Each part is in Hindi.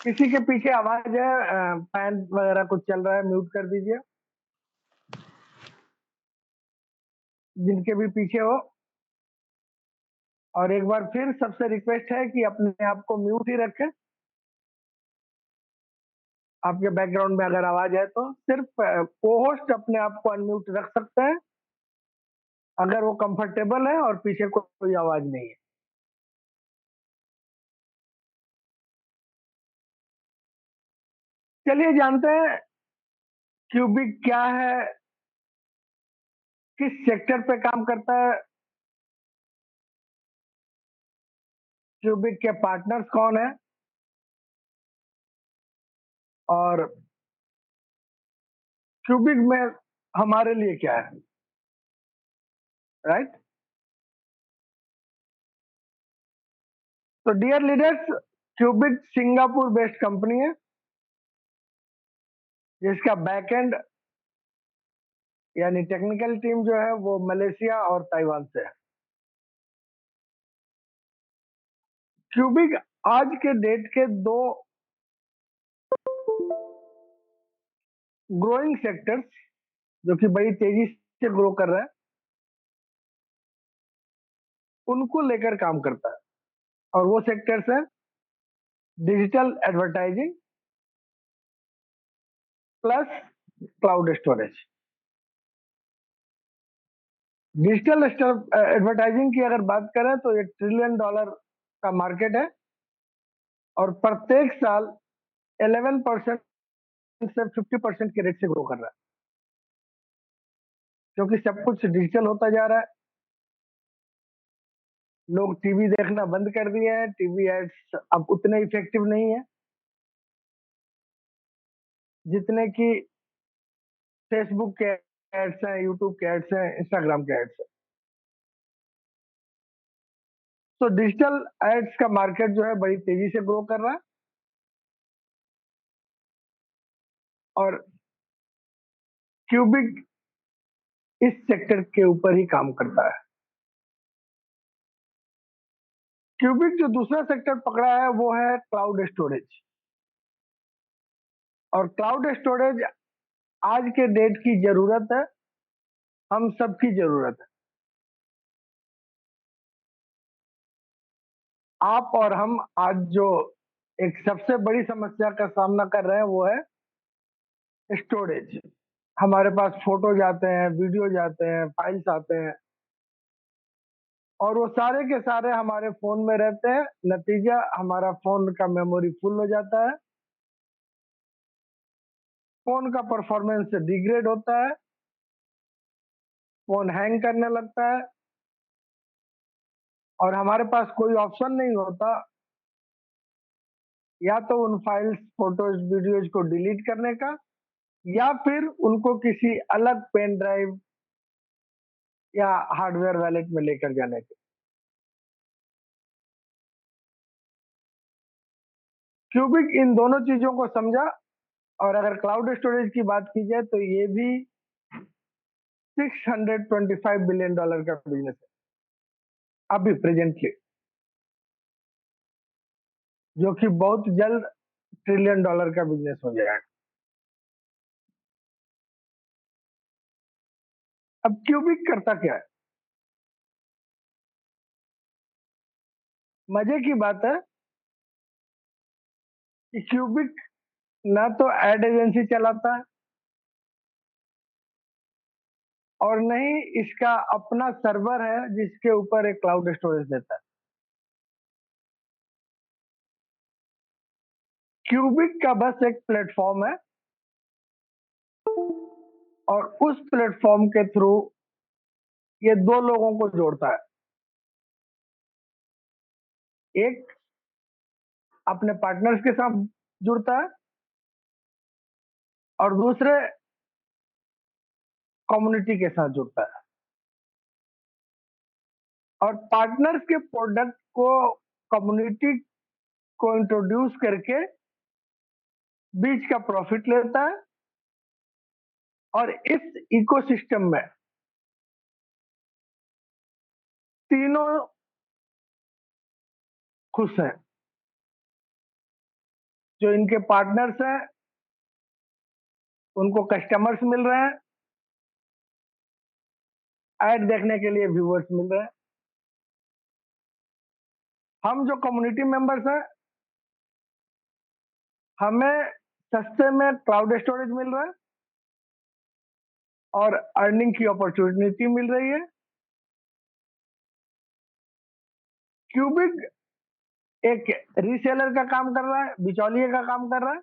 किसी के पीछे आवाज है, फैन वगैरह कुछ चल रहा है, म्यूट कर दीजिए। जिनके भी पीछे हो। और एक बार फिर सबसे रिक्वेस्ट है कि अपने आप को म्यूट ही रखें। आपके बैकग्राउंड में अगर आवाज है तो सिर्फ को होस्ट अपने आप को अनम्यूट रख सकते हैं अगर वो कंफर्टेबल है और पीछे कोई आवाज नहीं है। चलिए जानते हैं क्यूबिक क्या है, किस सेक्टर पे काम करता है, क्यूबिक के पार्टनर्स कौन है और क्यूबिक में हमारे लिए क्या है। राइट। तो dear leaders, Cubic Singapore based company है जिसका बैकएंड यानी टेक्निकल टीम जो है वो मलेशिया और ताइवान से है। क्यूबिक आज के डेट के दो ग्रोइंग सेक्टर्स जो कि बड़ी तेजी से ग्रो कर रहे हैं उनको लेकर काम करता है। और वो सेक्टर्स हैं digital advertising plus cloud storage. Digital advertising की अगर बात करें तो ये $1 ट्रिलियन का मार्केट है और प्रत्येक साल 11% से 50% के रेट से ग्रो कर रहा है क्योंकि सब कुछ डिजिटल होता जा रहा है। लोग टीवी देखना बंद कर दिए हैं, टीवी एड्स अब उतने इफेक्टिव नहीं है जितने कि फेसबुक के एड्स हैं, यूट्यूब के एड्स हैं, इंस्टाग्राम के एड्स हैं। तो डिजिटल एड्स का मार्केट जो है बड़ी तेजी से ग्रो कर रहा है और क्यूबिक इस सेक्टर के ऊपर ही काम करता है। क्यूबिक जो दूसरा सेक्टर पकड़ा है वो है क्लाउड स्टोरेज। और क्लाउड स्टोरेज आज के डेट की जरूरत है, हम सबकी जरूरत है। आप और हम आज जो एक सबसे बड़ी समस्या का सामना कर रहे हैं वो है स्टोरेज। हमारे पास फोटो जाते हैं, वीडियो जाते हैं, फाइल्स आते हैं और वो सारे के सारे हमारे फोन में रहते हैं। नतीजा हमारा फोन का मेमोरी फुल हो जाता है, फोन का परफॉर्मेंस डिग्रेड होता है, फोन हैंग करने लगता है और हमारे पास कोई ऑप्शन नहीं होता या तो उन फाइल्स, फोटोज, वीडियोज को डिलीट करने का या फिर उनको किसी अलग पेन ड्राइव या हार्डवेयर वॉलेट में लेकर जाने के। क्यूबिक इन दोनों चीजों को समझा और अगर क्लाउड स्टोरेज की बात की जाए तो ये भी $625 बिलियन का बिजनेस है अभी प्रेजेंटली, जो कि बहुत जल्द $1 ट्रिलियन का बिजनेस हो जाएगा। अब क्यूबिक करता क्या है? मजे की बात है कि क्यूबिक ना तो एड एजेंसी चलाता है और न ही इसका अपना सर्वर है जिसके ऊपर एक क्लाउड स्टोरेज देता है। क्यूबिक का बस एक प्लेटफॉर्म है और उस प्लेटफॉर्म के थ्रू ये दो लोगों को जोड़ता है। एक अपने पार्टनर्स के साथ जुड़ता है और दूसरे कम्युनिटी के साथ जुड़ता है। और पार्टनर्स के प्रोडक्ट को कम्युनिटी को इंट्रोड्यूस करके बीच का प्रॉफिट लेता है और इस इकोसिस्टम में तीनों खुश हैं। जो इनके पार्टनर्स हैं उनको कस्टमर्स मिल रहे हैं, ऐड देखने के लिए व्यूअर्स मिल रहे हैं। हम जो कम्युनिटी मेंबर्स हैं हमें सस्ते में क्लाउड स्टोरेज मिल रहा है और अर्निंग की अपॉर्चुनिटी मिल रही है। क्यूबिक एक रीसेलर का काम कर रहा है, बिचौलिए का काम कर रहा है,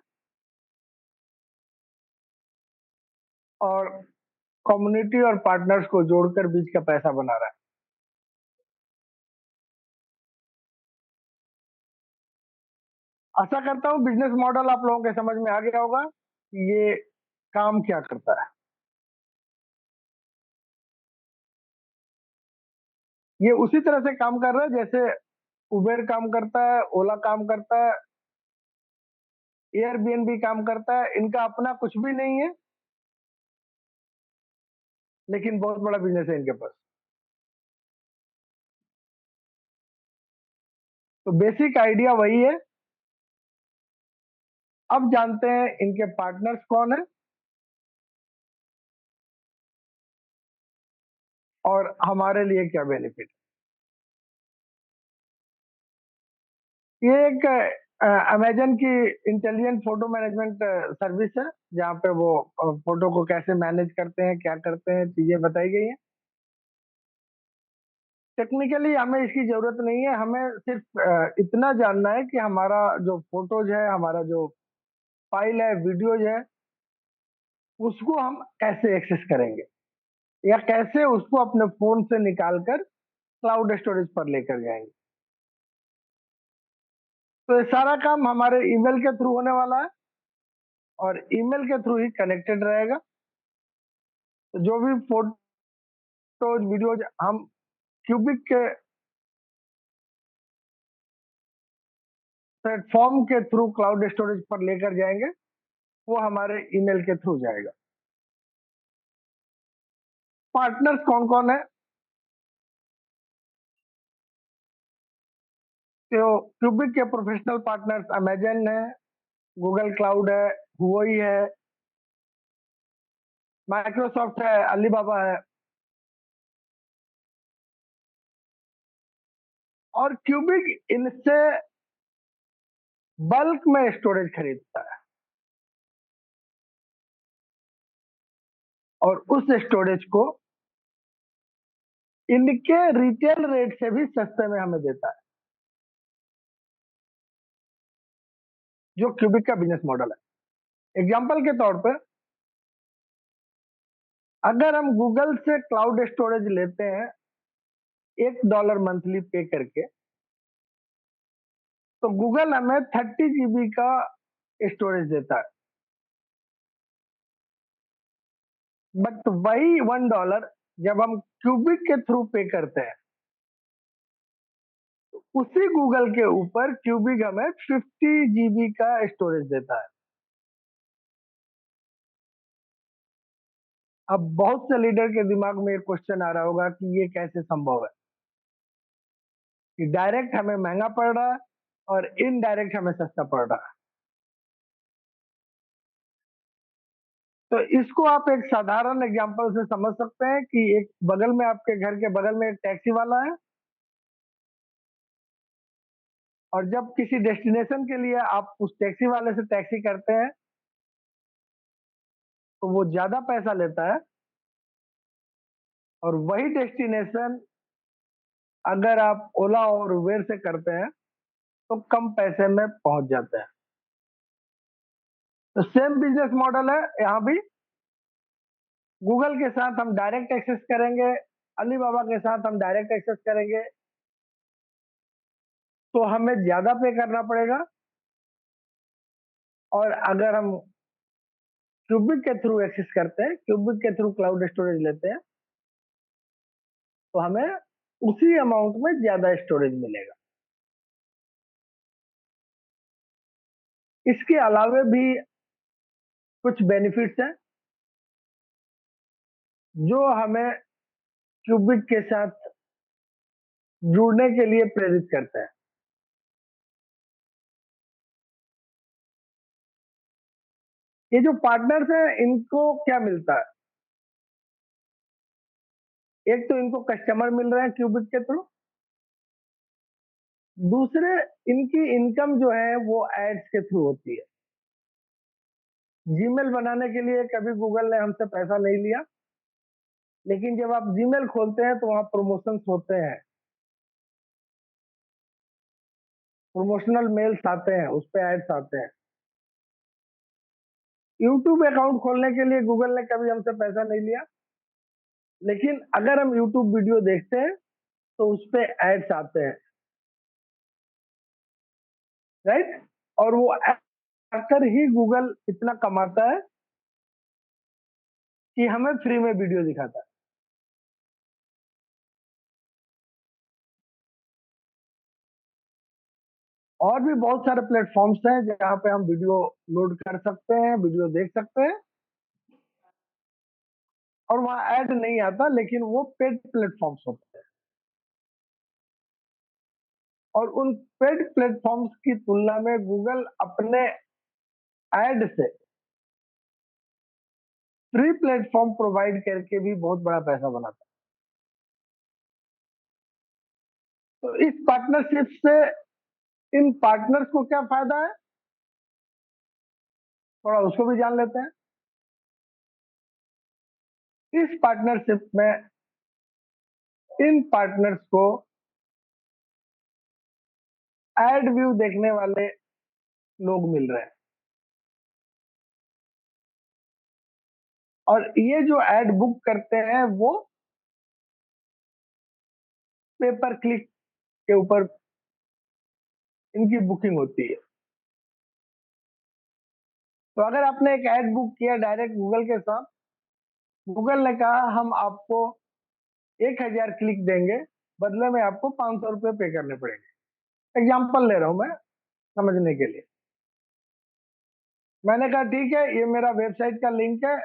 और कम्युनिटी और पार्टनर्स को जोड़कर बीच का पैसा बना रहा है। आशा करता हूँ बिजनेस मॉडल आप लोगों के समझ में आ गया होगा कि ये काम क्या करता है। ये उसी तरह से काम कर रहा है जैसे उबेर काम करता है, ओला काम करता है, एयरबीएनबी काम करता है। इनका अपना कुछ भी नहीं है, लेकिन बहुत बड़ा बिजनेस है इनके पास। तो बेसिक आइडिया वही है। अब जानते हैं इनके पार्टनर्स कौन है और हमारे लिए क्या बेनिफिट। ये एक अमेजन की इंटेलिजेंट फोटो मैनेजमेंट सर्विस है, जहाँ पे वो फोटो को कैसे मैनेज करते हैं, क्या करते हैं, चीजें बताई गई हैं। टेक्निकली हमें इसकी जरूरत नहीं है, हमें सिर्फ इतना जानना है कि हमारा जो फोटोज है, हमारा जो फाइल है, वीडियोज है, उसको हम कैसे एक्सेस करेंगे या कैसे उसको अपने फोन से निकालकर क्लाउड स्टोरेज पर लेकर जाएंगे। तो ये सारा काम हमारे ईमेल के थ्रू होने वाला है और ईमेल के थ्रू ही कनेक्टेड रहेगा। तो जो भी फोटोज वीडियोज हम क्यूबिक के प्लेटफॉर्म के थ्रू क्लाउड स्टोरेज पर लेकर जाएंगे, वो हमारे ईमेल के थ्रू जाएगा। पार्टनर्स कौन कौन है? तो क्यूबिक के प्रोफेशनल पार्टनर्स अमेजन है, गूगल क्लाउड है, हुआई है, माइक्रोसॉफ्ट है, अलीबाबा है। और क्यूबिक इनसे बल्क में स्टोरेज खरीदता है और उस स्टोरेज को इनके रिटेल रेट से भी सस्ते में हमें देता है, जो क्यूबिक का बिजनेस मॉडल है। एग्जाम्पल के तौर पर अगर हम गूगल से क्लाउड स्टोरेज लेते हैं $1 मंथली पे करके, तो गूगल हमें 30 GB का स्टोरेज देता है। बट वही $1 जब हम क्यूबिक के थ्रू पे करते हैं, उसी गूगल के ऊपर क्यूबिक हमें 50 GB का स्टोरेज देता है। अब बहुत से लीडर के दिमाग में एक क्वेश्चन आ रहा होगा कि ये कैसे संभव है कि डायरेक्ट हमें महंगा पड़ रहा है और इनडायरेक्ट हमें सस्ता पड़ रहा है। तो इसको आप एक साधारण एग्जांपल से समझ सकते हैं कि एक बगल में, आपके घर के बगल में एक टैक्सी वाला है, और जब किसी डेस्टिनेशन के लिए आप उस टैक्सी वाले से टैक्सी करते हैं तो वो ज्यादा पैसा लेता है, और वही डेस्टिनेशन अगर आप ओला और उबेर से करते हैं तो कम पैसे में पहुंच जाते हैं। तो सेम बिजनेस मॉडल है यहाँ भी। गूगल के साथ हम डायरेक्ट एक्सेस करेंगे, अलीबाबा के साथ हम डायरेक्ट एक्सेस करेंगे, तो हमें ज्यादा पे करना पड़ेगा। और अगर हम क्यूबिक के थ्रू एक्सेस करते हैं, क्यूबिक के थ्रू क्लाउड स्टोरेज लेते हैं, तो हमें उसी अमाउंट में ज्यादा स्टोरेज मिलेगा। इसके अलावे भी कुछ बेनिफिट्स हैं जो हमें क्यूबिक के साथ जुड़ने के लिए प्रेरित करते हैं। ये जो पार्टनर्स हैं इनको क्या मिलता है? एक तो इनको कस्टमर मिल रहे हैं क्यूबिक के थ्रू, दूसरे इनकी इनकम जो है वो एड्स के थ्रू होती है। जीमेल बनाने के लिए कभी गूगल ने हमसे पैसा नहीं लिया, लेकिन जब आप जीमेल खोलते हैं तो वहां प्रमोशंस होते हैं, प्रमोशनल मेल्स आते हैं, उस पे एड्स आते हैं। यूट्यूब अकाउंट खोलने के लिए गूगल ने कभी हमसे पैसा नहीं लिया, लेकिन अगर हम यूट्यूब वीडियो देखते हैं तो उस पे एड्स आते हैं, राइट? और वो आकर ही गूगल इतना कमाता है कि हमें फ्री में वीडियो दिखाता है। और भी बहुत सारे प्लेटफॉर्म्स हैं जहाँ पे हम वीडियो लोड कर सकते हैं, वीडियो देख सकते हैं, और वहाँ ऐड नहीं आता, लेकिन वो पेड प्लेटफॉर्म्स होते हैं। और उन पेड प्लेटफॉर्म्स की तुलना में गूगल अपने ऐड से फ्री प्लेटफॉर्म प्रोवाइड करके भी बहुत बड़ा पैसा बनाता है। तो इस पार्टनरशिप से इन पार्टनर्स को क्या फायदा है, थोड़ा उसको भी जान लेते हैं। इस पार्टनरशिप में इन पार्टनर्स को एड व्यू देखने वाले लोग मिल रहे हैं, और ये जो एड बुक करते हैं वो पेपर क्लिक के ऊपर इनकी बुकिंग होती है। तो अगर आपने एक ऐड बुक किया डायरेक्ट गूगल के साथ, गूगल ने कहा हम आपको 1,000 क्लिक देंगे, बदले में आपको 500 रुपये पे करने पड़ेंगे। एग्जाम्पल ले रहा हूं मैं समझने के लिए। मैंने कहा ठीक है, ये मेरा वेबसाइट का लिंक है,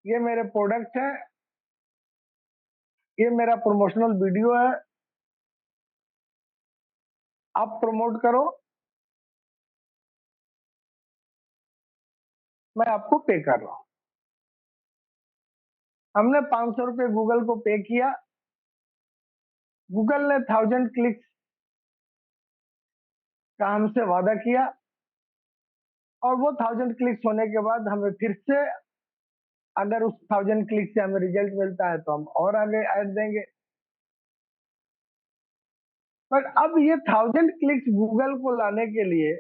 ये मेरे प्रोडक्ट है, ये मेरा प्रमोशनल वीडियो है, आप प्रमोट करो, मैं आपको पे कर रहा हूं। हमने 500 रुपये गूगल को पे किया, गूगल ने 1000 क्लिक्स का हमसे वादा किया, और वो 1000 क्लिक्स होने के बाद हमें फिर से, अगर उस 1000 क्लिक से हमें रिजल्ट मिलता है तो हम और आगे ऐड देंगे। पर अब ये 1000 क्लिक्स गूगल को लाने के लिए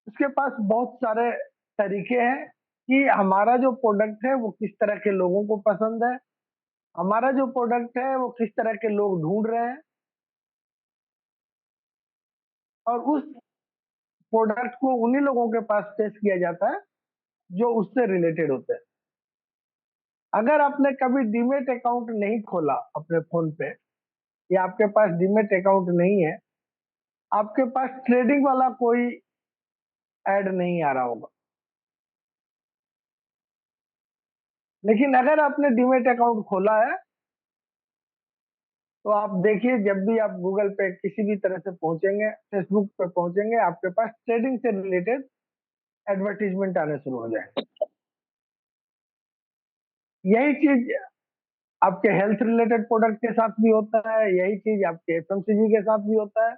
उसके पास बहुत सारे तरीके हैं कि हमारा जो प्रोडक्ट है वो किस तरह के लोगों को पसंद है, हमारा जो प्रोडक्ट है वो किस तरह के लोग ढूंढ रहे हैं, और उस प्रोडक्ट को उन्हीं लोगों के पास पेश किया जाता है जो उससे रिलेटेड होते हैं। अगर आपने कभी डीमेट अकाउंट नहीं खोला अपने फोन पे, या आपके पास डीमेट अकाउंट नहीं है, आपके पास ट्रेडिंग वाला कोई ऐड नहीं आ रहा होगा। लेकिन अगर आपने डीमेट अकाउंट खोला है तो आप देखिए, जब भी आप गूगल पे किसी भी तरह से पहुंचेंगे, फेसबुक पे पहुंचेंगे, आपके पास ट्रेडिंग से रिलेटेड एडवर्टीजमेंट आने शुरू हो जाएंगे। यही चीज आपके हेल्थ रिलेटेड प्रोडक्ट के साथ भी होता है, यही चीज आपके एफएमसीजी के साथ भी होता है।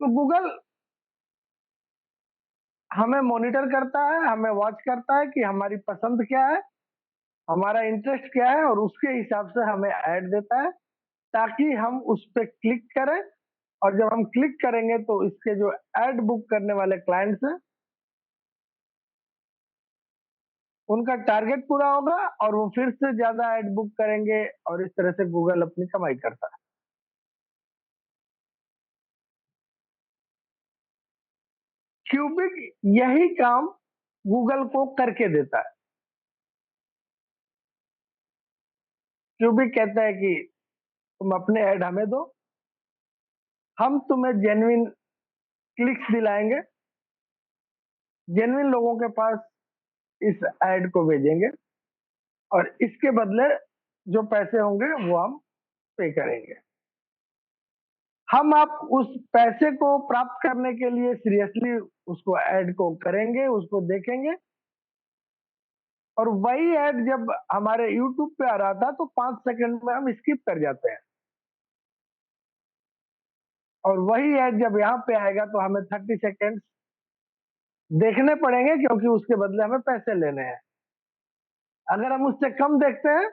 तो गूगल हमें मॉनिटर करता है, हमें वॉच करता है कि हमारी पसंद क्या है, हमारा इंटरेस्ट क्या है, और उसके हिसाब से हमें ऐड देता है, ताकि हम उस पर क्लिक करें। और जब हम क्लिक करेंगे तो इसके जो ऐड बुक करने वाले क्लाइंट्स हैं उनका टारगेट पूरा होगा, और वो फिर से ज्यादा ऐड बुक करेंगे, और इस तरह से गूगल अपनी कमाई करता है। क्यूबिक यही काम गूगल को करके देता है। क्यूबिक कहता है कि तुम अपने ऐड हमें दो, हम तुम्हें जेन्युइन क्लिक्स दिलाएंगे, जेन्युइन लोगों के पास इस ऐड को भेजेंगे, और इसके बदले जो पैसे होंगे वो हम पे करेंगे। हम आप उस पैसे को प्राप्त करने के लिए सीरियसली उसको ऐड को करेंगे, उसको देखेंगे, और वही ऐड जब हमारे यूट्यूब पे आ रहा था तो 5 सेकंड में हम स्किप कर जाते हैं, और वही ऐड जब यहाँ पे आएगा तो हमें 30 सेकंड देखने पड़ेंगे, क्योंकि उसके बदले हमें पैसे लेने हैं। अगर हम उससे कम देखते हैं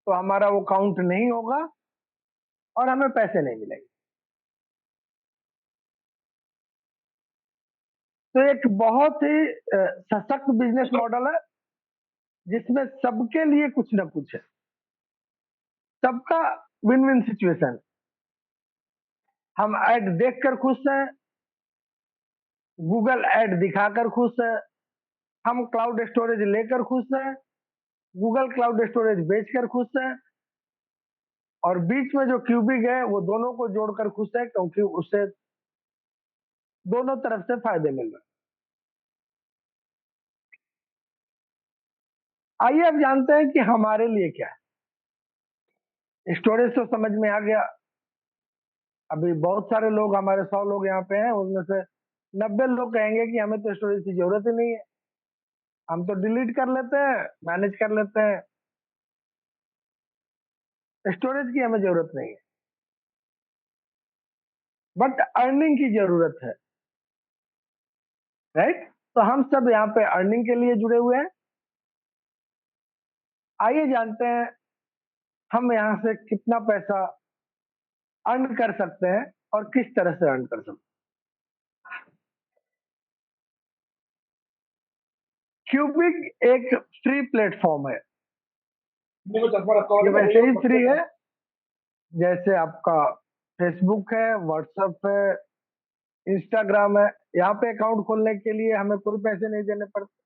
तो हमारा वो काउंट नहीं होगा और हमें पैसे नहीं मिलेंगे। तो एक बहुत ही सशक्त बिजनेस मॉडल है, जिसमें सबके लिए कुछ ना कुछ है, सबका विन विन सिचुएशन। हम ऐड देखकर खुश हैं, गूगल ऐड दिखाकर खुश है, हम क्लाउड स्टोरेज लेकर खुश हैं, गूगल क्लाउड स्टोरेज बेचकर खुश है, और बीच में जो क्यूबिक है वो दोनों को जोड़कर खुश है, क्योंकि उससे दोनों तरफ से फायदे मिल रहे हैं। आइए अब जानते हैं कि हमारे लिए क्या है। स्टोरेज तो समझ में आ गया। अभी बहुत सारे लोग, हमारे 100 लोग यहाँ पे हैं, उनमें से 90 लोग कहेंगे कि हमें तो स्टोरेज की जरूरत ही नहीं है, हम तो डिलीट कर लेते हैं, मैनेज कर लेते हैं, स्टोरेज की हमें जरूरत नहीं है। बट अर्निंग की जरूरत है, राइट? तो हम सब यहाँ पे अर्निंग के लिए जुड़े हुए हैं। आइए जानते हैं हम यहाँ से कितना पैसा अर्न कर सकते हैं और किस तरह से अर्न कर सकते हैं। क्यूबिक एक फ्री प्लेटफॉर्म है, ये वैसे ही फ्री है जैसे आपका फेसबुक है, व्हाट्सएप है, इंस्टाग्राम है। यहाँ पे अकाउंट खोलने के लिए हमें कोई पैसे नहीं देने पड़ते।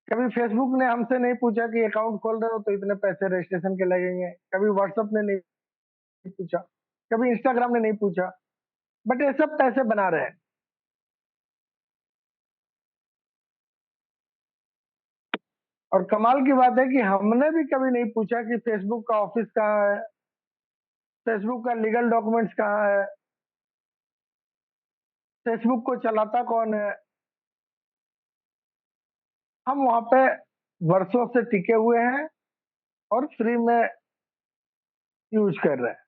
कभी फेसबुक ने हमसे नहीं पूछा कि अकाउंट खोल रहे हो तो इतने पैसे रजिस्ट्रेशन के लगेंगे, कभी व्हाट्सएप ने नहीं पूछा, कभी इंस्टाग्राम ने नहीं पूछा, बट ये सब पैसे बना रहे हैं। और कमाल की बात है कि हमने भी कभी नहीं पूछा कि फेसबुक का ऑफिस कहाँ है, फेसबुक का लीगल डॉक्यूमेंट्स कहाँ है, फेसबुक को चलाता कौन है। हम वहां पे वर्षों से टिके हुए हैं और फ्री में यूज कर रहे हैं।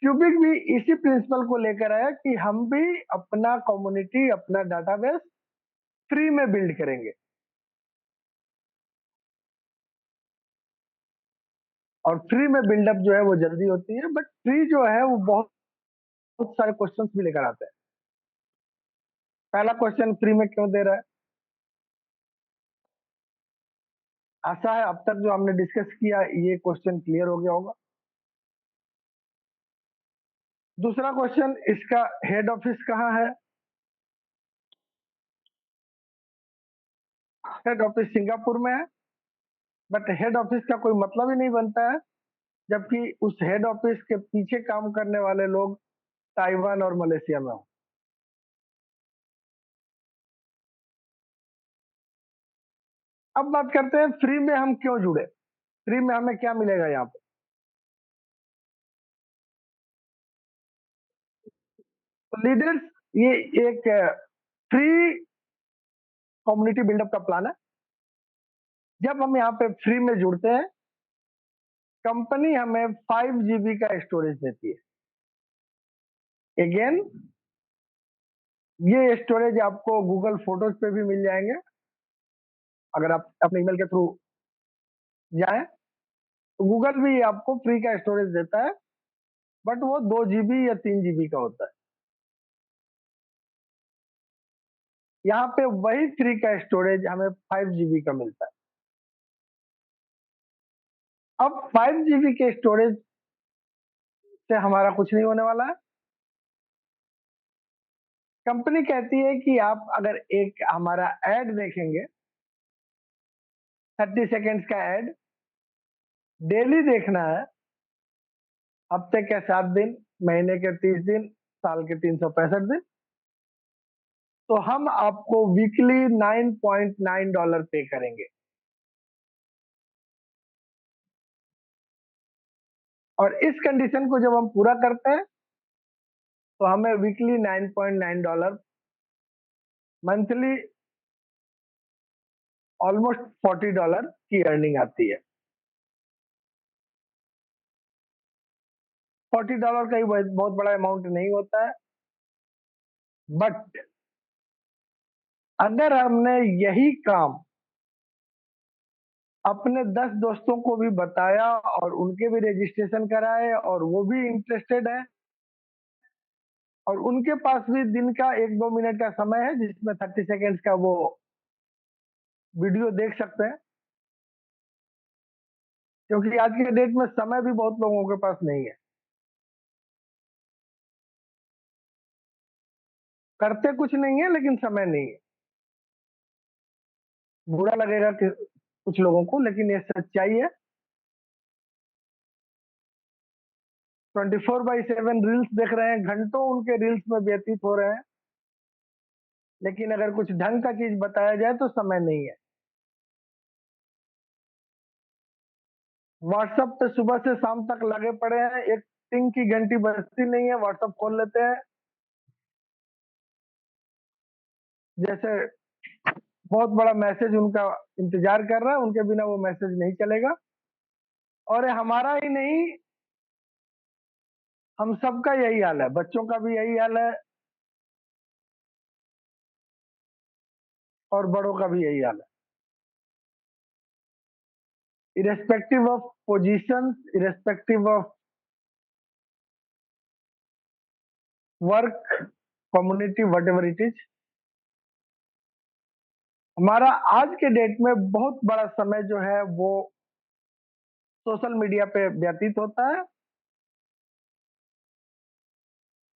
क्यूबिक भी इसी प्रिंसिपल को लेकर आया कि हम भी अपना कम्युनिटी, अपना डाटाबेस फ्री में बिल्ड करेंगे, और फ्री में बिल्डअप जो है वो जल्दी होती है, बट फ्री जो है वो बहुत बहुत सारे क्वेश्चंस भी लेकर आते हैं। पहला क्वेश्चन, फ्री में क्यों दे रहा है? आशा है अब तक जो हमने डिस्कस किया ये क्वेश्चन क्लियर हो गया होगा। दूसरा क्वेश्चन, इसका हेड ऑफिस कहाँ है? हेड ऑफिस सिंगापुर में है, बट हेड ऑफिस का कोई मतलब ही नहीं बनता है जबकि उस हेड ऑफिस के पीछे काम करने वाले लोग ताइवान और मलेशिया में हो। अब बात करते हैं फ्री में हम क्यों जुड़े, फ्री में हमें क्या मिलेगा यहाँ पे। तो लीडर्स, ये एक फ्री कम्युनिटी बिल्डअप का प्लान है। जब हम यहाँ पे फ्री में जुड़ते हैं, कंपनी हमें 5 GB का स्टोरेज देती है। अगेन, ये स्टोरेज आपको गूगल फोटोज पे भी मिल जाएंगे, अगर आप अपने ईमेल के थ्रू जाएं तो गूगल भी आपको फ्री का स्टोरेज देता है, बट वो 2 GB या 3 GB का होता है। यहाँ पे वही फ्री का स्टोरेज हमें 5 GB का मिलता है। अब 5 GB के स्टोरेज से हमारा कुछ नहीं होने वाला है। कंपनी कहती है कि आप अगर एक हमारा एड देखेंगे, 30 सेकेंड्स का एड डेली देखना है, हफ्ते के 7 दिन, महीने के 30 दिन, साल के 365 दिन, तो हम आपको वीकली $9.9 पे करेंगे। और इस कंडीशन को जब हम पूरा करते हैं तो हमें वीकली $9.9, मंथली ऑलमोस्ट $40 की अर्निंग आती है। $40 का ही बहुत बड़ा अमाउंट नहीं होता है, बट अगर हमने यही काम अपने 10 दोस्तों को भी बताया और उनके भी रजिस्ट्रेशन कराए और वो भी इंटरेस्टेड है और उनके पास भी दिन का 1-2 मिनट का समय है जिसमें 30 सेकेंड्स का वो वीडियो देख सकते हैं, क्योंकि आज के डेट में समय भी बहुत लोगों के पास नहीं है। करते कुछ नहीं है लेकिन समय नहीं है। बुरा लगेगा कि कुछ लोगों को, लेकिन ये सच्चाई है। 24/7 रील्स देख रहे हैं, घंटों उनके रील्स में व्यतीत हो रहे हैं, लेकिन अगर कुछ ढंग का चीज बताया जाए तो समय नहीं है। व्हाट्सएप पे सुबह से शाम तक लगे पड़े हैं, एक टिंग की घंटी बजती नहीं है, व्हाट्सएप खोल लेते हैं जैसे बहुत बड़ा मैसेज उनका इंतजार कर रहा है, उनके बिना वो मैसेज नहीं चलेगा। और ये हमारा ही नहीं, हम सबका यही हाल है, बच्चों का भी यही हाल है और बड़ों का भी यही हाल है। Irrespective of position, irrespective of work, community, what ever it is, हमारा आज के डेट में बहुत बड़ा समय जो है वो सोशल मीडिया पे व्यतीत होता है।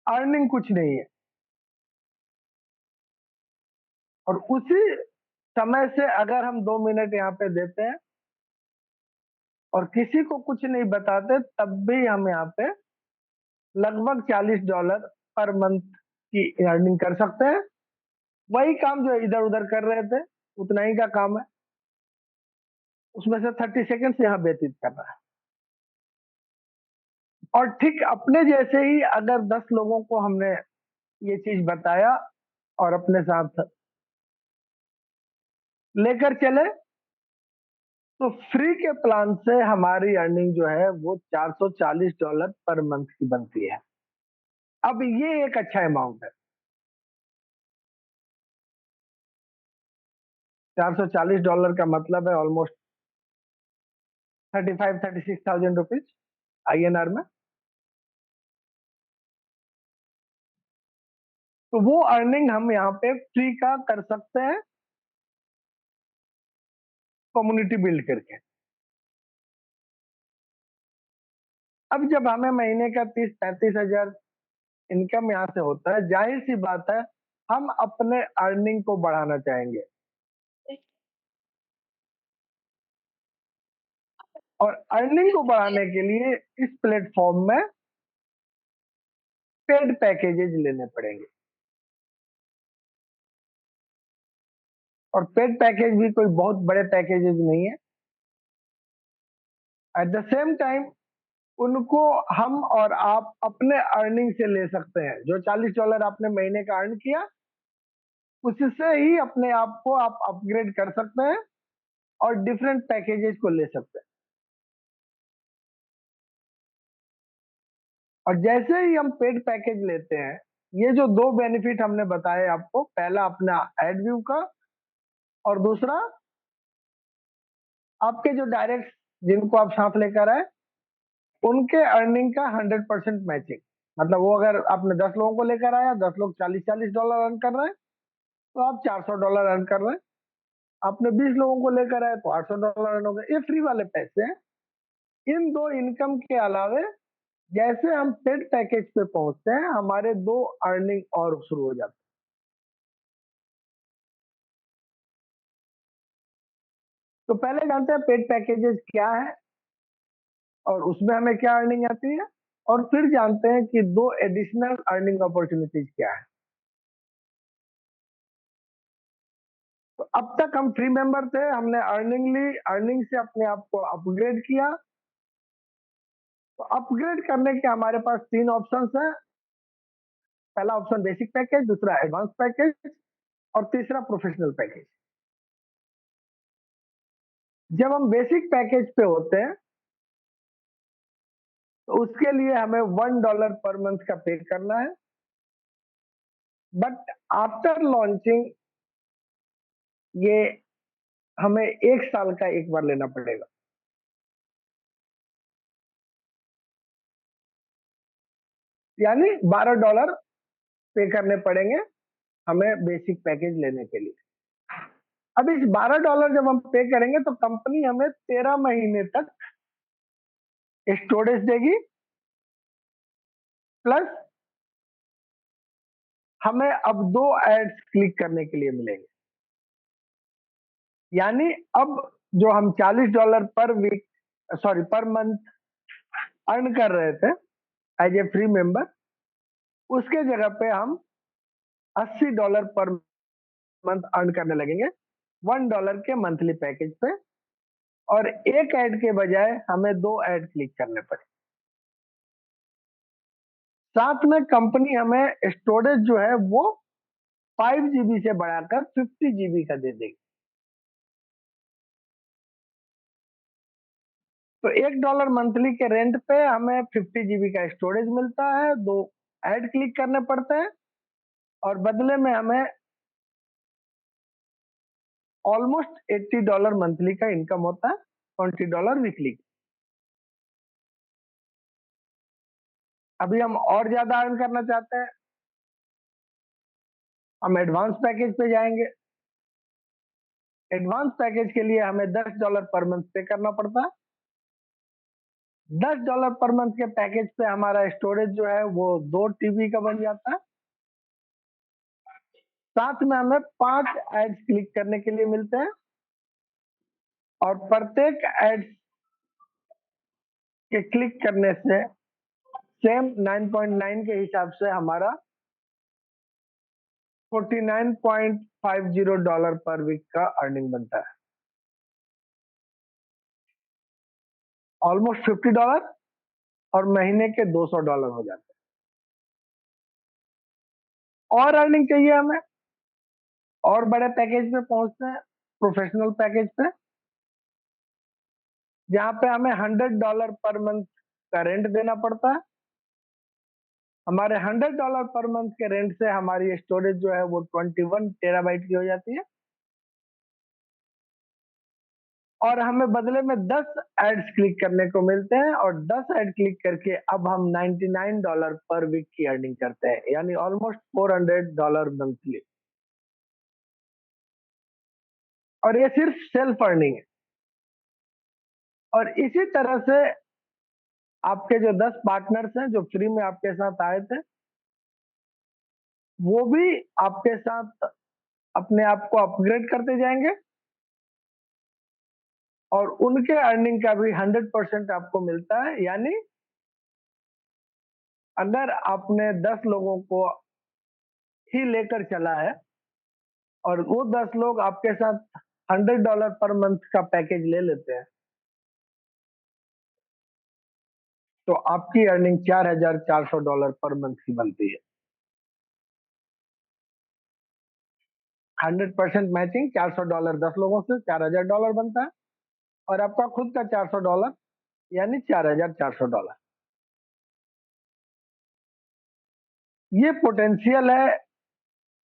अर्निंग कुछ नहीं है, और उसी समय से अगर हम 2 मिनट यहाँ पे देते हैं और किसी को कुछ नहीं बताते, तब भी हम यहाँ पे लगभग $40 पर मंथ की अर्निंग कर सकते हैं। वही काम जो इधर उधर कर रहे थे, उतना ही का काम है, उसमें से 30 सेकेंड यहाँ व्यतीत करना है। और ठीक अपने जैसे ही अगर 10 लोगों को हमने ये चीज बताया और अपने साथ लेकर चले, तो फ्री के प्लान से हमारी अर्निंग जो है वो $440 पर मंथ की बनती है। अब ये एक अच्छा अमाउंट है। $440 का मतलब है ऑलमोस्ट 35-36,000 रुपीज INR में। तो वो अर्निंग हम यहाँ पे फ्री का कर सकते हैं, कम्युनिटी बिल्ड करके। अब जब हमें महीने का 30-35 हजार इनकम यहाँ से होता है, जाहिर सी बात है हम अपने अर्निंग को बढ़ाना चाहेंगे, और अर्निंग को बढ़ाने के लिए इस प्लेटफॉर्म में पेड पैकेजेज लेने पड़ेंगे। और पेड पैकेज भी कोई बहुत बड़े पैकेजेज नहीं है। एट द सेम टाइम उनको हम और आप अपने अर्निंग से ले सकते हैं। जो $40 आपने महीने का अर्न किया, उससे ही अपने आप को आप अपग्रेड कर सकते हैं और डिफरेंट पैकेजेस को ले सकते हैं। और जैसे ही हम पेड पैकेज लेते हैं, ये जो दो बेनिफिट हमने बताए आपको, पहला अपना एड व्यू का, और दूसरा आपके जो डायरेक्ट जिनको आप साथ लेकर आए उनके अर्निंग का 100% मैचिंग। मतलब वो अगर आपने 10 लोगों को लेकर आया, 10 लोग $40-40 अर्न कर रहे हैं, तो आप $400 अर्न कर रहे हैं। आपने 20 लोगों को लेकर आए तो $800 अर्न हो गए। ये फ्री वाले पैसे हैं। इन दो इनकम के अलावे जैसे हम पेड पैकेज पे पहुंचते हैं, हमारे दो अर्निंग और शुरू हो जाते हैं। तो पहले जानते हैं पेड पैकेजेस क्या है और उसमें हमें क्या अर्निंग आती है, और फिर जानते हैं कि दो एडिशनल अर्निंग अपॉर्चुनिटीज क्या है। तो अब तक हम फ्री मेंबर थे, हमने अर्निंग ली, अर्निंग से अपने आप को अपग्रेड किया, तो अपग्रेड करने के हमारे पास तीन ऑप्शंस हैं। पहला ऑप्शन बेसिक पैकेज, दूसरा एडवांस पैकेज और तीसरा प्रोफेशनल पैकेज। जब हम बेसिक पैकेज पे होते हैं तो उसके लिए हमें $1 पर मंथ का पे करना है, बट आफ्टर लॉन्चिंग ये हमें 1 साल का एक बार लेना पड़ेगा। यानी $12 पे करने पड़ेंगे हमें बेसिक पैकेज लेने के लिए। अब इस $12 जब हम पे करेंगे तो कंपनी हमें 13 महीने तक स्टोरेज देगी, प्लस हमें अब 2 एड्स क्लिक करने के लिए मिलेंगे। यानी अब जो हम $40 per week, sorry per month earn कर रहे थे एज ए फ्री मेंबर, उसके जगह पे हम $80 पर मंथ अर्न करने लगेंगे $1 के मंथली पैकेज पे, और एक ऐड के बजाय हमें 2 ऐड क्लिक करने पड़े। साथ में कंपनी हमें स्टोरेज जो है वो 5 GB से बढ़ाकर 50 GB का दे देगी। तो $1 मंथली के रेंट पे हमें 50 GB का स्टोरेज मिलता है, 2 ऐड क्लिक करने पड़ते हैं, और बदले में हमें ऑलमोस्ट $80 मंथली का इनकम होता है, $20 वीकली। अभी हम और ज्यादा अर्न करना चाहते हैं, हम एडवांस पैकेज पे जाएंगे। एडवांस पैकेज के लिए हमें $10 पर मंथ पे करना पड़ता है। $10 पर मंथ के पैकेज पे हमारा स्टोरेज जो है वो 2 TB का बन जाता है। साथ में हमें 5 एड्स क्लिक करने के लिए मिलते हैं, और प्रत्येक एड्स के क्लिक करने से सेम 9.9 के हिसाब से हमारा $49.50 पर वीक का अर्निंग बनता है। ऑलमोस्ट $50, और महीने के $200 हो जाते हैं। और अर्निंग चाहिए हमें, और बड़े पैकेज पे पहुंचते हैं, प्रोफेशनल पैकेज पे, जहां पे हमें $100 पर मंथ का रेंट देना पड़ता है। हमारे $100 पर मंथ के रेंट से हमारी स्टोरेज जो है वो 21 TB की हो जाती है, और हमें बदले में 10 एड्स क्लिक करने को मिलते हैं, और 10 ऐड क्लिक करके अब हम $99 पर वीक की अर्निंग करते हैं, यानी ऑलमोस्ट $400 मंथली। और ये सिर्फ सेल्फ अर्निंग है। और इसी तरह से आपके जो 10 पार्टनर्स हैं जो फ्री में आपके साथ आए थे, वो भी आपके साथ अपने आप को अपग्रेड करते जाएंगे, और उनके अर्निंग का भी 100% आपको मिलता है। यानी अगर आपने 10 लोगों को ही लेकर चला है, और वो 10 लोग आपके साथ $100 पर मंथ का पैकेज ले लेते हैं, तो आपकी अर्निंग $4,400 पर मंथ की बनती है। 100% मैचिंग, $400 10 लोगों से $4,000 बनता है, और आपका खुद का $400, यानी $4,400। ये पोटेंशियल है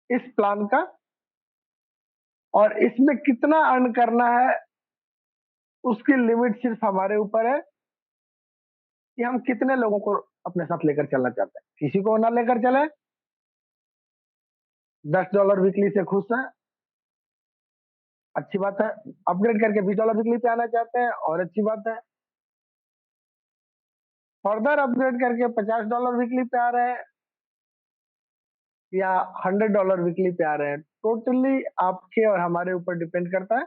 इस प्लान का, और इसमें कितना अर्न करना है उसकी लिमिट सिर्फ हमारे ऊपर है कि हम कितने लोगों को अपने साथ लेकर चलना चाहते हैं। किसी को ना लेकर चले, $10 वीकली से खुश है, अच्छी बात है। अपग्रेड करके $20 वीकली पे आना चाहते हैं, और अच्छी बात है। फर्दर अपग्रेड करके $50 वीकली पे आ रहे हैं, या $100 वीकली पे आ रहे हैं, टोटली आपके और हमारे ऊपर डिपेंड करता है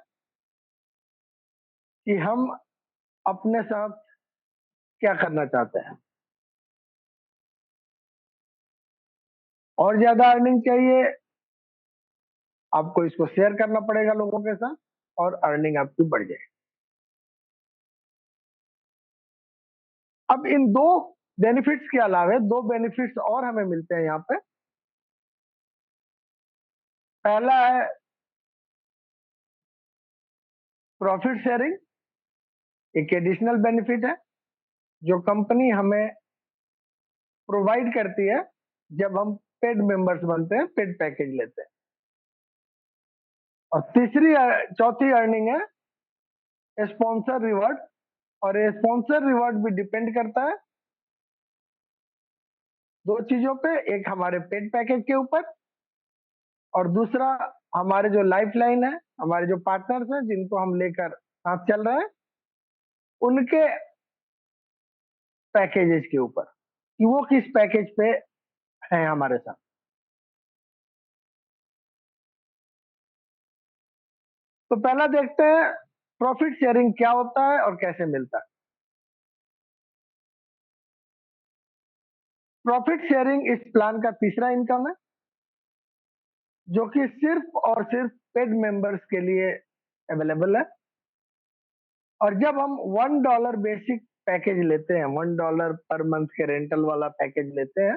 कि हम अपने साथ क्या करना चाहते हैं। और ज्यादा अर्निंग चाहिए, आपको इसको शेयर करना पड़ेगा लोगों के साथ, और अर्निंग आपकी बढ़ जाएगी। अब इन दो बेनिफिट्स के अलावा दो बेनिफिट्स और हमें मिलते हैं यहाँ पे। पहला है प्रॉफिट शेयरिंग, एक एडिशनल बेनिफिट है जो कंपनी हमें प्रोवाइड करती है जब हम पेड मेंबर्स बनते हैं, पेड पैकेज लेते हैं। और चौथी अर्निंग है स्पॉन्सर रिवॉर्ड, और ये स्पॉन्सर रिवॉर्ड भी डिपेंड करता है दो चीजों पे, एक हमारे पेड पैकेज के ऊपर और दूसरा हमारे जो लाइफ लाइन है, हमारे जो पार्टनर्स हैं जिनको हम लेकर साथ चल रहे हैं, उनके पैकेजेस के ऊपर कि वो किस पैकेज पे हैं हमारे साथ। तो पहला देखते हैं प्रॉफिट शेयरिंग क्या होता है और कैसे मिलता है। प्रॉफिट शेयरिंग इस प्लान का तीसरा इनकम है जो कि सिर्फ और सिर्फ पेड मेंबर्स के लिए अवेलेबल है। और जब हम $1 बेसिक पैकेज लेते हैं, $1 पर मंथ के रेंटल वाला पैकेज लेते हैं,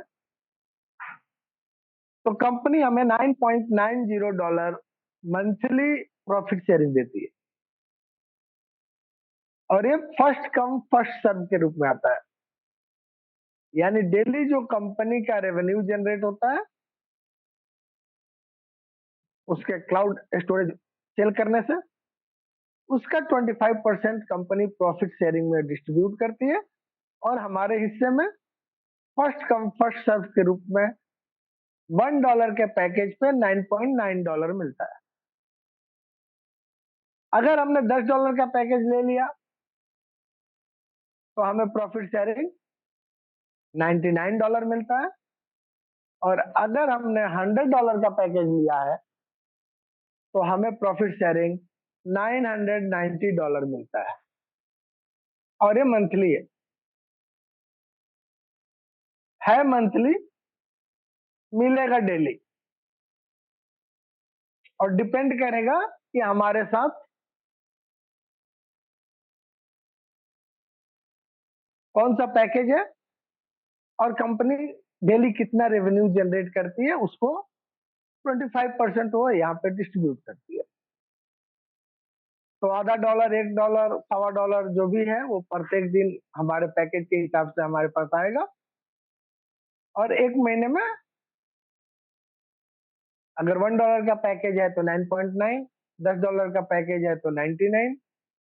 तो कंपनी हमें $9.90 मंथली प्रॉफिट शेयरिंग देती है। और ये फर्स्ट कम फर्स्ट सर्व के रूप में आता है, यानी डेली जो कंपनी का रेवेन्यू जनरेट होता है उसके क्लाउड स्टोरेज सेल करने से, उसका 25% कंपनी प्रॉफिट शेयरिंग में डिस्ट्रीब्यूट करती है और हमारे हिस्से में फर्स्ट कम फर्स्ट सर्व के रूप में $1 के पैकेज पे $9.9 मिलता है। अगर हमने $10 का पैकेज ले लिया तो हमें प्रॉफिट शेयरिंग $99 मिलता है, और अगर हमने $100 का पैकेज लिया है तो हमें प्रॉफिट शेयरिंग $990 मिलता है, और ये मंथली है मंथली, मिलेगा डेली, और डिपेंड करेगा कि हमारे साथ कौन सा पैकेज है और कंपनी डेली कितना रेवेन्यू जनरेट करती है, उसको 25% वो यहाँ पे डिस्ट्रीब्यूट करती है। तो आधा डॉलर, $1, $1.25 जो भी है वो प्रत्येक दिन हमारे पैकेज के हिसाब से हमारे पास आएगा। और एक महीने में अगर $1 का पैकेज है तो 9.9, $10 का पैकेज है तो 99,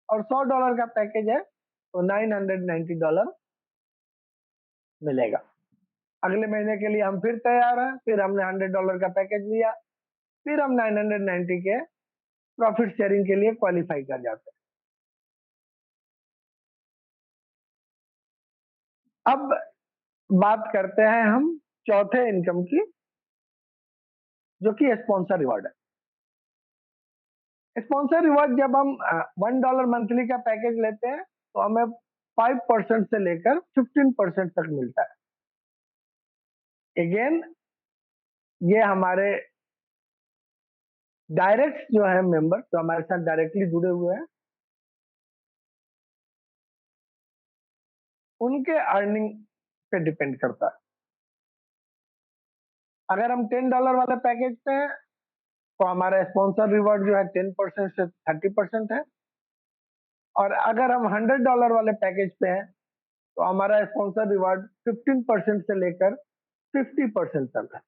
और $100 का पैकेज है तो $990 मिलेगा। अगले महीने के लिए हम फिर तैयार हैं, फिर हमने $100 का पैकेज लिया, फिर हम 990 के प्रॉफिट शेयरिंग के लिए क्वालिफाई कर जाते हैं। अब बात करते हैं हम चौथे इनकम की, जो कि स्पॉन्सर रिवॉर्ड है। स्पॉन्सर रिवॉर्ड जब हम $1 मंथली का पैकेज लेते हैं तो हमें 5% से लेकर 15% तक मिलता है। अगेन ये हमारे डायरेक्ट जो है मेंबर जो हमारे साथ डायरेक्टली जुड़े हुए हैं, उनके अर्निंग पे डिपेंड करता है। अगर हम $10 वाले पैकेज पे हैं तो हमारा स्पॉन्सर रिवॉर्ड जो है 10% से 30% है, और अगर हम $100 वाले पैकेज पे हैं तो हमारा स्पॉन्सर रिवॉर्ड 15% से लेकर 50% तक है।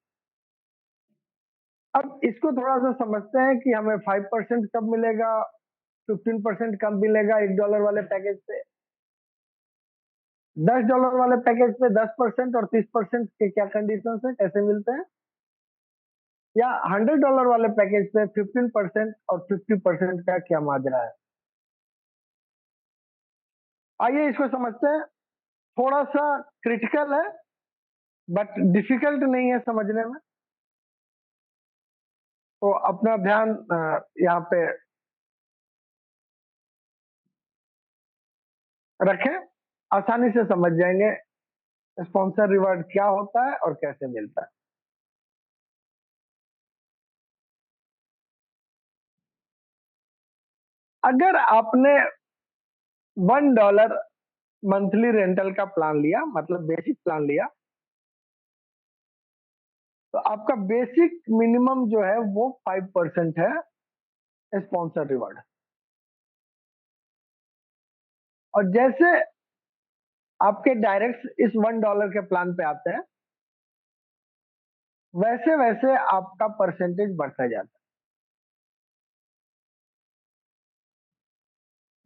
अब इसको थोड़ा सा समझते हैं कि हमें 5% कब मिलेगा, 15% कब मिलेगा $1 वाले पैकेज पे, $10 वाले पैकेज पे 10% और 30% के क्या कंडीशन है, कैसे मिलते हैं, या $100 वाले पैकेज पे 15% और 50% का क्या माजरा है। आइए इसको समझते हैं। थोड़ा सा क्रिटिकल है बट डिफिकल्ट नहीं है समझने में, तो अपना ध्यान यहाँ पे रखें, आसानी से समझ जाएंगे स्पॉन्सर रिवॉर्ड क्या होता है और कैसे मिलता है। अगर आपने $1 मंथली रेंटल का प्लान लिया, मतलब बेसिक प्लान लिया, तो आपका बेसिक मिनिमम जो है वो 5% है स्पॉन्सर रिवॉर्ड। और जैसे आपके डायरेक्ट इस $1 के प्लान पे आते हैं, वैसे वैसे आपका परसेंटेज बढ़ता जाता है।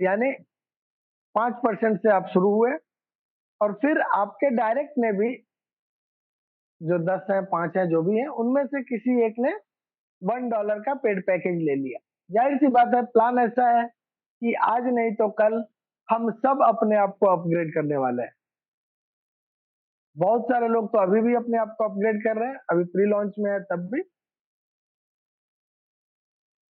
यानी 5% से आप शुरू हुए, और फिर आपके डायरेक्ट ने भी, जो 10 है 5 है जो भी है, उनमें से किसी एक ने $1 का पेड पैकेज ले लिया। जाहिर सी बात है, प्लान ऐसा है कि आज नहीं तो कल हम सब अपने आप को अपग्रेड करने वाले हैं। बहुत सारे लोग तो अभी भी अपने आप को अपग्रेड कर रहे हैं, अभी प्री लॉन्च में है तब भी,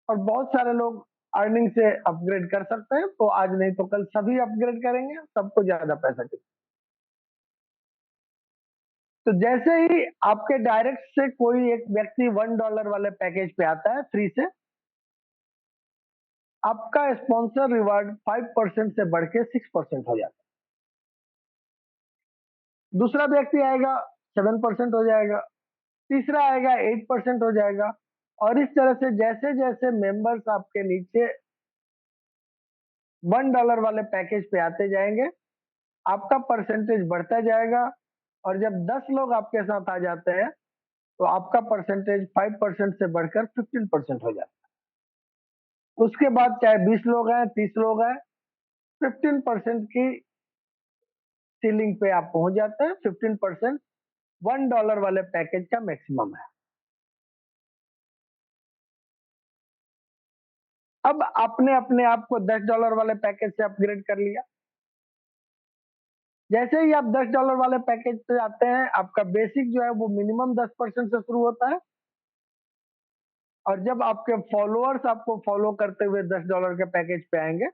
और बहुत सारे लोग अर्निंग से अपग्रेड कर सकते हैं, तो आज नहीं तो कल सभी अपग्रेड करेंगे, सबको ज्यादा पैसा चाहिए। तो जैसे ही आपके डायरेक्ट से कोई एक व्यक्ति $1 वाले पैकेज पे आता है फ्री से, आपका स्पॉन्सर रिवार्ड 5% से बढ़ के 6% हो जाता है। दूसरा व्यक्ति आएगा, 7% हो जाएगा। तीसरा आएगा, 8% हो जाएगा। और इस तरह से जैसे जैसे मेंबर्स आपके नीचे $1 वाले पैकेज पे आते जाएंगे, आपका परसेंटेज बढ़ता जाएगा। और जब 10 लोग आपके साथ आ जाते हैं, तो आपका परसेंटेज 5% से बढ़कर 15% हो जाता है। उसके बाद चाहे 20 लोग हैं, 30 लोग हैं, 15% की सीलिंग पे आप पहुंच जाते हैं। 15% $1 वाले पैकेज का मैक्सिमम है। अब आपने अपने आप को $10 वाले पैकेज से अपग्रेड कर लिया। जैसे ही आप $10 वाले पैकेज पे आते हैं, आपका बेसिक जो है वो मिनिमम 10% से शुरू होता है। और जब आपके फॉलोअर्स आपको फॉलो करते हुए $10 के पैकेज पे आएंगे,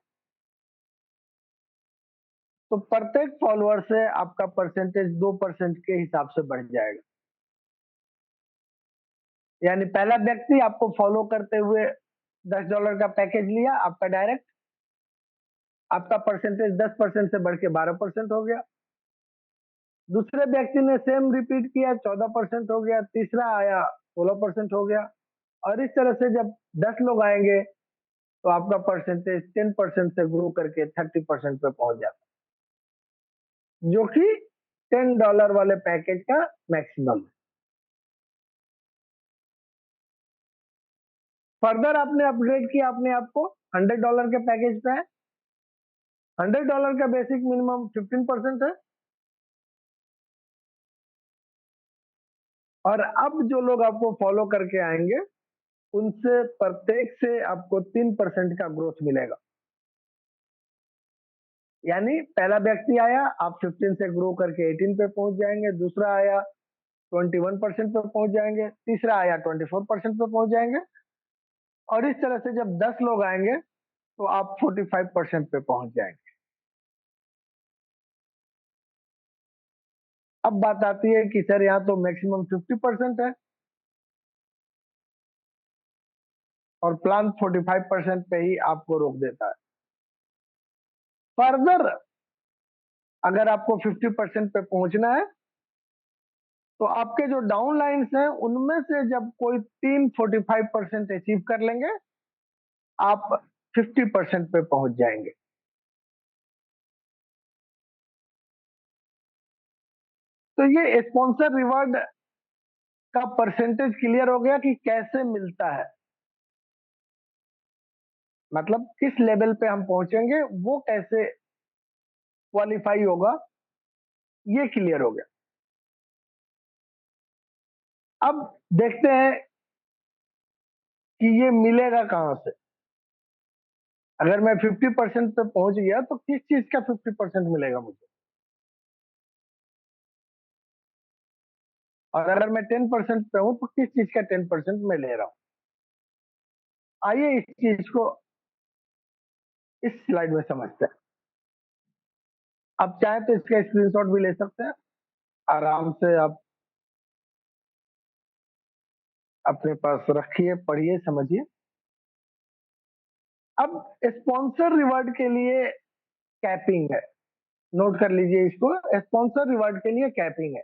तो प्रत्येक फॉलोअर से आपका परसेंटेज 2% के हिसाब से बढ़ जाएगा। यानी पहला व्यक्ति आपको फॉलो करते हुए $10 का पैकेज लिया, आपका डायरेक्ट, आपका परसेंटेज 10% से बढ़ के 12% हो गया। दूसरे व्यक्ति ने सेम रिपीट किया, 14% हो गया। तीसरा आया, 16% हो गया। और इस तरह से जब 10 लोग आएंगे, तो आपका परसेंटेज 10% से ग्रो करके 30% पे पहुंच जाता है, जो कि $10 वाले पैकेज का मैक्सिमम है। फर्दर आपने अपग्रेड किया अपने आप को, $100 के पैकेज पे है। $100 का बेसिक मिनिमम 15% है। और अब जो लोग आपको फॉलो करके आएंगे, उनसे प्रत्येक से आपको 3% का ग्रोथ मिलेगा। यानी पहला व्यक्ति आया, आप 15 से ग्रो करके 18 पे पहुंच जाएंगे। दूसरा आया, 21% पे पहुंच जाएंगे। तीसरा आया, 24% पे पहुंच जाएंगे। और इस तरह से जब 10 लोग आएंगे, तो आप 45% पे पहुंच जाएंगे। अब बात आती है कि सर यहाँ तो मैक्सिमम 50% है, और प्लान 45% पे ही आपको रोक देता है। फर्दर अगर आपको 50% पे पहुंचना है, तो आपके जो डाउन लाइन्स हैं, उनमें से जब कोई 45% अचीव कर लेंगे, आप 50% पे पहुंच जाएंगे। तो ये स्पॉन्सर रिवॉर्ड का परसेंटेज क्लियर हो गया कि कैसे मिलता है, मतलब किस लेवल पे हम पहुंचेंगे, वो कैसे क्वालिफाई होगा, ये क्लियर हो गया। अब देखते हैं कि ये मिलेगा कहां से। अगर मैं 50% पे पहुंच गया, तो किस चीज का 50% मिलेगा मुझे, और अगर मैं 10% पे हूं, तो किस चीज का 10% मैं ले रहा हूं। आइए इस चीज को इस स्लाइड में समझते हैं। आप चाहें तो इसका स्क्रीनशॉट भी ले सकते हैं, आराम से आप अपने पास रखिए, पढ़िए, समझिए। अब स्पॉन्सर रिवॉर्ड के लिए कैपिंग है। नोट कर लीजिए इसको, स्पॉन्सर रिवार्ड के लिए कैपिंग है।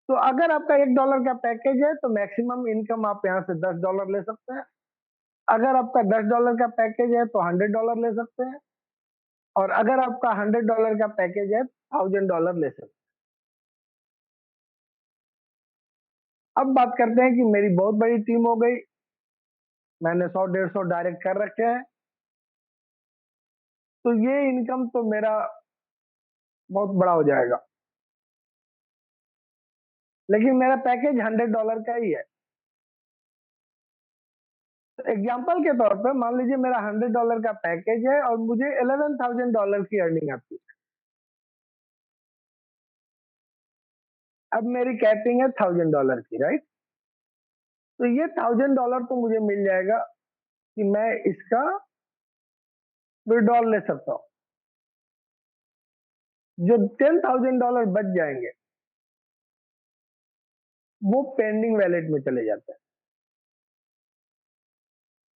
तो अगर आपका $1 का पैकेज है तो मैक्सिमम इनकम आप यहाँ से $10 ले सकते हैं। अगर आपका $10 का पैकेज है तो $100 ले सकते हैं। और अगर आपका $100 का पैकेज है $1000 ले सकते हैं। अब बात करते हैं कि मेरी बहुत बड़ी टीम हो गई, मैंने 100-150 डायरेक्ट कर रखे हैं, तो ये इनकम तो मेरा बहुत बड़ा हो जाएगा। लेकिन मेरा पैकेज $100 का ही है। तो एग्जाम्पल के तौर पर मान लीजिए मेरा $100 का पैकेज है और मुझे $11,000 की अर्निंग आती है। अब मेरी कैपिंग है $1000 की, राइट? तो ये $1000 तो मुझे मिल जाएगा कि मैं इसका विड्रॉल ले सकता हूँ। जो $10,000 बच जाएंगे वो पेंडिंग वैलेट में चले जाते हैं।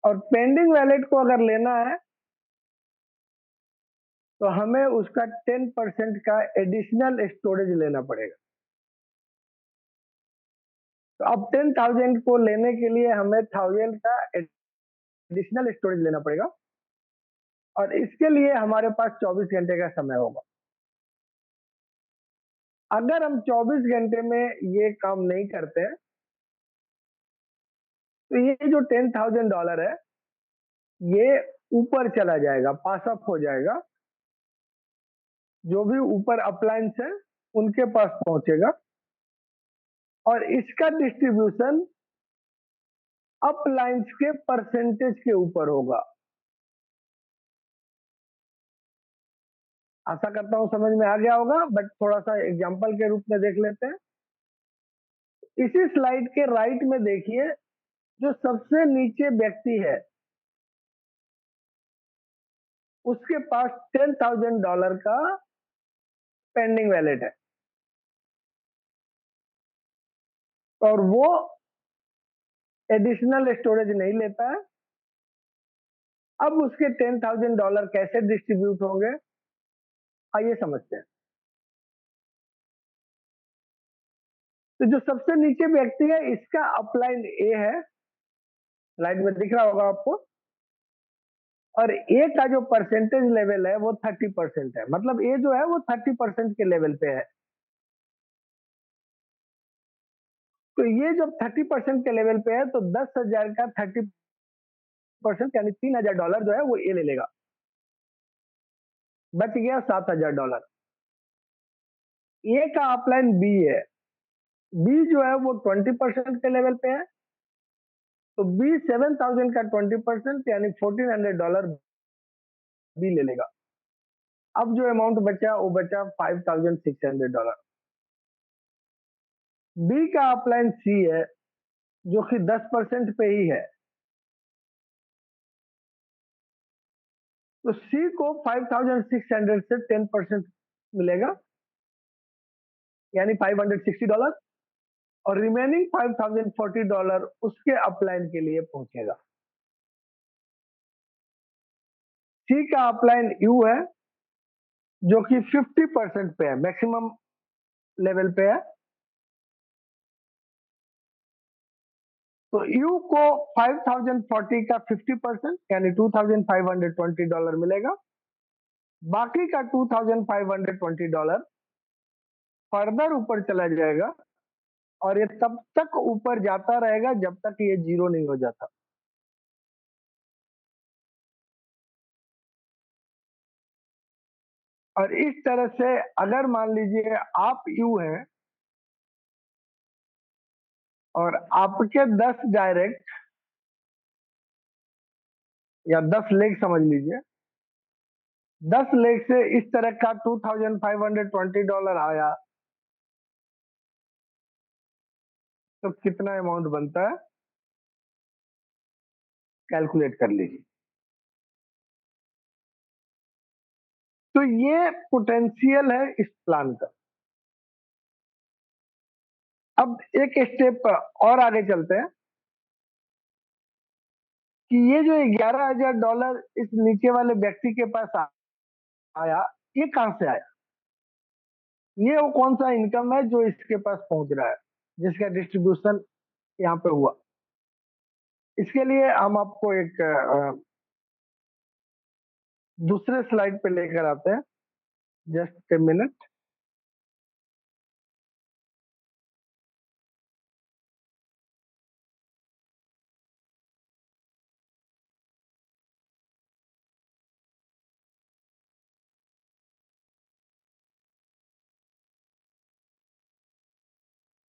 और पेंडिंग वैलेट को अगर लेना है तो हमें उसका 10% का एडिशनल स्टोरेज लेना पड़ेगा। तो अब 10,000 को लेने के लिए हमें 1000 का एडिशनल स्टोरेज लेना पड़ेगा और इसके लिए हमारे पास 24 घंटे का समय होगा। अगर हम 24 घंटे में ये काम नहीं करते तो ये जो $10,000 है ये ऊपर चला जाएगा, पास अप हो जाएगा। जो भी ऊपर अपलाइंस है उनके पास पहुंचेगा और इसका डिस्ट्रीब्यूशन अपलाइंस के परसेंटेज के ऊपर होगा। आशा करता हूं समझ में आ गया होगा, बट थोड़ा सा एग्जांपल के रूप में देख लेते हैं। इसी स्लाइड के राइट में देखिए, जो सबसे नीचे व्यक्ति है उसके पास $10,000 का पेंडिंग वैलेट है और वो एडिशनल स्टोरेज नहीं लेता है। अब उसके $10,000 कैसे डिस्ट्रीब्यूट होंगे, आइए समझते हैं। तो जो सबसे नीचे व्यक्ति है इसका अपलाइन ए है, स्लाइड में दिख रहा होगा आपको, और ए का जो परसेंटेज लेवल है वो 30% है। मतलब ए जो है वो 30% के लेवल पे है। तो ये जब 30% के लेवल पे है तो 10,000 का 30% यानी $3,000 जो है वो ए ले लेगा। बच गया $7,000। ए का अपलाइन बी है, बी जो है वो 20% के लेवल पे है, तो बी 7,000 का 20% यानी $1,400 बी ले लेगा। अब जो अमाउंट बचा वो बचा $5,600। बी का अपलाइन सी है जो कि 10% पे ही है, तो सी को 5,600 से 10% मिलेगा यानी $560 और रिमेनिंग $5,040 उसके अपलाइन के लिए पहुंचेगा। सी का अपलाइन यू है जो कि 50% पे है, मैक्सिमम लेवल पे है। तो यू को 5,040 का 50% यानी $2,520 मिलेगा। बाकी का $2,520 फर्दर ऊपर चला जाएगा और ये तब तक ऊपर जाता रहेगा जब तक ये जीरो नहीं हो जाता। और इस तरह से अगर मान लीजिए आप यू हैं और आपके 10 डायरेक्ट या 10 लेग समझ लीजिए, 10 लेग से इस तरह का $2,520 आया तो कितना अमाउंट बनता है कैलकुलेट कर लीजिए। तो ये पोटेंशियल है इस प्लान का। अब एक स्टेप और आगे चलते हैं कि ये जो $11,000 इस नीचे वाले व्यक्ति के पास आया, ये कहां से आया? ये वो कौन सा इनकम है जो इसके पास पहुंच रहा है, जिसका डिस्ट्रीब्यूशन यहाँ पे हुआ? इसके लिए हम आपको एक दूसरे स्लाइड पे लेकर आते हैं। Just a minute.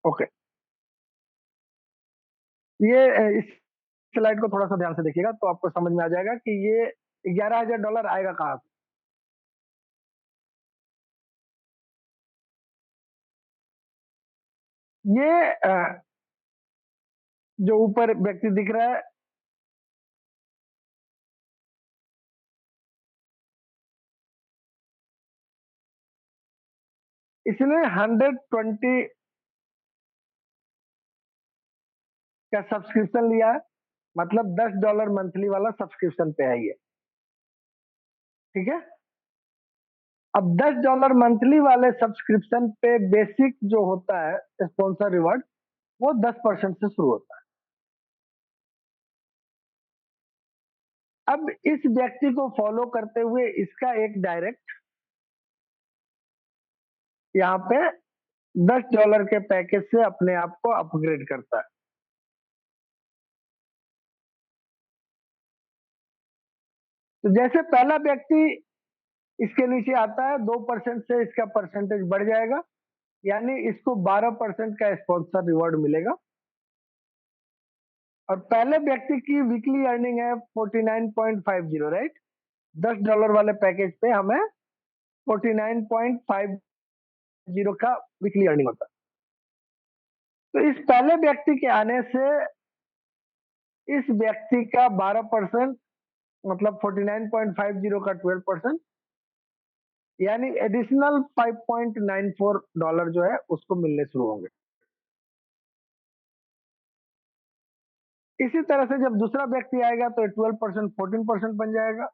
ओके, ये इस स्लाइड को थोड़ा सा ध्यान से देखिएगा तो आपको समझ में आ जाएगा कि ये $11,000 आएगा कहाँ से। ये जो ऊपर व्यक्ति दिख रहा है, इसने 120 का सब्सक्रिप्शन लिया है, मतलब $10 मंथली वाला सब्सक्रिप्शन पे है ये। ठीक है, अब $10 मंथली वाले सब्सक्रिप्शन पे बेसिक जो होता है स्पॉन्सर रिवॉर्ड, वो 10% से शुरू होता है। अब इस व्यक्ति को फॉलो करते हुए इसका एक डायरेक्ट यहाँ पे $10 के पैकेज से अपने आप को अपग्रेड करता है। तो जैसे पहला व्यक्ति इसके नीचे आता है, 2% से इसका परसेंटेज बढ़ जाएगा, यानी इसको 12% का स्पॉन्सर रिवॉर्ड मिलेगा। और पहले व्यक्ति की वीकली अर्निंग है 49.50, राइट? $10 वाले पैकेज पे हमें 49.50 का वीकली अर्निंग होता है। तो इस पहले व्यक्ति के आने से इस व्यक्ति का 12%, मतलब 49.50 का 12%, यानी एडिशनल $5.94 जो है उसको मिलने शुरू होंगे। इसी तरह से जब दूसरा व्यक्ति आएगा तो 12% 14% बन जाएगा,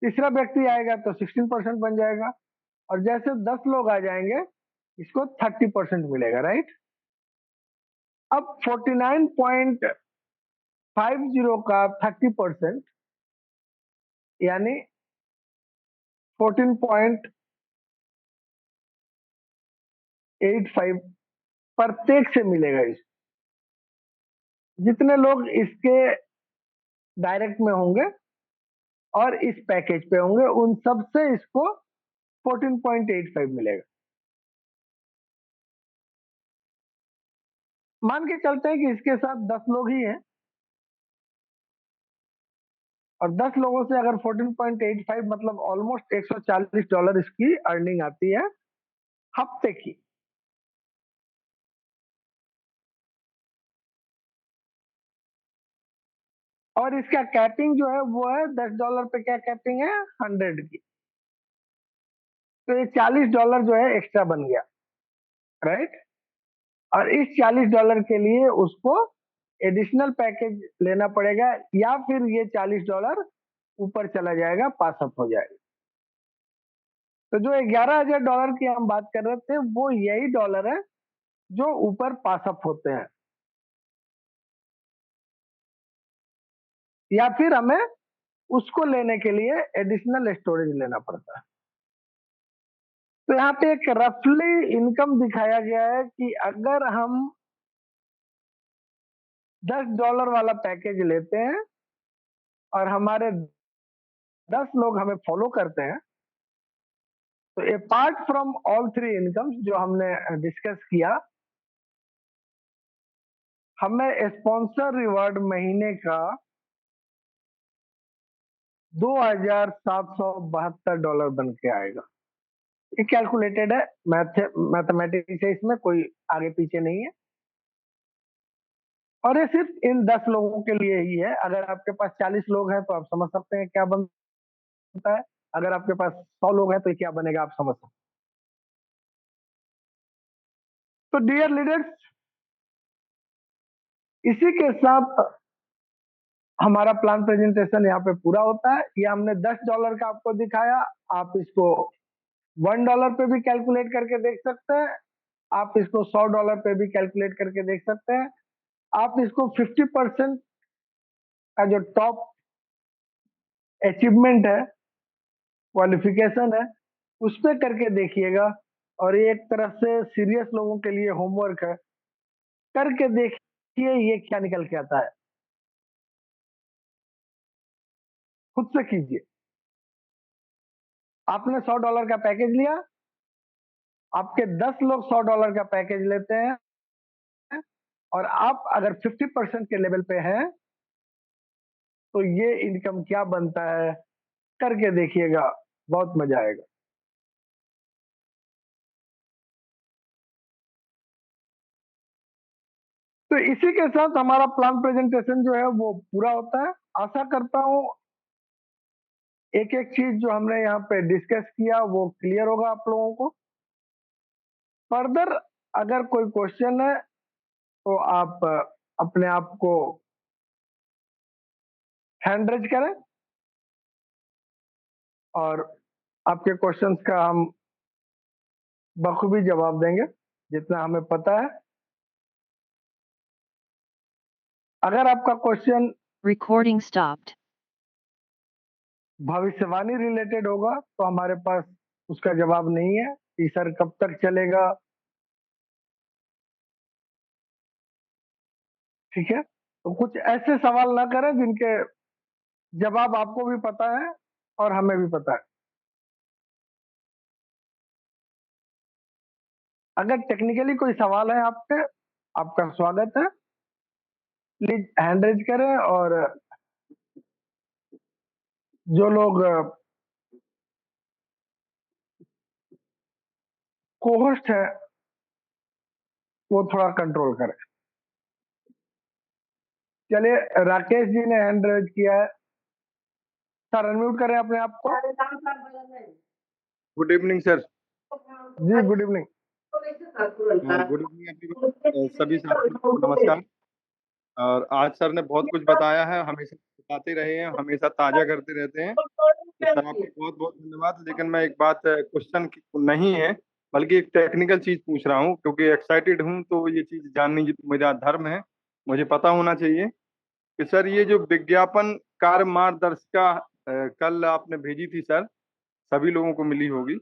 तीसरा व्यक्ति आएगा तो 16% बन जाएगा, और जैसे 10 लोग आ जाएंगे इसको 30% मिलेगा, राइट? अब 49.50 का 30%, यानी 14.85 प्रत्येक से मिलेगा। इस जितने लोग इसके डायरेक्ट में होंगे और इस पैकेज पे होंगे, उन सब से इसको 14.85 मिलेगा। मान के चलते हैं कि इसके साथ 10 लोग ही हैं, और 10 लोगों से अगर 14.85, मतलब ऑलमोस्ट $140 इसकी अर्निंग आती है हफ्ते की। और इसका कैपिंग जो है वो है $10 पे, क्या कैपिंग है? 100 की। तो ये $40 जो है एक्स्ट्रा बन गया, राइट? और इस $40 के लिए उसको एडिशनल पैकेज लेना पड़ेगा, या फिर ये $40 ऊपर चला जाएगा, पास अप हो जाएगा। तो जो $11,000 की हम बात कर रहे थे, वो यही डॉलर है जो ऊपर पास अप होते हैं, या फिर हमें उसको लेने के लिए एडिशनल स्टोरेज लेना पड़ता है। तो यहाँ पे एक रफली इनकम दिखाया गया है कि अगर हम $10 वाला पैकेज लेते हैं और हमारे 10 लोग हमें फॉलो करते हैं, तो apart from all three incomes जो हमने डिस्कस किया, हमें स्पॉन्सर रिवॉर्ड महीने का $2,772 बन के आएगा। ये कैलकुलेटेड है, मैथमेटिक्स है, इसमें कोई आगे पीछे नहीं है। और ये सिर्फ इन 10 लोगों के लिए ही है। अगर आपके पास 40 लोग हैं तो आप समझ सकते हैं क्या बनता है, अगर आपके पास 100 लोग हैं तो क्या बनेगा, आप समझ सकते हैं। तो डियर लीडर्स, इसी के साथ हमारा प्लान प्रेजेंटेशन यहाँ पे पूरा होता है। ये हमने $10 का आपको दिखाया, आप इसको $1 पे भी कैलकुलेट करके देख सकते हैं, आप इसको $100 पे भी कैलकुलेट करके देख सकते हैं। आप इसको 50% का जो टॉप अचीवमेंट है, क्वालिफिकेशन है, उस पे करके देखिएगा। और ये एक तरह से सीरियस लोगों के लिए होमवर्क है, करके देखिए ये क्या निकल के आता है, खुद से कीजिए। आपने $100 का पैकेज लिया, आपके 10 लोग $100 का पैकेज लेते हैं, और आप अगर 50% के लेवल पे हैं, तो ये इनकम क्या बनता है, करके देखिएगा, बहुत मजा आएगा। तो इसी के साथ हमारा प्लान प्रेजेंटेशन जो है वो पूरा होता है। आशा करता हूँ एक एक चीज जो हमने यहाँ पे डिस्कस किया वो क्लियर होगा आप लोगों को। फर्दर अगर कोई क्वेश्चन है तो आप अपने आप को हैंड रेज करें, और आपके क्वेश्चंस का हम बखूबी जवाब देंगे जितना हमें पता है। अगर आपका क्वेश्चन Recording stopped. भविष्यवाणी रिलेटेड होगा तो हमारे पास उसका जवाब नहीं है कि सर कब तक चलेगा, ठीक है। तो कुछ ऐसे सवाल ना करें जिनके जवाब आपको भी पता है और हमें भी पता है। अगर टेक्निकली कोई सवाल है आपके, आपका स्वागत है, प्लीज हैंड रेज करें। और जो लोग कोहोस्ट है वो थोड़ा कंट्रोल करें। चलिए, राकेश जी ने हैंड रेज किया है, सर अनम्यूट करें अपने आप को। Good evening sir. जी good evening. Good evening everyone, सभी साथियों को नमस्कार। और आज सर ने बहुत कुछ बताया है, हमेशा बताते रहे हैं, हमेशा ताजा करते रहते हैं, तो सर आपका बहुत बहुत धन्यवाद। लेकिन मैं एक बात, क्वेश्चन नहीं है बल्कि एक टेक्निकल चीज पूछ रहा हूँ, क्योंकि एक्साइटेड हूँ तो ये चीज जाननी मेरा धर्म है, मुझे पता होना चाहिए कि सर ये जो विज्ञापन कार्य मार्गदर्शिका कल आपने भेजी थी सर, सभी लोगों को मिली होगी।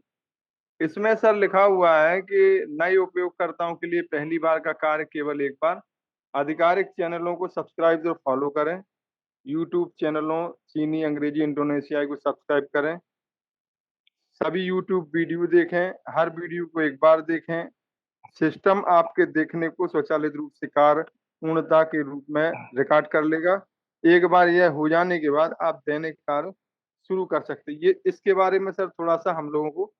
इसमें सर लिखा हुआ है कि नए उपयोगकर्ताओं के लिए पहली बार का कार्य केवल एक बार, आधिकारिक चैनलों को सब्सक्राइब और फॉलो करें, यूट्यूब चैनलों चीनी अंग्रेजी इंडोनेशियाई को सब्सक्राइब करें, सभी यूट्यूब वीडियो देखें, हर वीडियो को एक बार देखें, सिस्टम आपके देखने को स्वचालित रूप से कार्य पूर्णता के रूप में रिकॉर्ड कर लेगा। एक बार यह हो जाने के बाद आप दैनिक कार्य शुरू कर सकते हैं। ये इसके बारे में सर थोड़ा सा हम लोगों को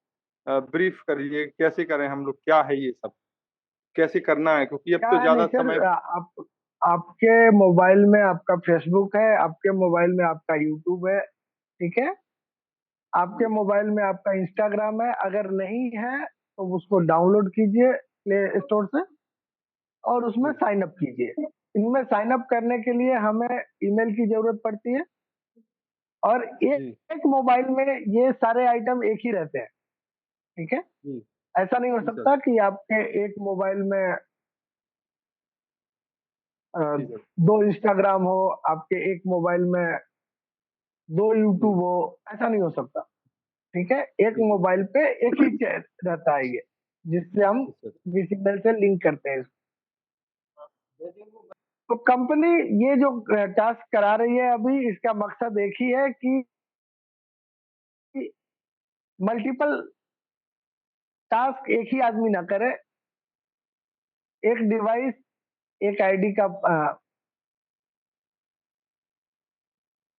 ब्रीफ करिए, कैसे करें हम लोग, क्या है ये सब, कैसे करना है, क्योंकि अब क्या तो है नहीं ज्यादा सर, समय। आपके मोबाइल में आपका फेसबुक है, आपके मोबाइल में आपका यूट्यूब है, ठीक है, आपके मोबाइल में आपका इंस्टाग्राम है। अगर नहीं है तो उसको डाउनलोड कीजिए प्ले स्टोर से और उसमें जी साइन अप कीजिए। इनमें साइन अप करने के लिए हमें ईमेल की जरूरत पड़ती है, और जी एक मोबाइल में ये सारे आइटम एक ही रहते हैं, ठीक है। जी ऐसा नहीं हो जी सर। सकता कि आपके एक मोबाइल में अ, जी सर। दो इंस्टाग्राम हो, आपके एक मोबाइल में दो जी यूट्यूब हो, ऐसा नहीं हो सकता, ठीक है। एक जी मोबाइल पे एक ही चैट रहता है ये, जिससे हम जी सर। विजिबल से लिंक करते हैं इसको। तो कंपनी ये जो टास्क करा रही है अभी, इसका मकसद एक ही है कि मल्टीपल टास्क एक ही आदमी ना करे, एक डिवाइस एक आईडी का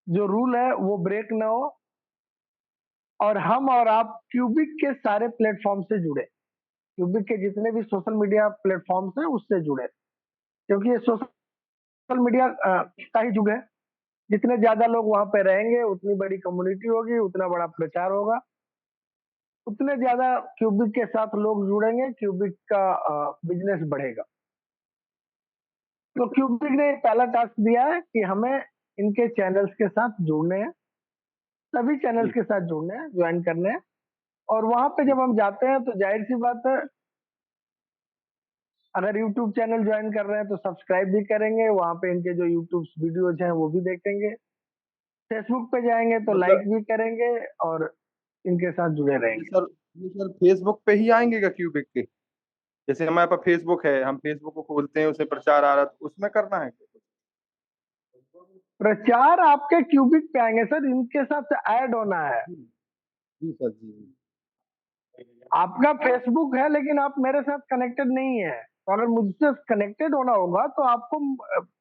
जो रूल है वो ब्रेक ना हो, और हम और आप क्यूबिक के सारे प्लेटफॉर्म से जुड़े, क्यूबिक के जितने भी सोशल मीडिया प्लेटफॉर्म्स हैं उससे जुड़े, क्योंकि ये सोशल मीडिया का ही युग है। जितने ज्यादा लोग वहां पे रहेंगे उतनी बड़ी कम्युनिटी होगी, उतना बड़ा प्रचार होगा, उतने ज्यादा क्यूबिक के साथ लोग जुड़ेंगे, क्यूबिक का बिजनेस बढ़ेगा। तो क्यूबिक ने पहला टास्क दिया है कि हमें इनके चैनल्स के साथ जुड़ने हैं, सभी चैनल्स जी, के साथ जुड़ने हैं, ज्वाइन करने हैं। और वहां पे जब हम जाते हैं तो जाहिर सी बात है, अगर यूट्यूब चैनल ज्वाइन कर रहे हैं तो सब्सक्राइब भी करेंगे, वहां पे इनके जो यूट्यूब वीडियोज हैं वो भी देखेंगे। फेसबुक पे जाएंगे तो मतलब लाइक भी करेंगे और इनके साथ जुड़े ये रहेंगे। सर ये सर फेसबुक पे ही आएंगे क्या क्यूबिक के? जैसे हमारे पास फेसबुक है, हम फेसबुक को खोलते हैं, उसमें प्रचार आ रहा है, तो उसमें करना है क्या? प्रचार आपके क्यूबिक पे आएंगे सर, इनके साथ ऐड होना है। जी, जी सर, जी। आपका फेसबुक है लेकिन आप मेरे साथ कनेक्टेड नहीं है, तो अगर मुझसे कनेक्टेड होना होगा तो आपको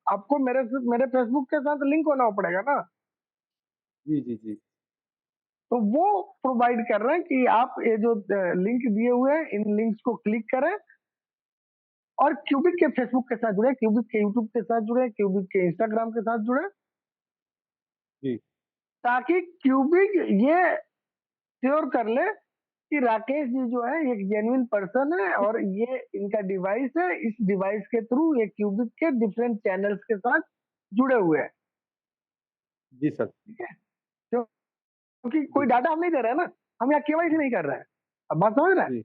आपको मेरे फेसबुक के साथ लिंक होना पड़ेगा ना। जी, जी, जी। तो वो प्रोवाइड कर रहे हैं कि आप ये जो लिंक दिए हुए हैं इन लिंक्स को क्लिक करें और क्यूबिक के फेसबुक के साथ जुड़े, क्यूबिक के यूट्यूब के साथ जुड़े, क्यूबिक के इंस्टाग्राम के साथ जुड़े, जी, ताकि क्यूबिक ये श्योर कर ले कि राकेश जी जो है एक जेन्युइन पर्सन है और ये इनका डिवाइस है, इस डिवाइस के थ्रू ये क्यूबिक के डिफरेंट चैनल्स के साथ जुड़े हुए हैं। जी सर। ठीक है, क्योंकि कोई जी, डाटा हम नहीं दे रहे हैं ना, हम यहाँ केवाईसी नहीं कर रहे हैं। अब बात समझ रहे हैं? जी,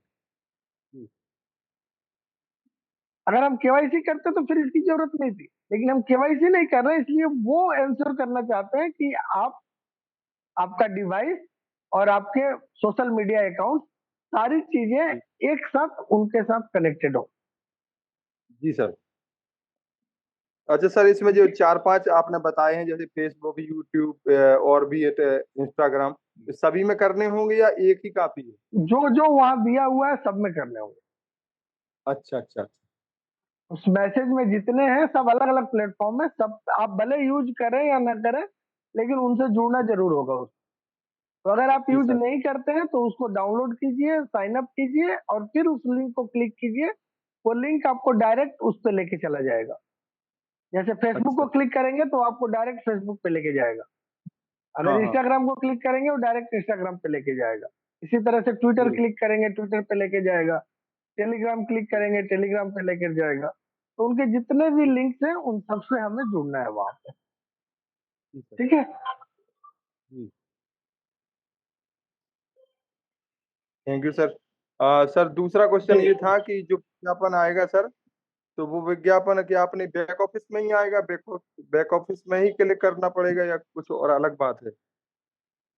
जी, अगर हम केवाईसी करते तो फिर इसकी जरूरत नहीं थी, लेकिन हम केवाईसी नहीं कर रहे, इसलिए वो इंश्योर करना चाहते हैं कि आप, आपका डिवाइस और आपके सोशल मीडिया अकाउंट, सारी चीजें जी, एक साथ उनके साथ कनेक्टेड हो। जी सर। अच्छा सर, इसमें ठीक जो है, 4-5 आपने बताए हैं, जैसे फेसबुक, यूट्यूब और भी इंस्टाग्राम, सभी में करने होंगे या एक ही काफी है? जो जो वहां दिया हुआ है सब में करने होंगे। अच्छा, अच्छा, अच्छा। उस मैसेज में जितने हैं सब अलग अलग प्लेटफॉर्म है, सब आप भले यूज करें या ना करें, लेकिन उनसे जुड़ना जरूर होगा उसको। तो अगर आप जी यूज सर। नहीं करते हैं तो उसको डाउनलोड कीजिए, साइन अप कीजिए और फिर उस लिंक को क्लिक कीजिए। वो लिंक आपको डायरेक्ट उस पर लेके चला जाएगा। जैसे फेसबुक को अच्छा। क्लिक करेंगे तो आपको डायरेक्ट फेसबुक पे लेके जाएगा, हाँ, अगर हाँ। इंस्टाग्राम को क्लिक करेंगे वो डायरेक्ट इंस्टाग्राम पे लेके जाएगा। इसी तरह से ट्विटर जी, क्लिक करेंगे ट्विटर पे लेके जाएगा, टेलीग्राम क्लिक जी, करेंगे टेलीग्राम पे लेकर जाएगा। तो उनके जितने भी जी, लिंक्स हैं उन सबसे हमें जुड़ना है वहां पे। जी सर। ठीक है, जी, थैंक यू सर। सर, दूसरा क्वेश्चन ये चलिए। था कि जो विज्ञापन आएगा सर, तो वो विज्ञापन क्या अपने बैक ऑफिस में ही आएगा? बैक ऑफिस में ही क्लिक करना पड़ेगा या कुछ और अलग बात है?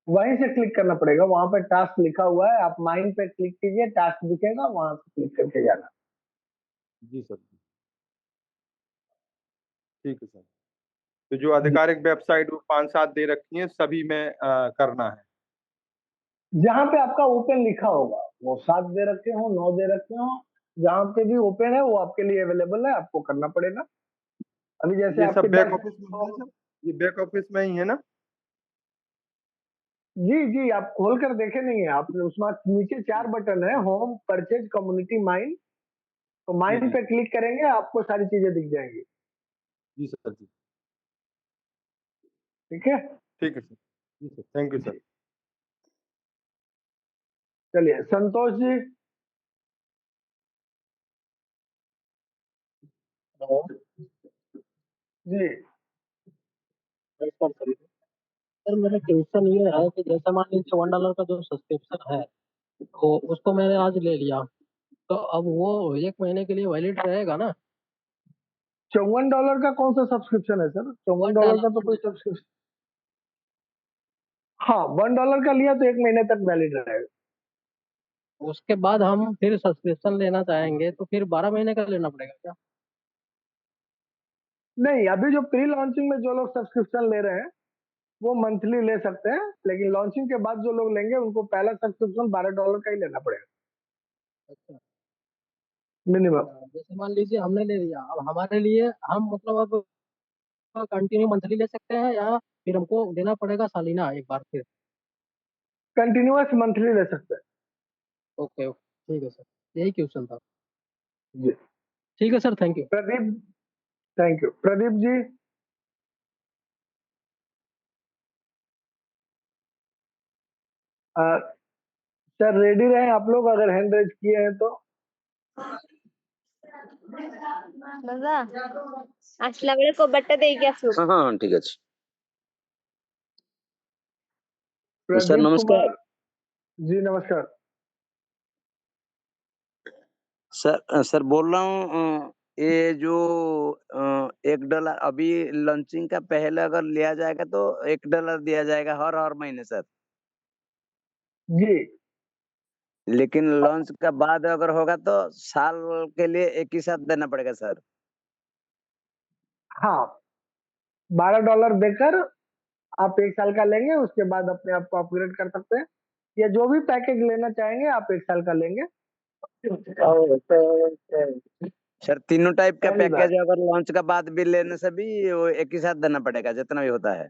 वहीं से क्लिक करना पड़ेगा, वहां पे टास्क लिखा हुआ है, आप माइन पे क्लिक कीजिए, टास्क दिखेगा, वहां से क्लिक करके जाना। जी सर, ठीक है सर। तो जो जी, आधिकारिक वेबसाइट वो 5-7 दे रखी है, सभी में करना है? जहां पे आपका ओपन लिखा होगा, वो 7 दे रखे हो 9 दे रखे हो, जहां पे भी ओपन है वो आपके लिए अवेलेबल है, आपको करना पड़ेगा। अभी जैसे ये आपके सब बैक 10, ऑफिस में है ना सर? ये बैक ऑफिस में ही है ना? जी जी, आप खोल कर देखे नहीं है आपने, उसमें नीचे 4 बटन है, होम, परचेज, कम्युनिटी, माइन। तो जी, माइन जी, पे क्लिक करेंगे आपको सारी चीजें दिख जाएंगी। जी सर, जी। ठीक है, ठीक है सर। जी सर, थैंक यू सर। जी, चलिए संतोष जी। हेलो। जी, नमस्कार सर। सर मेरा क्वेश्चन ये है कि जैसे मान लीजिए $1 का जो सब्सक्रिप्शन है तो उसको मैंने आज ले लिया, तो अब वो 1 महीने के लिए वैलिड रहेगा ना? $54 का कौन सा सब्सक्रिप्शन है सर? चौवन वन डॉलर डॉलर का तो कोई सब्सक्रिप्शन, हाँ, $1 का लिया तो 1 महीने तक वैलिड रहेगा। उसके बाद हम फिर सब्सक्रिप्शन लेना चाहेंगे तो फिर 12 महीने का लेना पड़ेगा क्या? नहीं, अभी जो प्री लॉन्चिंग में जो लोग सब्सक्रिप्शन ले रहे हैं वो मंथली ले सकते हैं, लेकिन लॉन्चिंग के बाद जो लोग लेंगे उनको पहला सब्सक्रिप्शन $12 का ही लेना पड़ेगा, अच्छा। मिनिमम। जैसे मान लीजिए हमने ले लिया, अब हमारे लिए हम मतलब अब कंटिन्यू मंथली ले सकते हैं या फिर हमको देना पड़ेगा सालाना एक बार फिर? कंटिन्यूअस मंथली ले सकते हैं। ओके ओके, ठीक है सर, यही क्वेश्चन था। जी, ठीक है sir, thank you. Pradeep, thank you Pradeep ji. Sir ready रहे आप लोग, अगर हैंड रेज किए हैं तो। দাদা আসলে আমারে কবারটা দেই কি আসুক হ্যাঁ, হ্যাঁ, ঠিক আছে। सर प्रदीप नमस्कार। कुमार जी, नमस्कार। सर बोल रहा हूँ ये जो $1 अभी लॉन्चिंग का पहले अगर लिया जाएगा तो $1 दिया जाएगा हर महीने सर। जी लेकिन लॉन्च का बाद अगर होगा तो साल के लिए एक ही साथ देना पड़ेगा सर। हाँ, $12 देकर आप 1 साल का लेंगे, उसके बाद अपने आप को अपग्रेड कर सकते हैं, या जो भी पैकेज लेना चाहेंगे आप 1 साल का लेंगे। सर तीनों टाइप का पहली पैकेज बात, अगर लॉन्च का बाद भी लेने से भी वो एक ही साथ देना पड़ेगा जितना भी होता है।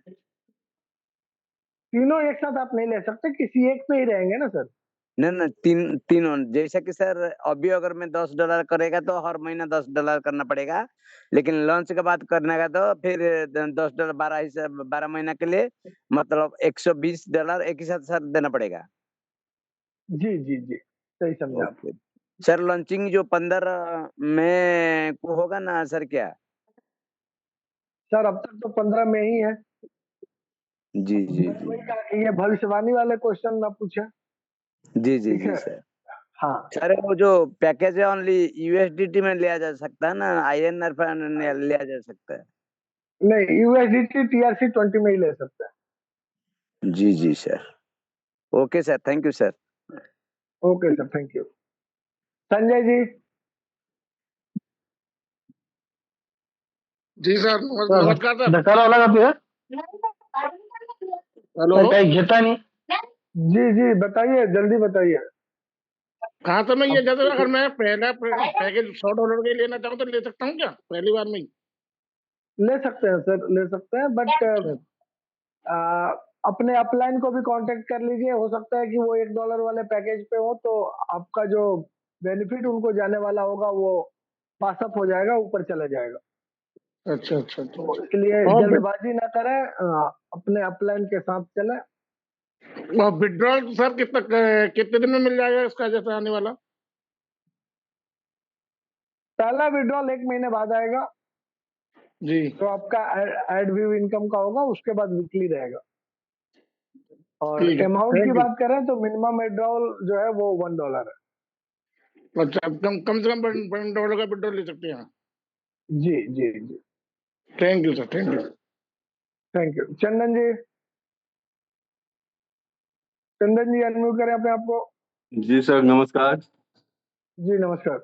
तीनों एक साथ आप नहीं ले सकते, किसी एक पे ही रहेंगे ना सर। नहीं तीनों जैसा कि सर अभी अगर मैं $10 करेगा तो हर महीना $10 करना पड़ेगा, लेकिन लॉन्च के बाद करने का तो फिर $10 12 महीना के लिए मतलब $120 एक ही साथ सर देना पड़ेगा। जी जी जी, सही समझा आप। Okay sir. लॉन्चिंग जो 15 मई को होगा ना सर क्या? सर अब तक तो 15 में ही है। जी जी मैंने जी वही कहा कि ये भविष्यवाणी वाले क्वेश्चन ना पूछे। जी जी ठीक जी है। सर। हाँ, सर वो जो पैकेज है ओनली यूएसडीटी में लिया जा सकता है ना, आईएनआर पर लिया जा सकता है? नहीं, यूएसडीटी TRC20 में ही ले सकते जी जी sir. Okay sir, thank you sir. हैं। Okay sir, thank you. Sanjay ji. जी सर, नमस्कार सर। ढकाल वाला का है? हेलो। कहीं घेता नहीं। जी जी, बताइए, जल्दी बताइए। हाँ सर, मैं ये जैसे अगर मैं पहला पैकेज $100 के लेना चाहूँ तो ले सकता हूँ क्या पहली बार में ही? ले सकते हैं सर, ले सकते हैं, बट अच्छा। अपने अपलाइन को भी कांटेक्ट कर लीजिए। हो सकता है कि वो $1 वाले पैकेज पे हो, तो आपका जो बेनिफिट उनको जाने वाला होगा वो पास अप हो जाएगा, ऊपर चला जाएगा। अच्छा अच्छा अच्छा तो अच्छा। इसलिए और जल्दबाजी ना करें, अपने अपलाइन के साथ चलें। विड्रॉल सर कितने दिन में मिल जाएगा इसका जैसे आने वाला? पहला विड्रॉल 1 महीने बाद आएगा, जी जो आपका एड व्यू इनकम का होगा, उसके बाद वीकली रहेगा। और ठीक है, अमाउंट की थैंक यू। बात करें तो मिनिमम विड्रॉल जो है वो $1 है। अच्छा, कम से कम $1 का विड्रॉल ले सकते हैं? जी जी जी, thank you sir, thank you. Thank you. Chandan ji unmute करें अपने आपको। जी सर नमस्कार। जी नमस्कार।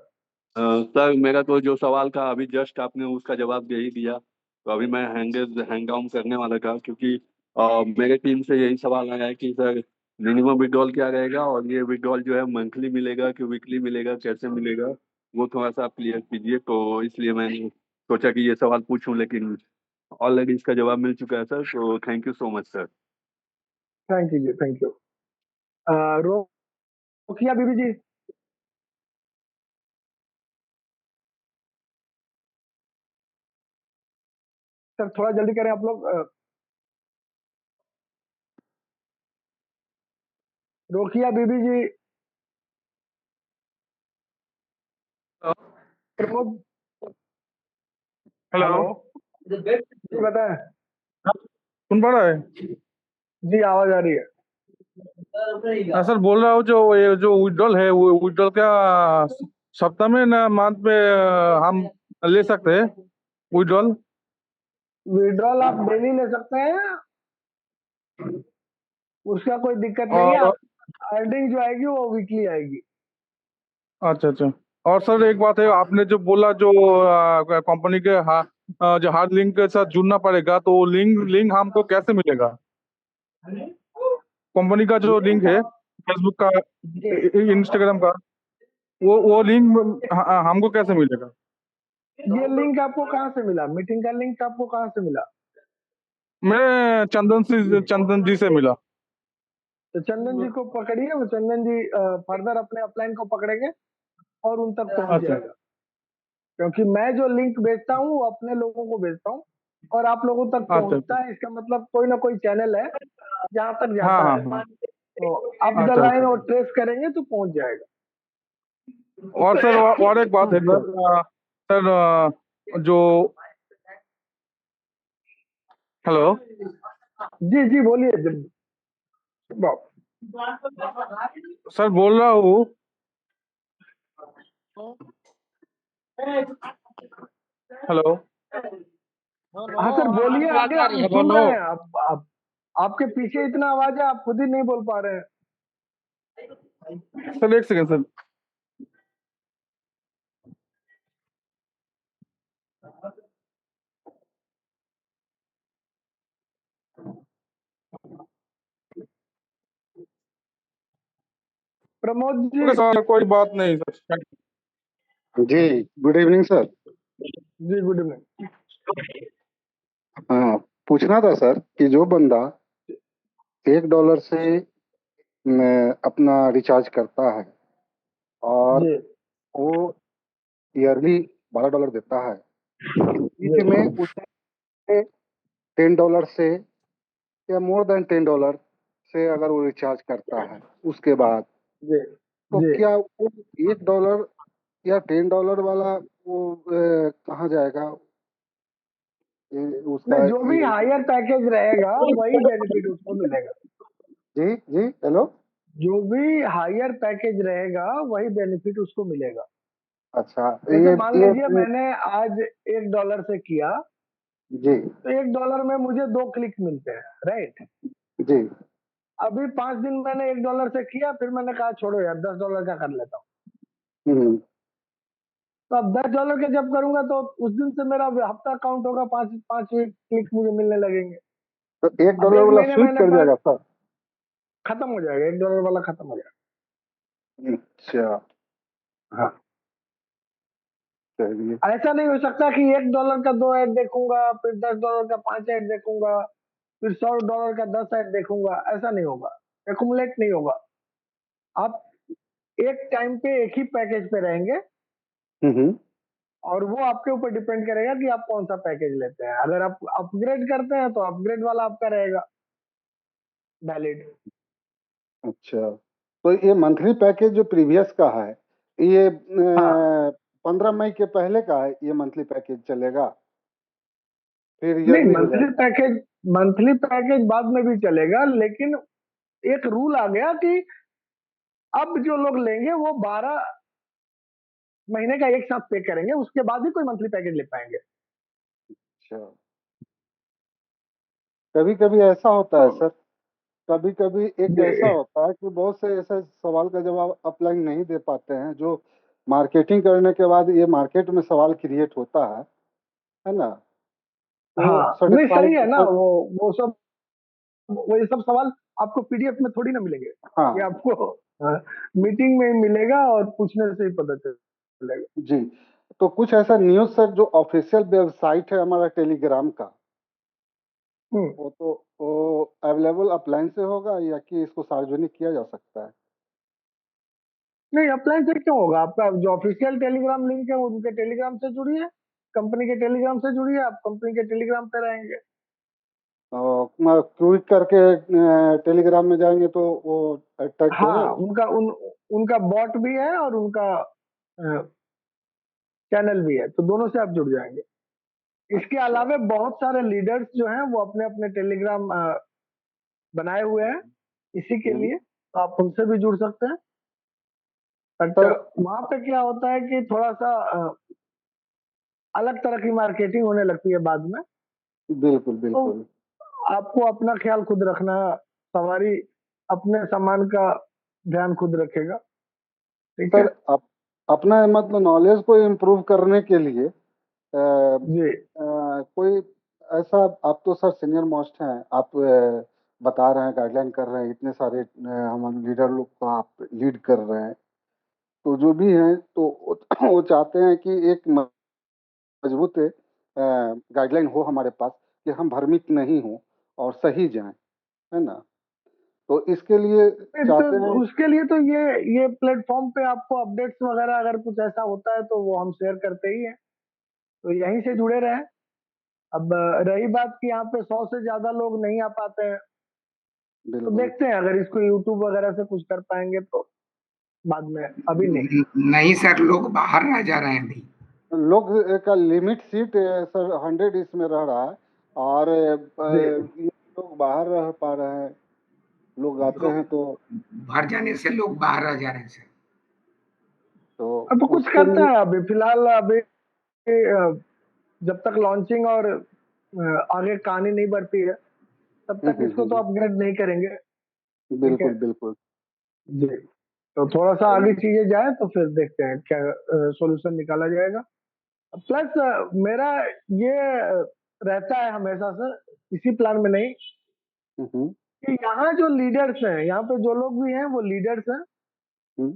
सर मेरा तो जो सवाल था अभी जस्ट आपने उसका जवाब दे ही दिया, तो अभी मैं हैंग डाउन करने वाला था क्योंकि मेरे टीम से यही सवाल आया है कि सर मिनिमम विड्रॉल क्या रहेगा और ये विड्रॉल जो है मंथली मिलेगा कि वीकली मिलेगा, कैसे मिलेगा, वो थोड़ा सा आप क्लियर कीजिए। तो इसलिए मैंने सोचा कि ये सवाल पूछूं, लेकिन ऑलरेडी इसका जवाब मिल चुका है सर, तो thank you so much sir. Thank you जी, thank you. Rokia Bibi ji. Sir थोड़ा जल्दी करें आप लोग। रोकिया बीबी जी। प्रमोद। हेलो। हेलो। जी बताएं। सुन पा रहा है? जी आवाज आ रही है। हाँ सर, बोल रहा हूँ जो ये जो विड्रॉल है वो विड्रॉल क्या सप्ताह में ना मंथ में हम ले सकते हैं विड्रॉल? विड्रॉल आप डेली ले सकते हैं, उसका कोई दिक्कत नहीं है। और आप अर्निंग जो आएगी वो वीकली आएगी। अच्छा अच्छा। और सर एक बात है, आपने जो बोला जो कंपनी के जो हार्ड लिंक के साथ जुड़ना पड़ेगा, तो वो लिंक लिंक हमको कैसे मिलेगा? कंपनी का जो लिंक लिंक है आप फेसबुक का, जी, इंस्टाग्राम का, वो लिंक हमको कैसे मिलेगा? ये लिंक आपको कहाँ से मिला? मीटिंग का लिंक आपको कहाँ से मिला? मैं चंदन जी से मिला। तो चंदन जी को पकड़िए, वो चंदन जी फर्दर अपने अपलाइन को पकड़ेंगे और उन तक पहुंच अच्छा जाएगा। क्योंकि मैं जो लिंक भेजता हूँ वो अपने लोगों को भेजता हूँ और आप लोगों तक अच्छा अच्छा। पहुंचता है। इसका मतलब कोई ना कोई चैनल है जहां तक हाँ जाता हाँ है, हाँ। तो अप द अच्छा लाइन अच्छा। और ट्रेस करेंगे तो पहुंच जाएगा। और सर और एक बात है सर, सर जो हेलो। जी जी बोलिए जल्दी। सर बोल रहा हूँ। हेलो। हाँ सर बोलिए, आगे आवाज आ हम रही है, सुन बोलो। रहे हैं। आप आपके पीछे इतना आवाज है, आप खुद ही नहीं बोल पा रहे हैं। सर एक second sir. Pramod ji. Okay sir, कोई बात नहीं सर। जी गुड इवनिंग सर। जी गुड इवनिंग। हाँ, पूछना था सर कि जो बंदा $1 से अपना रिचार्ज करता है और जी वो ईयरली $12 देता है, लेकिन बीच जी में उसे $10 से या मोर देन $10 से अगर वो रिचार्ज करता है उसके बाद, जी तो जी। क्या वो $1 या $10 वाला वो कहाँ जाएगा? उसका नहीं, जो भी ये हायर पैकेज रहेगा वही बेनिफिट उसको मिलेगा। जी जी हेलो। जो भी हायर पैकेज रहेगा वही बेनिफिट उसको मिलेगा। अच्छा जैसे मान लीजिए ये मैंने आज $1 से किया, जी तो $1 में मुझे 2 क्लिक मिलते हैं, राइट। जी अभी 5 दिन मैंने $1 से किया, फिर मैंने कहा छोड़ो यार $10 का कर लेता हूँ। हम्म, तो अब $10 के जब करूंगा तो उस दिन से मेरा हफ्ता काउंट होगा, 5 क्लिक मुझे मिलने लगेंगे। तो अब $1 एक वाला महीने स्विच मैंने कर जाएगा सर? खत्म हो जाएगा, $1 वाला खत्म हो जाएगा। अच्छा हाँ, चलिए। ऐसा नहीं हो सकता कि $1 का 2 ऐड देखूंगा, फिर $10 का 5 ऐड देखूंगा, फिर $100 का 10 ऐड देखूंगा, ऐसा नहीं होगा। एक्यूमुलेट नहीं होगा। आप एक टाइम पे एक ही पैकेज पे रहेंगे हम्म, और वो आपके ऊपर डिपेंड करेगा कि आप कौन सा पैकेज लेते हैं। अगर आप अपग्रेड करते हैं तो अपग्रेड वाला आपका रहेगा वैलिड। अच्छा तो ये मंथली पैकेज जो प्रीवियस का है, ये हाँ, 15 मई के पहले का है, ये मंथली पैकेज चलेगा फिर नहीं ईयरली हो जाएगा? मंथली पैकेज बाद में भी चलेगा, लेकिन एक रूल आ गया कि अब जो लोग लेंगे वो 12 महीने का एक साथ पे करेंगे, उसके बाद ही कोई मंथली पैकेज ले पाएंगे। अच्छा कभी कभी ऐसा होता तो है सर, कभी कभी एक ऐसा जी होता है कि बहुत से ऐसे सवाल का जवाब अपलाइन नहीं दे पाते हैं, जो मार्केटिंग करने के बाद ये मार्केट में सवाल क्रिएट होता है ना? तो हाँ, नहीं सही सेटिस्फाइड है ना, वो सब, वो ये सब सवाल आपको पीडीएफ में थोड़ी ना मिलेंगे। ये हाँ आपको मीटिंग में ही मिलेगा और पूछने से ही पता चलेगा। जी। तो कुछ ऐसा न्यूज़ सर जो ऑफिशियल वेबसाइट है हमारा टेलीग्राम का, हम्म, वो तो वो अवेलेबल अपलाइन से होगा या कि इसको सार्वजनिक किया जा सकता है? नहीं अपलाइन से क्यों होगा? आपका जो ऑफिशियल टेलीग्राम लिंक है उनके टेलीग्राम से जुड़िए, कंपनी के टेलीग्राम से जुड़िए, आप कंपनी के टेलीग्राम पे रहेंगे। क्लिक करके टेलीग्राम में जाएंगे तो वो अटैच हो हाँ, जाएगा? उनका बॉट भी है और उनका चैनल भी है, तो दोनों से आप जुड़ जाएंगे। इसके अच्छा अलावा बहुत सारे लीडर्स जो हैं वो अपने अपने टेलीग्राम बनाए हुए हैं इसी के हम्म, लिए, तो आप उनसे भी जुड़ सकते हैं। बट सर वहां पे क्या होता है कि थोड़ा सा अलग तरह की मार्केटिंग होने लगती है बाद में। बिल्कुल तो बिल्कुल। आपको अपना ख्याल खुद रखना है, सवारी अपने सामान का ध्यान खुद रखेगा। ठीक है सर अपना मतलब नॉलेज को इम्प्रूव करने के लिए जी। कोई ऐसा, आप तो सर सीनियर मोस्ट हैं, आप बता रहे हैं, गाइडलाइन कर रहे हैं, इतने सारे हम लीडर लोग को आप लीड कर रहे हैं, तो जो भी हैं तो वो चाहते हैं कि एक मजबूत गाइडलाइन हो हमारे पास कि हम भ्रमित नहीं हो और सही जाएं, है ना? तो इसके लिए तो चाहते हैं। उसके लिए तो ये प्लेटफॉर्म पे आपको अपडेट्स वगैरह अगर कुछ ऐसा होता है तो वो हम शेयर करते ही हैं, तो यहीं से जुड़े रहें। अब रही बात कि यहाँ पे 100 से ज्यादा लोग नहीं आ पाते हैं, तो बिल्कुल। देखते हैं अगर इसको यूट्यूब वगैरह से कुछ कर पाएंगे तो बाद में, अभी नहीं। नहीं सर, लोग बाहर रह जा रहे हैं अभी। लोग का लिमिट सीट सर 100 इसमें रह रहा है और जी ये लोग बाहर रह पा रहे हैं, लोग आते हैं तो भर जाने से लोग बाहर आ जा रहे हैं सर। तो अब कुछ उसके करता लिए है अभी फिलहाल, अभी जब तक लॉन्चिंग और आगे कहानी नहीं बढ़ती है तब तक इसको तो अपग्रेड नहीं करेंगे। ठीक है बिल्कुल बिल्कुल। जी। तो थोड़ा सा आगे चीजें जाए तो फिर देखते हैं क्या सॉल्यूशन निकाला जाएगा। प्लस मेरा ये रहता है हमेशा से, इसी प्लान में नहीं, हम्म, कि यहाँ जो लीडर्स हैं, यहाँ पे जो लोग भी हैं वो लीडर्स हैं, हम्म।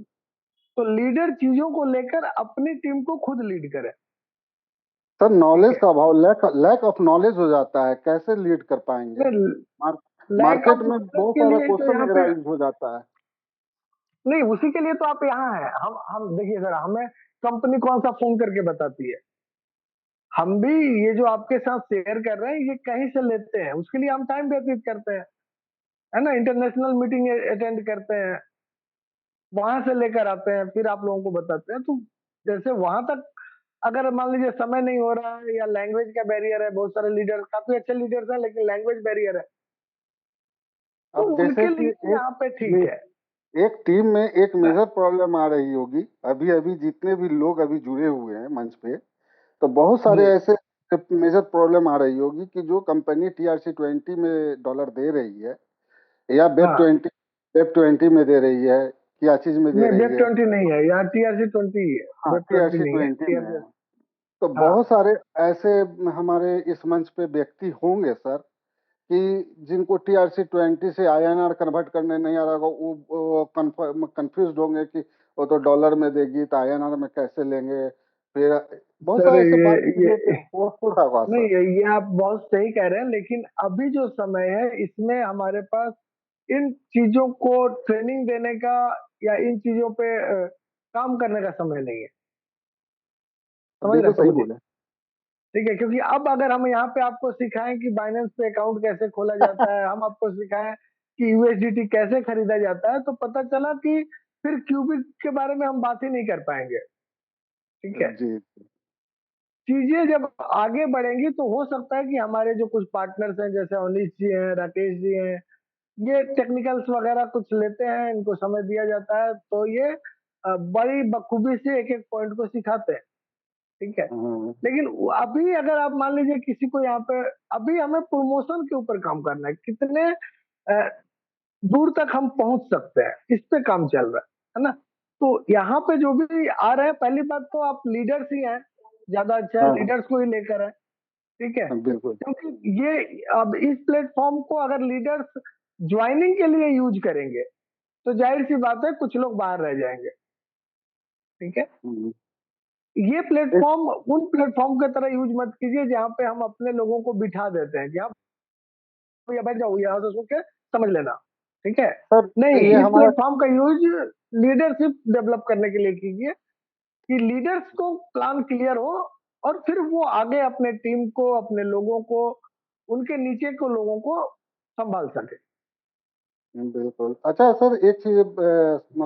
तो लीडर चीजों को लेकर अपनी टीम को खुद लीड करे। सर ठीक नॉलेज है, का अभाव, लैक ऑफ नॉलेज हो जाता है, कैसे लीड कर पाएंगे? मार, लैक मार्केट ऑफ में नॉलेज बहुत के सारा लिए तो क्वेश्चन यहाँ पे एराइज हो जाता है। नहीं, उसी के लिए तो आप यहाँ हैं। हम देखिए जरा, हमें कंपनी कौन सा फोन करके बताती है, हम भी ये जो आपके साथ शेयर कर रहे हैं ये कहीं से लेते हैं, उसके लिए हम टाइम व्यतीत करते हैं, है ना, इंटरनेशनल मीटिंग अटेंड करते हैं, वहां से लेकर आते हैं, फिर आप लोगों को बताते हैं। तो जैसे वहां तक अगर मान लीजिए समय नहीं हो रहा है या लैंग्वेज का बैरियर है, बहुत सारे लीडर काफी अच्छे लीडर्स हैं लेकिन लैंग्वेज बैरियर है, तो अब जैसे उनके कि लिए यहाँ पे ठीक है। एक टीम में एक मेजर प्रॉब्लम आ रही होगी, अभी अभी जितने भी लोग अभी जुड़े हुए हैं मंच पे, तो बहुत सारे जी ऐसे मेजर प्रॉब्लम आ रही होगी कि जो कंपनी TRC-20 में डॉलर दे रही है या हाँ, वेब 20 में दे रही है, क्या चीज में दे नहीं रही वेब है? 20 नहीं है, यहाँ TRC-20 है, हाँ, वेब 20 नहीं है, TRC-20 में है। TRC। तो हाँ बहुत सारे ऐसे हमारे इस मंच पे व्यक्ति होंगे सर, कि जिनको TRC-20 से INR कन्वर्ट करने नहीं आ रहा होगा, वो कंफ्यूज होंगे कि वो तो डॉलर में देगी तो INR में कैसे लेंगे। फिर बहुत सर, सारे ऐसे बात ये हो रहा होगा नहीं, सर। ये आप बहुत सही कह रहे हैं, लेकिन अभी जो समय है इसमें हमारे पास इन चीजों को ट्रेनिंग देने का या इन चीजों पे काम करने का समय नहीं है। समझ रहे बिल्कुल हैं सही प्रभु जी? बोले। ठीक है, क्योंकि अब अगर हम यहाँ पे आपको सिखाएं कि बाइनेंस पे अकाउंट कैसे खोला जाता है, हम आपको सिखाएं कि USDT कैसे खरीदा जाता है, तो पता चला कि फिर क्यूबिक के बारे में हम बात ही नहीं कर पाएंगे। ठीक है, जी। चीजें जब आगे बढ़ेंगी तो हो सकता है कि हमारे जो कुछ पार्टनर्स हैं, जैसे अवनीश जी हैं, राकेश जी हैं, ये टेक्निकल्स वगैरह कुछ लेते हैं, इनको समय दिया जाता है तो ये बड़ी बखूबी से एक एक पॉइंट को सिखाते हैं। ठीक है, हम्म, लेकिन अभी अगर आप मान लीजिए किसी को यहाँ पे, अभी हमें प्रमोशन के ऊपर काम करना है, कितने दूर तक हम पहुंच सकते हैं, इस पे काम चल रहा है ना। तो यहाँ पे जो भी आ रहे हैं, पहली बात तो आप लीडर्स ही हैं, ज्यादा अच्छा है हाँ लीडर्स को ही लेकर है। ठीक है, हाँ, बिल्कुल। क्योंकि ये अब इस प्लेटफॉर्म को अगर लीडर्स ज्वाइनिंग के लिए यूज करेंगे तो जाहिर सी बात है कुछ लोग बाहर रह जाएंगे। ठीक है, हम्म, ये प्लेटफॉर्म उन प्लेटफॉर्म की तरह यूज मत कीजिए जहां पे हम अपने लोगों को बिठा देते हैं कि आप भैया बैठ जाओ, यहाँ से सुन के समझ लेना। ठीक है, सर नहीं, ये इस हमारा प्लेटफॉर्म का यूज लीडरशिप डेवलप करने के लिए कीजिए, कि लीडर्स को प्लान क्लियर हो और फिर वो आगे अपने टीम को, अपने लोगों को, उनके नीचे को लोगों को संभाल सके। बिल्कुल। अच्छा सर, एक चीज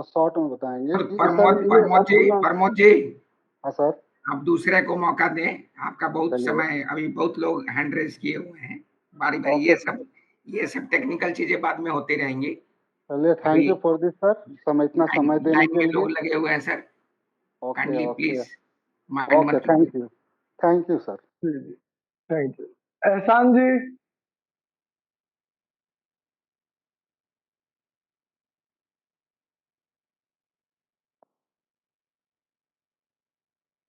शॉर्ट में बताएंगे और कि सर ये अपना। प्रमोद जी, हाँ सर। आप दूसरे को मौका दें। आपका बहुत चलिए। समय, अभी बहुत लोग हैंड रेज किए हुए हैं। बारी बारी ओके। ये सब टेक्निकल चीजें बाद में होती रहेंगी। चलिए, अभी thank you for this sir, इतना लाइन समय देने लाइन के में लिए। लोग लगे हुए हैं sir. Okay kindly okay. Please mind okay, मत कीजिए। Thank you sir. जी जी, थैंक यू। एहसान जी,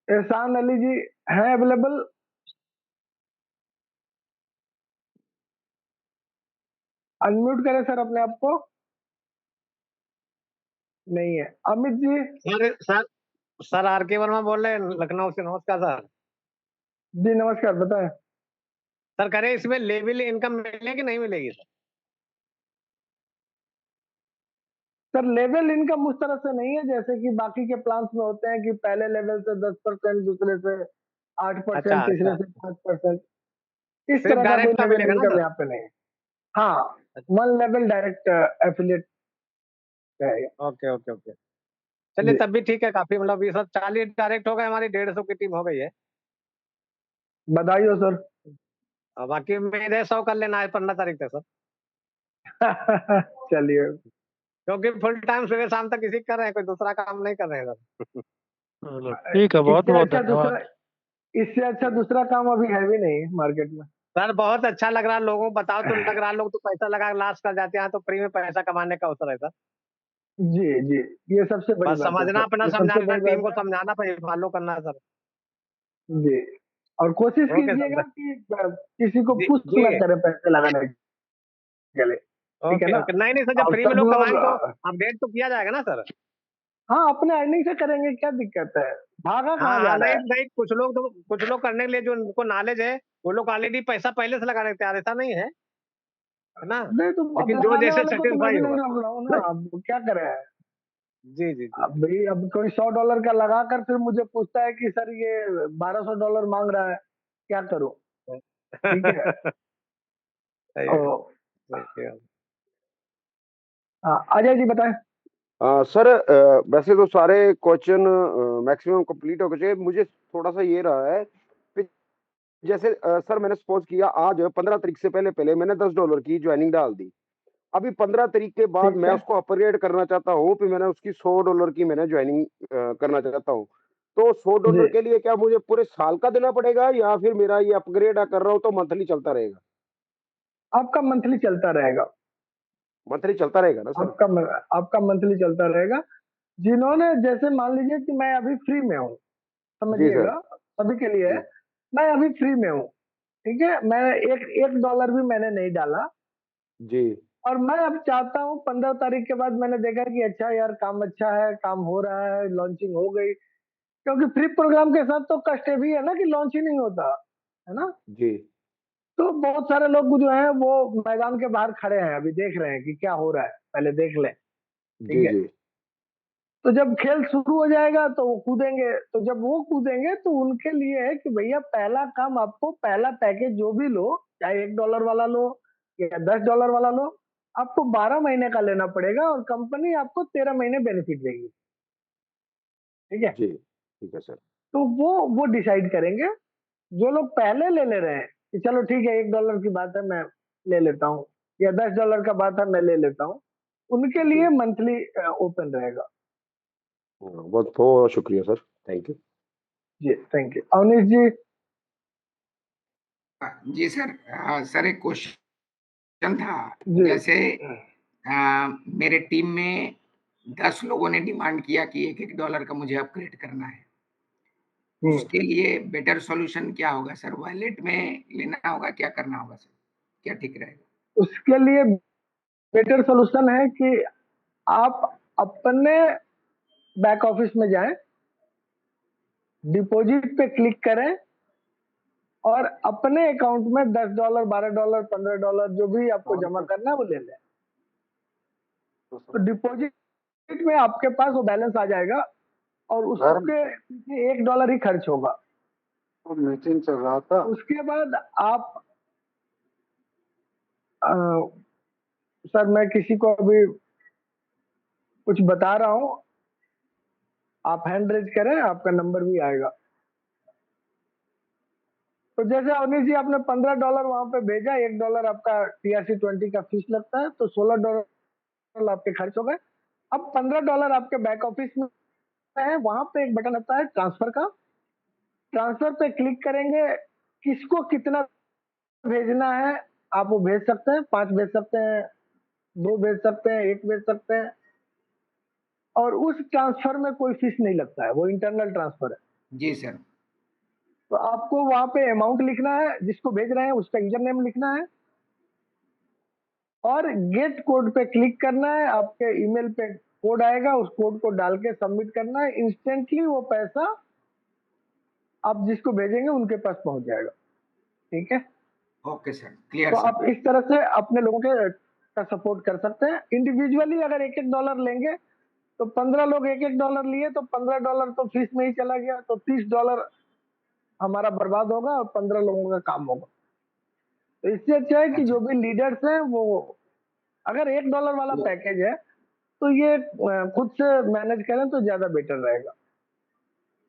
एहसान अली जी हैं अवेलेबल? अनम्यूट करें सर अपने आप को। नहीं है। Amit ji? Sir sir sir R.K. Verma बोल रहे हैं लखनऊ से। नमस्कार सर। जी नमस्कार, बताएं। सर करें इसमें लेवल इनकम मिलेगी कि नहीं मिलेगी सर? सर लेवल इनकम उस तरह से नहीं है जैसे कि बाकी के प्लान्स में होते हैं कि पहले लेवल से 10%, दूसरे से 8%, अच्छा तीसरे अच्छा, से 5%, इस सिर्फ तरह का कोई डायरेक्ट का लेवल मिलेगा ना इनकम सर? यहाँ पे नहीं है। हाँ, वन लेवल डायरेक्ट एफिलिएट है। ओके ओके ओके, चलिए जी, तब भी ठीक है। काफी मतलब ये सब 40 डायरेक्ट हो गए, हमारी 150 की टीम हो गई है। बधाई हो सर। और बाकी मेरे 100 कर लेना है 15 तारीख तक सर। चलिए, क्योंकि फुल टाइम सुबह शाम तक इसी कर रहे हैं, कोई दूसरा काम नहीं कर रहे हैं सर। चलो ठीक है, बहुत इससे बहुत अच्छा धन्यवाद। दूसरा इससे अच्छा दूसरा काम अभी है भी नहीं मार्केट में। सर बहुत अच्छा लग रहा है, लोगों को बताओ तो लग रहा है लोग तो पैसा लगा लास्ट कर जाते हैं, तो फ्री में पैसा कमाने का अवसर है सर। जी जी, ये सबसे बड़ी बस बात है समझना, सर, अपना ये सबसे समझाना, बड़ी टीम बात को है। समझाना, फॉलो करना है सर। जी, और कोशिश ओके कीजिएगा सर। कि किसी को जी पुश जी। ना करें पैसे लगाने के लिए, ठीक है ओके ना? ओके, नहीं नहीं सर, जब अब फ्री में सब लोग लोग कमाएंगे तो अपडेट तो किया जाएगा ना सर। हाँ, अपने अर्निंग से करेंगे, क्या दिक्कत है? भागा हाँ कहाँ जा हाँ, रहा नहीं है? नहीं, कुछ लोग करने के लिए जो उनको नॉलेज है, वो लोग ऑलरेडी पैसा पहले से लगाने तैयार, ऐसा नहीं है ना। नहीं तो अब लेकिन जो लगाने जैसे वाले को तो मैं सेटिस्फाई भी नहीं होगा। रोक रहा हूँ ना, अब क्या करें? जी जी जी। अब भाई, अब कोई $100 का लगा कर फिर मुझे पूछता है कि सर ये $1200 मांग रहा है, क्या करूं? ठीक है। सही है, ओ, सही है। हाँ, अजय जी बताएं। सर वैसे तो सारे क्वेश्चन मैक्सिमम कंप्लीट हो गए। मुझे थोड़ा सा ये रहा है कि जैसे सर मैंने सपोज किया आज 15 तारीख से पहले पहले मैंने $10 की ज्वाइनिंग डाल दी। अभी 15 तारीख के बाद ठीक मैं है, उसको अपग्रेड करना चाहता हूँ, फिर मैंने उसकी $100 की मैंने ज्वाइनिंग करना चाहता हूँ। तो जी, $100 के लिए क्या मुझे पूरे साल का देना पड़ेगा या फिर मेरा ये अपग्रेड कर रहा हूँ तो मंथली चलता रहेगा? आपका मंथली चलता रहेगा। मंथली चलता रहेगा ना सर? आपका मंथली चलता रहेगा। जिन्होंने, जैसे मान लीजिए कि मैं अभी फ्री में हूँ, जी सर। समझिएगा, सभी के लिए है, जी मैं अभी फ्री में हूँ, ठीक है, मैं एक डॉलर भी मैंने नहीं डाला, जी और मैं अब चाहता हूँ 15 तारीख के बाद मैंने देखा कि अच्छा यार काम अच्छा है, काम हो रहा है, लॉन्चिंग हो गई, क्योंकि फ्री प्रोग्राम के साथ तो कष्ट ये भी है ना कि लॉन्च ही नहीं होता है ना। जी तो बहुत सारे लोग जो हैं वो मैदान के बाहर खड़े हैं, अभी देख रहे हैं कि क्या हो रहा है, पहले देख लें, ठीक जी है। जी तो जब खेल शुरू हो जाएगा तो वो कूदेंगे, तो जब वो कूदेंगे तो उनके लिए है कि भैया पहला काम, आपको पहला पैकेज जो भी लो, चाहे $1 वाला लो या $10 वाला लो, आपको 12 महीने का लेना पड़ेगा और कंपनी आपको 13 महीने बेनिफिट देगी, ठीक है। जी ठीक है सर। तो वो डिसाइड करेंगे। जो लोग पहले ले ले रहे हैं कि चलो ठीक है, $1 की बात है मैं ले लेता हूँ, या $10 का बात है मैं ले लेता हूँ, उनके जी लिए मंथली ओपन रहेगा। बहुत बहुत शुक्रिया सर, थैंक यू। जी, थैंक यू। अवनीश जी। जी सर, सर एक क्वेश्चन था। जी। जैसे मेरे टीम में 10 लोगों ने डिमांड किया कि $1 का मुझे अपग्रेड करना है। उसके लिए बेटर सॉल्यूशन क्या होगा सर? वॉलेट में लेना होगा, क्या करना होगा सर? क्या ठीक रहेगा? उसके लिए बेटर सोल्यूशन है कि आप अपने बैक ऑफिस में जाएं, डिपॉजिट पे क्लिक करें और अपने अकाउंट में $10, $12, $15 जो भी आपको जमा करना है वो ले लें। तो डिपॉजिट में आपके पास वो बैलेंस आ जाएगा और उसके पीछे $1 ही खर्च होगा। तो मीटिंग चल रहा था। उसके बाद आप सर मैं किसी को अभी कुछ बता रहा हूँ, आप हैंड रेज करें, आपका नंबर भी आएगा। तो जैसे अवनीश जी आपने $15 वहां पे भेजा, $1 आपका TRC20 का फीस लगता है, तो $16 आपके खर्च हो गए। अब $15 आपके बैक ऑफिस में है, वहां पे एक बटन आता है ट्रांसफर का, ट्रांसफर पे क्लिक करेंगे, किसको कितना भेजना है आप वो भेज सकते हैं, 5 भेज सकते हैं, 2 भेज सकते हैं, 1 भेज सकते हैं, और उस ट्रांसफर में कोई फीस नहीं लगता है, वो इंटरनल ट्रांसफर है। जी सर। तो आपको वहां पे अमाउंट लिखना है, जिसको भेज रहे हैं उसका यूजर नेम लिखना है, और गेट कोड पे क्लिक करना है, आपके ईमेल पे कोड आएगा, उस कोड को डाल के सबमिट करना है, इंस्टेंटली वो पैसा आप जिसको भेजेंगे उनके पास पहुंच जाएगा, ठीक है। ओके सर, क्लियर तो सर। आप इस तरह से अपने लोगों के का सपोर्ट कर सकते हैं। इंडिविजुअली अगर $1 लेंगे तो 15 लोग $1 लिए तो $15 तो फीस में ही चला गया, तो $30 हमारा बर्बाद होगा और 15 लोगों का काम होगा। तो इससे अच्छा है कि जो भी लीडर्स हैं वो, अगर $1 वाला पैकेज है तो ये खुद से मैनेज करें तो ज्यादा बेटर रहेगा।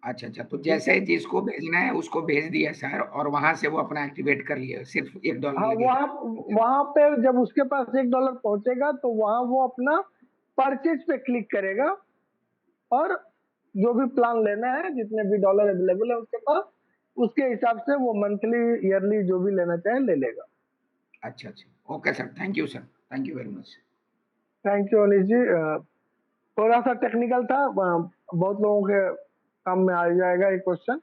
अच्छा, तो जैसे जिसको भेजना है उसको भेज दिया सर, और वहां से वो अपना एक्टिवेट कर लिया, सिर्फ $1 हाँ, लगेगा। वहां पे जब उसके पास $1 पहुंचेगा तो वहां वो अपना परचेज पे क्लिक करेगा और जो भी प्लान लेना है, जितने भी डॉलर अवेलेबल है उसके पास, उसके हिसाब से वो मंथली ईयरली जो भी लेना चाहे ले लेगा। अच्छा, okay sir, thank you sir, thank you very much. Thank you Anish ji. थोड़ा सा टेक्निकल था, बहुत लोगों के काम में आ जाएगा ये क्वेश्चन।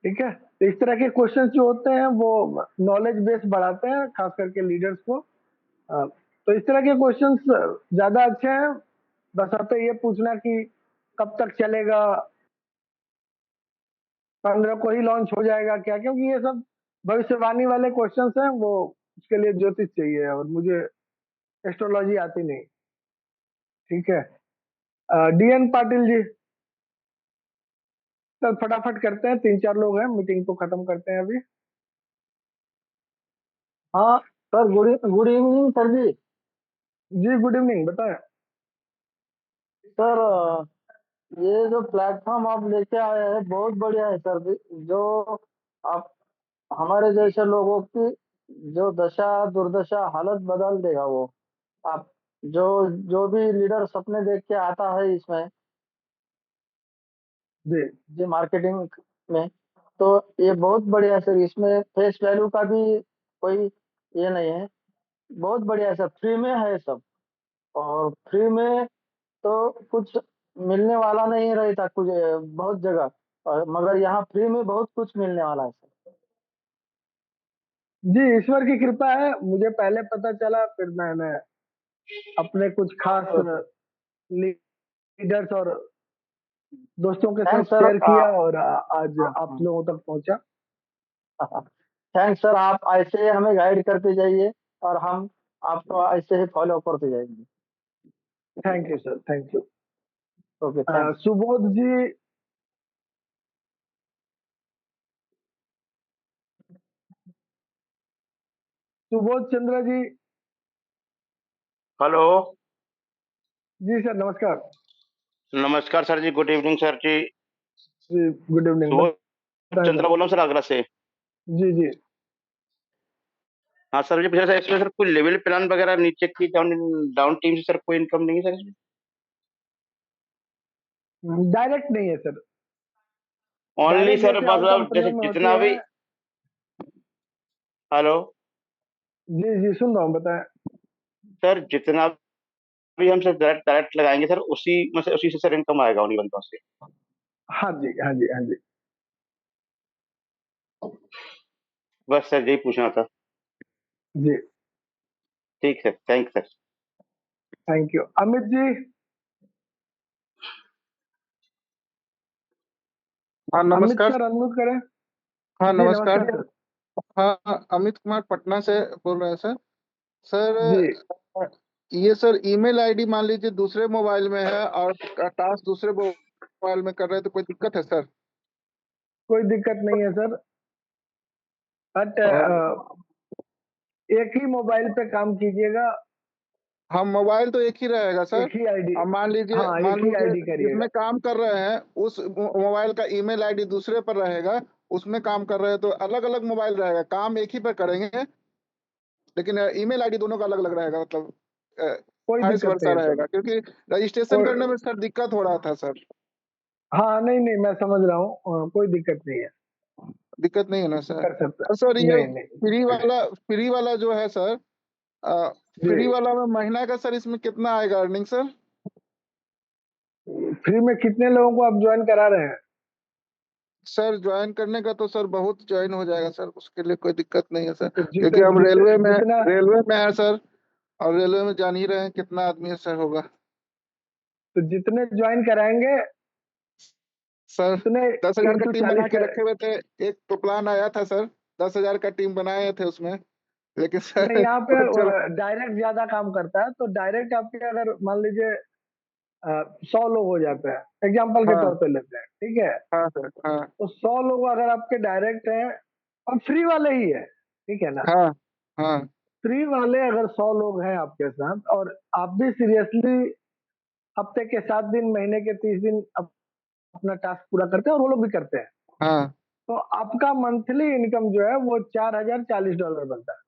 ठीक है, तो इस तरह के क्वेश्चन जो होते हैं वो नॉलेज बेस बढ़ाते हैं, खास करके लीडर्स को। तो इस तरह के क्वेश्चंस ज्यादा अच्छे हैं, बस आपको ये पूछना कि कब तक चलेगा, 15 को ही लॉन्च हो जाएगा क्या, क्योंकि ये सब भविष्यवाणी वाले क्वेश्चंस हैं, वो उसके लिए ज्योतिष चाहिए और मुझे एस्ट्रोलॉजी आती नहीं। ठीक है, डीएन पाटिल जी, सर फटाफट करते हैं, 3-4 लोग हैं, मीटिंग को खत्म करते हैं अभी। हाँ सर, गुड इवनिंग सर जी। जी गुड इवनिंग, बताएं। सर ये जो प्लेटफॉर्म आप लेके आए हैं बहुत बढ़िया है सर जी। जो आप हमारे जैसे लोगों की जो दशा दुर्दशा हालत बदल देगा वो। आप जो जो भी लीडर सपने देख के आता है इसमें जी जी मार्केटिंग में, तो ये बहुत बढ़िया है सर। इसमें फेस वैल्यू का भी कोई ये नहीं है, बहुत बढ़िया है सर। फ्री में है सब, और फ्री में तो कुछ मिलने वाला नहीं रहता कुछ बहुत जगह, मगर यहाँ फ्री में बहुत कुछ मिलने वाला है सर। जी, ईश्वर की कृपा है, मुझे पहले पता चला, फिर मैंने अपने कुछ खास लीडर्स और दोस्तों के साथ थैंक्स सर। शेयर किया और आज आप लोगों तक पहुंचा। थैंक्स सर, आप ऐसे हमें गाइड करते जाइए और हम आपको ऐसे ही फॉलो करते जाएंगे। Thank you sir, thank you. Okay, thanks. Subodh ji, Subodh Chandra ji. Hello. जी सर, नमस्कार। नमस्कार सर जी, गुड इवनिंग सर जी। जी गुड इवनिंग, सुबोध बताएं चंद्र सर। बोल रहा हूँ सर, आगरा से। जी जी। हाँ सर, मुझे सर इसमें सर कोई लेवल प्लान वगैरह नीचे की डाउन डाउन टीम से सर कोई इनकम नहीं है सर इसमें? डायरेक्ट नहीं है सर, ओनली डायरेक्ट सर जैसे और मतलब जैसे कंपनियों में होती जितना भी। है। हेलो जी जी, सुन रहा हूँ, बताएं। सर, जितना भी हम सर डायरेक्ट डायरेक्ट लगाएंगे सर, उसी से सर इनकम आएगा उन्हीं बंदों से। हाँ जी, हाँ जी, हाँ जी। बस सर यही पूछना था। जी ठीक sir, thank sir. Thank you. Amit ji. हाँ अमित नमस्कार। सर, अनम्यूट करें। हाँ जी नमस्कार। नमस्कार सर। हाँ, अमित कुमार पटना से बोल रहे हैं सर। सर जी, ये सर ईमेल आईडी मान लीजिए दूसरे मोबाइल में है और टास्क दूसरे मोबाइल में कर रहे हैं तो कोई दिक्कत है सर? कोई दिक्कत नहीं है सर, बट और एक ही मोबाइल पे काम कीजिएगा, हाँ, मोबाइल तो एक ही रहेगा सर। एक ही आईडी। अब मान हाँ, एक ही लीजिए आईडी करिएगा। जिसमें काम कर रहे हैं उस मोबाइल का ईमेल आईडी दूसरे पर रहेगा, उसमें काम कर रहे हैं तो अलग अलग मोबाइल रहेगा, काम एक ही पर करेंगे लेकिन ईमेल आईडी दोनों का अलग अलग रहेगा, मतलब कोई वाइस दिक्कत वर्सा नहीं है सर। रहेगा, क्योंकि रजिस्ट्रेशन कोई, करने में सर दिक्कत हो रहा था सर। हाँ नहीं नहीं, मैं समझ रहा हूँ, कोई दिक्कत नहीं है, दिक्कत नहीं है ना सर? कर सकता और सर है। ये नहीं नहीं। फ्री वाला जो है सर, जी, फ्री वाला में महीना का सर इसमें कितना आएगा अर्निंग सर? फ्री में कितने लोगों को आप ज्वाइन करा रहे हैं? सर ज्वाइन करने का तो सर बहुत ज्वाइन हो जाएगा सर, उसके लिए कोई दिक्कत नहीं है सर, तो क्योंकि हम जितना रेलवे में है सर, और रेलवे में जान ही रहे हैं कितना आदमी है सर होगा तो जितने ज्वाइन कराएंगे सर। उतने 10,000 का इंटू टीम बना 40 के कर। रखे हुए थे। एक तो प्लान आया था सर, 10,000 का टीम बनाए थे उसमें, लेकिन नहीं, सर यहाँ पे कोई चला। डायरेक्ट ज्यादा काम करता है, तो डायरेक्ट आपके अगर मान लीजिए 100 लोग हो जाते हैं, एग्जाम्पल के हाँ तौर पे लेते हैं, ठीक है, हाँ सर, हाँ तो 100 लोग अगर आपके डायरेक्ट हैं और फ्री वाले ही है, ठीक है ना, हाँ हाँ फ्री वाले अगर 100 लोग हैं आपके साथ और आप भी सीरियसली हफ्ते के 7 दिन, महीने के 30 दिन अपना टास्क पूरा करते हैं और वो लोग भी करते हैं, हाँ तो आपका मंथली इनकम जो है वो $4040 बनता है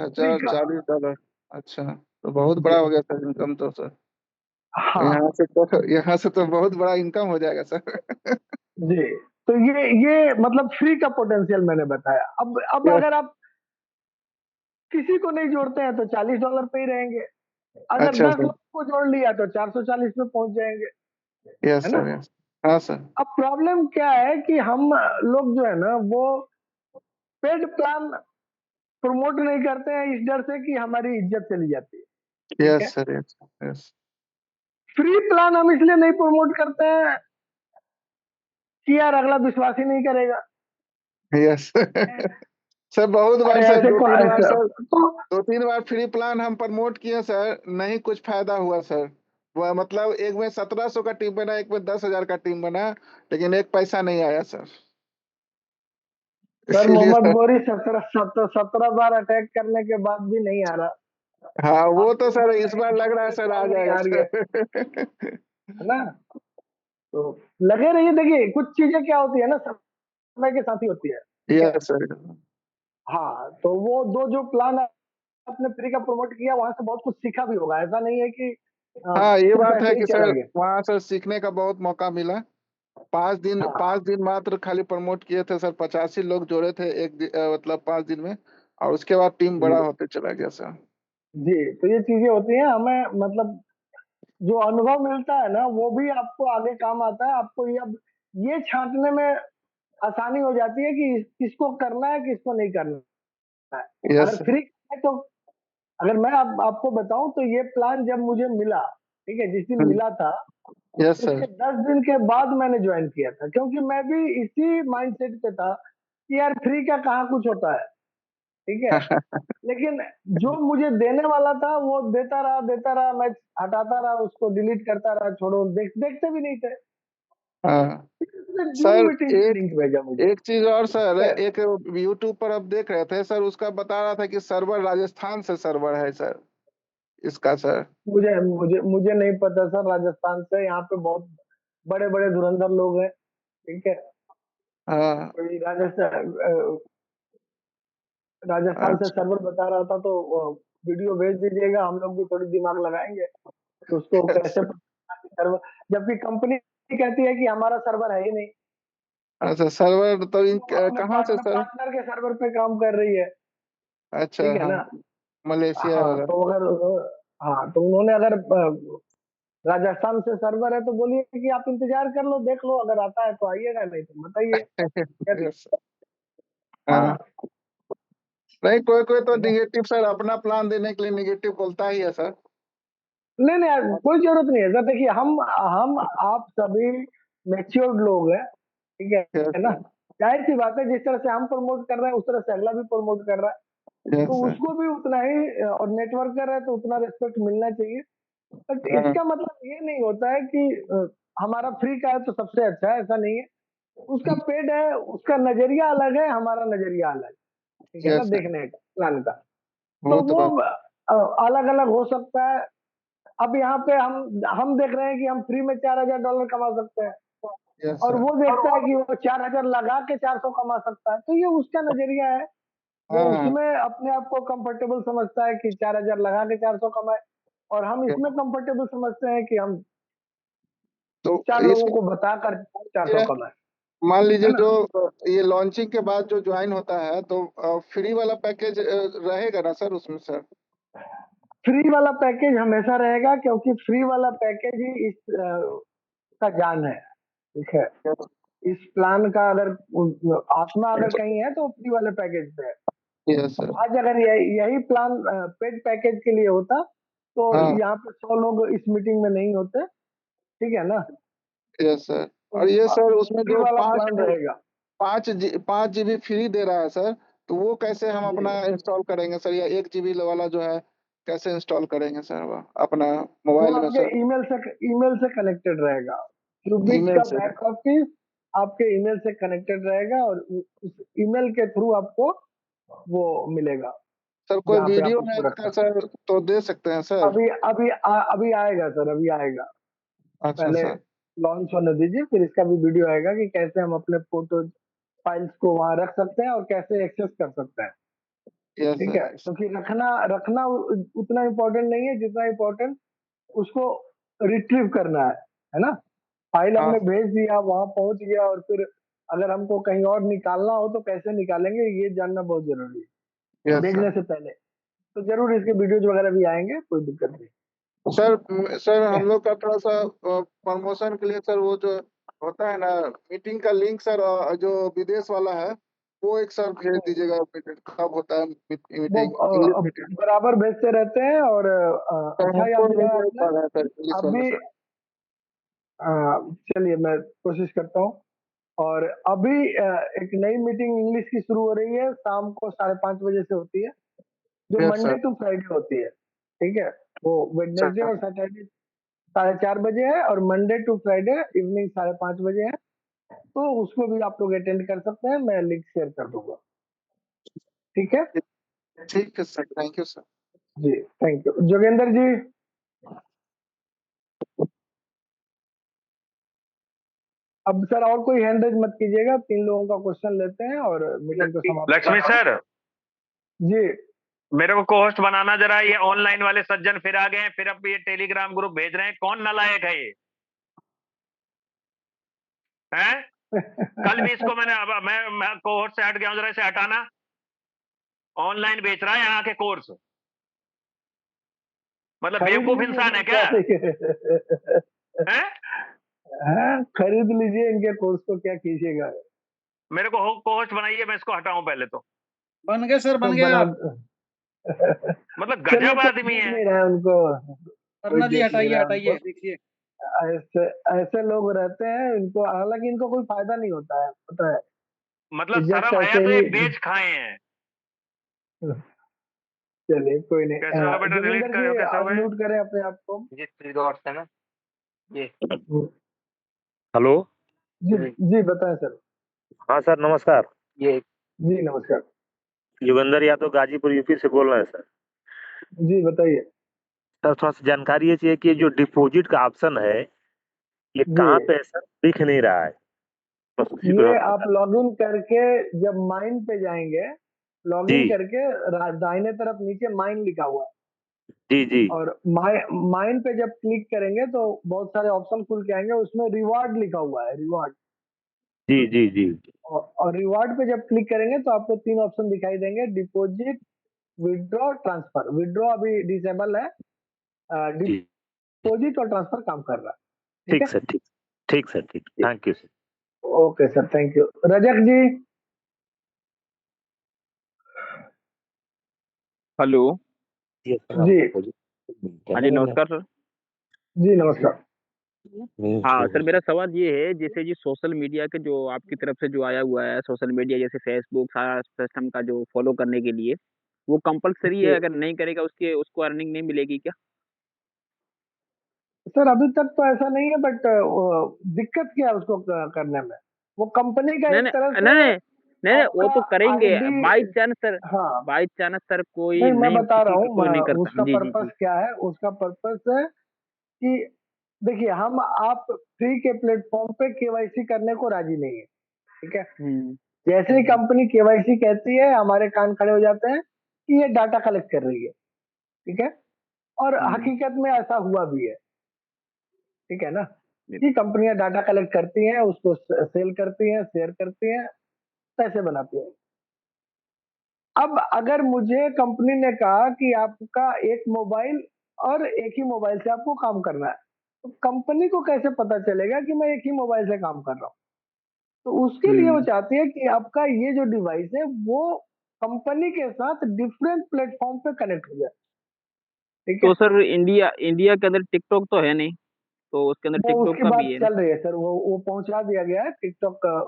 फ्री का। $4040। अच्छा, तो बहुत जी बड़ा हो गया सर इनकम तो सर। हाँ यहाँ से तो बहुत बड़ा इनकम हो जाएगा सर। जी। तो ये मतलब फ्री का पोटेंशियल मैंने बताया। अब यस अगर आप किसी को नहीं जोड़ते हैं तो $40 पे ही रहेंगे, अगर अच्छा 10 सर। लोग को जोड़ लिया तो 440 पे पहुंच जाएंगे, यस है ना। Sir, yes. हाँ सर। अब प्रॉब्लम क्या है कि हम लोग जो है ना वो पेड प्लान प्रमोट नहीं करते हैं इस डर से कि हमारी इज्जत चली जाती है, ठीक यस है। Sir, yes yes free plan हम इसलिए नहीं प्रमोट करते हैं कि यार अगला विश्वास ही नहीं करेगा, यस। ठीक है? सर बहुत बार अरे सर, ऐसे दो को तीन बार ऐसे सर, तो 2-3 बार फ्री प्लान हम प्रमोट किए सर, नहीं कुछ फायदा हुआ सर। वह मतलब एक में 1700 का टीम बना, एक में 10,000 का टीम बना, लेकिन एक पैसा नहीं आया सर। सर इसीलिए मोहम्मद सर, गोरी 17 बार अटैक करने के बाद भी नहीं आ रहा। हाँ वो आप तो इस सर बार इस नहीं बार लग रहा है जीते सर तो आ हम नहीं जाएगा हार गए, सर। है ना। तो लगे रहिए, देखिए कुछ चीजें क्या होती है ना समय के साथ ही होती है, ठीक है। Yes sir. हाँ तो वो दो जो प्लान आपने फ्री का प्रमोट किया वहां से बहुत कुछ सीखा भी होगा, ऐसा नहीं है कि हाँ ये सिर्फ बात है ऐसे ही कि चला सर गया। वहाँ सर सीखने का बहुत मौका मिला। 5 दिन हाँ 5 दिन मात्र खाली प्रमोट किए थे सर, 85 लोग जोड़े थे मतलब 5 दिन में, और उसके बाद टीम बड़ा होते चला गया सर। जी, तो ये चीजें होती हैं, हमें मतलब जो अनुभव मिलता है ना वो भी आपको आगे काम आता है। आपको ये अब ये छांटने में आसानी हो जाती है कि किसको करना है किसको नहीं करना है। यस अगर सर। फ्री है तो अगर मैं आपको बताऊं तो ये प्लान जब मुझे मिला, ठीक है, जिस दिन मिला था यस उसके सर। 10 दिन के बाद मैंने ज्वाइन किया था, क्योंकि मैं भी इसी माइंडसेट पे था कि यार फ्री का कहाँ कुछ होता है, ठीक है। लेकिन जो मुझे देने वाला था वो देता रहा, मैं हटाता रहा, उसको डिलीट करता रहा, छोड़ो, देखते भी नहीं थे। हाँ जूम सर, मीटिंग का एक लिंक भेजा मुझे, एक चीज और सर, ठीक है? एक यूट्यूब पर अब देख रहे थे सर, उसका बता रहा था कि सर्वर राजस्थान से सर्वर है सर इसका सर। मुझे मुझे मुझे नहीं पता सर, राजस्थान से यहाँ पे बहुत बड़े बड़े धुरंधर लोग हैं, ठीक है। हाँ कोई राजस्थान से अच्छा। सर्वर बता रहा था तो वीडियो भेज दीजिएगा, हम लोग भी थोड़ी दिमाग लगाएंगे कि उसको कैसे सर्वर, जबकि कंपनी कहती है कि हमारा सर्वर है ही नहीं, अच्छा सर्वर तो वो अपने कहाँ से सर? पार्टनर के सर्वर पे काम कर रही है, अच्छा ठीक है हाँ, ना। मलेशिया हाँ वाला। तो अगर हाँ तो उन्होंने अगर राजस्थान से सर्वर है तो बोलिए कि आप इंतजार कर लो, देख लो, अगर आता है तो आइएगा, नहीं तो बताइए क्या दिक्कत यस हाँ। हाँ, नहीं कोई कोई तो है ना। निगेटिव सर, अपना प्लान देने के लिए निगेटिव बोलता ही है सर। नहीं नहीं यार, कोई जरूरत नहीं है सर, देखिए हम आप सभी मैच्योर्ड लोग हैं, ठीक यस है ना। सर। जाहिर सी बात है, जिस तरह से हम प्रमोट कर रहे हैं उस तरह से अगला भी प्रमोट कर रहा है, यस तो सर। उसको भी उतना ही और नेटवर्क कर रहा है तो उतना रिस्पेक्ट मिलना चाहिए। बट हाँ इसका मतलब ये नहीं होता है कि हमारा फ्री का है तो सबसे अच्छा है, ऐसा नहीं है। उसका पेड है, उसका नजरिया अलग है, हमारा नजरिया अलग है, ठीक है ना, यस सर, देखने का प्लान का। तो वो तो वो बात। अलग अलग हो सकता है। अब यहाँ पे हम देख रहे हैं कि हम फ्री में $4000 कमा सकते हैं, यस और सर। वो देखता है कि वो 4000 लगा के 400 कमा सकता है, तो ये उसका नजरिया है। वो हाँ उसमें अपने आप को कंफर्टेबल समझता है कि 4000 लगा के 400 कमाए, और हम इसमें कंफर्टेबल समझते हैं कि हम तो 4 लोगों इसमें को बताकर 400 ये कमाए, मान है लीजिए ना। जो ये लॉन्चिंग के बाद जो ज्वाइन होता है तो फ्री वाला पैकेज रहेगा ना सर उसमें सर? फ्री वाला पैकेज हमेशा रहेगा, क्योंकि फ्री वाला पैकेज ही इस का जान है, ठीक है। इस प्लान का अगर आत्मा अगर कहीं है तो फ्री वाले पैकेज पे है। Yes sir. आज अगर यही प्लान पेड पैकेज के लिए होता तो हाँ यहाँ पे 100 लोग इस मीटिंग में नहीं होते, ठीक है ना। Yes sir. तो और ये सर उसमें फ्री जो वाला पाँच प्लान रहेगा। 5 GB फ्री दे रहा है सर, तो वो कैसे हम जी, अपना इंस्टॉल करेंगे सर, या 1 GB वाला जो है कैसे इंस्टॉल करेंगे सर वो अपना वो मोबाइल में आपके सर? ईमेल से कनेक्टेड रहेगा। क्यूबिक ईमेल का से? बैक ऑफिस आपके ईमेल से कनेक्टेड रहेगा, और उस ईमेल के थ्रू आपको वो मिलेगा सर कोई जहाँ पे आप वीडियो है उसको रख इसका सकते सर तो दे सकते हैं हैं। सर? अभी आएगा सर, अभी आएगा। अच्छा पहले सर। लॉन्च होने दीजिए, फिर इसका भी वीडियो आएगा कि कैसे हम अपने फोटो फाइल्स को वहां रख सकते हैं और कैसे एक्सेस कर सकते हैं। यस ठीक है, सर। क्योंकि रखना रखना उतना इम्पोर्टेंट नहीं है जितना इम्पोर्टेंट उसको रिट्रीव करना है ना। फाइल हाँ हमने भेज दिया, वहां पहुंच गया, और फिर अगर हमको कहीं और निकालना हो तो कैसे निकालेंगे, ये जानना बहुत जरूरी है यस भेजने सर। से पहले। तो जरूर इसके वीडियोज वगैरह भी आएंगे, कोई दिक्कत नहीं। सर हम लोग का थोड़ा सा प्रमोशन के लिए सर, वो जो होता है ना मीटिंग का लिंक सर, जो विदेश वाला है वो एक सर भेज दीजिएगा। कब होता है वो मीटिंग, इंग्लिश मीटिंग? बराबर भेजते रहते हैं, और सर अच्छा याद हमको नहीं दिलाया मिल आपने। पा रहा है सर इंग्लिश वाला अभी सर। चलिए मैं कोशिश करता हूँ। और अभी एक नई मीटिंग इंग्लिश की शुरू हो रही है, शाम को 5:30 बजे से होती है, जो yes Monday sir. To Friday होती है। ठीक है, वो वेडनेसडे सर और सैटरडे 4:30 बजे है, और मंडे टू फ्राइडे इवनिंग 5:30 बजे है। तो उसको भी आप लोग अटेंड कर सकते हैं, मैं लिंक शेयर कर दूंगा। ठीक है ठीक है सर, थैंक यू सर। जी, थैंक यू। जोगेंद्र जी, अब सर और कोई हैंड रेज मत कीजिएगा, 3 लोगों का क्वेश्चन लेते हैं और मीटिंग को समाप्त लक्ष्मी करते हैं। सर, जी मेरे को कोहोस्ट बनाना जरा। ये ऑनलाइन वाले सज्जन फिर आ गए हैं, फिर अब ये टेलीग्राम ग्रुप भेज रहे हैं। कौन नालायक है ये? हैं? कल भी इसको मैंने, अब मैं कोहोस्ट से हट गया हूं, जरा इसे हटाना। ऑनलाइन बेच रहा है यहाँ के कोर्स, मतलब खरीद बेवकूफ लीजिए इंसान है इनके क्या? हैं? हैं? हाँ, खरीद लीजिए इनके कोर्स को, क्या कीजिएगा। मेरे को कोहोस्ट बनाइए, मैं इसको हटाऊं पहले तो। बन गए सर, बन तो गए बना आप। मतलब चलिए, गजब कोई आदमी देख है। नहीं रहा है उनको, कोई अर्णव जी देख नहीं हटाइए रहा है हटाइए, उनको। देखिए। ऐसे ऐसे लोग रहते हैं, इनको हालांकि इनको कोई फायदा नहीं होता है, पता है। मतलब जस्ट शर्म हया ऐसे तो ये ही। बेच खाए हैं। चलिए कोई नहीं। कैसे होगा बेटा, डिलीट जोगिंदर जी, करो, कैसे होगा ये? अनम्यूट करें अपने आप को। जी 3 डॉट्स है ना ये। हेलो। जी जी, बताएं सर। हाँ सर, नमस्कार। ये जी नमस्कार। योगेंद्र यादव, गाजीपुर यूपी से बोल रहे हैं सर। जी बताइए। सर थोड़ा सा जानकारी ये चाहिए कि ये जो डिपॉजिट का ऑप्शन है, ये जी, कहाँ पे है सर? दिख नहीं रहा है, बस उसी को ये थोड़ा आप बता। लॉगिन करके जब माइन पे जाएंगे, जी लॉगिन करके दाहिने तरफ नीचे माइन लिखा हुआ है, जी जी और माइन पे जब क्लिक करेंगे तो बहुत सारे ऑप्शन खुल के आएंगे, उसमें रिवार्ड लिखा हुआ है, रिवार्ड। जी जी जी और रिवार्ड पे जब क्लिक करेंगे तो आपको 3 ऑप्शन दिखाई देंगे, डिपॉजिट, विड्रॉ, ट्रांसफर। विड्रॉ अभी डिसेबल है, जी। डिपॉजिट और ट्रांसफर काम कर रहा है। ठीक ठीक है, सर, ठीक। ठीक सर, ठीक। Thank you sir. Okay sir, thank you. Rajak ji. Hello. ये सर जी हाँ जी, नमस्कार सर। जी नमस्कार। हाँ सर, मेरा सवाल ये है, जैसे जी सोशल मीडिया के जो आपकी तरफ से जो आया हुआ है, सोशल मीडिया जैसे फेसबुक सारा सिस्टम का जो फॉलो करने के लिए, वो कंपलसरी है? अगर नहीं करेगा उसके उसको अर्निंग नहीं मिलेगी क्या? सर अभी तक तो ऐसा नहीं है, बट दिक्कत क्या है उसको करने में, वो कंपनी का नहीं एक नहीं तरह नहीं से नहीं नहीं नहीं, वो आपका तो करेंगे। आईडी। बाई चांस सर, हाँ, बाई चांस सर कोई नहीं मैं नहीं, बता रहा किसी का हूँ कोई नहीं करता। उसका जी जी पर्पस जी क्या है। उसका पर्पस है कि देखिए, हम आप फ्री के प्लेटफॉर्म पे केवाईसी करने को राजी नहीं है। ठीक है, जैसे ही कंपनी केवाईसी कहती है, हमारे कान खड़े हो जाते हैं कि ये डाटा कलेक्ट कर रही है। ठीक है, और हकीकत में ऐसा हुआ भी है। ठीक है ना, कि कंपनियां डाटा कलेक्ट करती हैं, उसको सेल करती हैं, शेयर करती हैं, पैसे बनाती हैं। अब अगर मुझे कंपनी ने कहा कि आपका एक मोबाइल और एक ही मोबाइल से आपको काम करना है, तो कंपनी को कैसे पता चलेगा कि मैं एक ही मोबाइल से काम कर रहा हूँ? तो उसके लिए वो चाहती है कि आपका ये जो डिवाइस है वो कंपनी के साथ डिफरेंट प्लेटफॉर्म पे कनेक्ट हो जाए। ठीक है, तो सर इंडिया इंडिया के अंदर टिकटॉक तो है नहीं, तो उसके अंदर वो टिकटॉक उसकी का भी बात है ना? चल रही है सर, वो पहुंचा दिया गया है, टिकटॉक का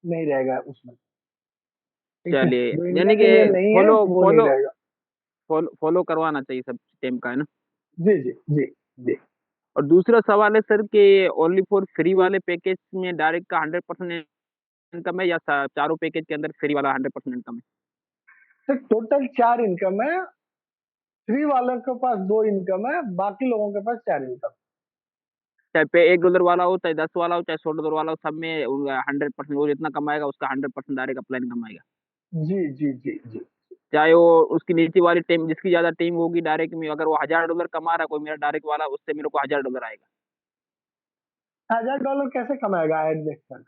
नहीं रहेगा उसमें। ठीक है, चलिए, जो इंडिया यानी कि के लिए नहीं है फॉलो वो नहीं फॉलो रहेगा। फॉलो फॉलो करवाना चाहिए सब सिस्टम का, है ना? जी जी जी जी। और दूसरा सवाल है सर कि ओनली फॉर फ्री वाले पैकेज में डायरेक्ट का 100% इनकम है, या चारों पैकेज के अंदर फ्री वाला 100% इनकम है? सर टोटल 4 इनकम है, फ्री वालों के पास 2 इनकम है, बाकी लोगों के पास 4 इनकम। चाहे पे $1 वाला हो, चाहे 10 वाला हो, चाहे $100 वाला हो, सब में 100% वो जितना कमाएगा उसका 100% डायरेक्ट अपलाइन कमाएगा। जी जी जी जी। चाहे वो उसकी नीचे वाली टीम, जिसकी ज्यादा टीम होगी डायरेक्ट में, अगर वो $1000 कमा रहा है कोई मेरा डायरेक्ट वाला, उससे मेरे को $1000 आएगा। $1000 कैसे कमाएगा ऐड देखकर?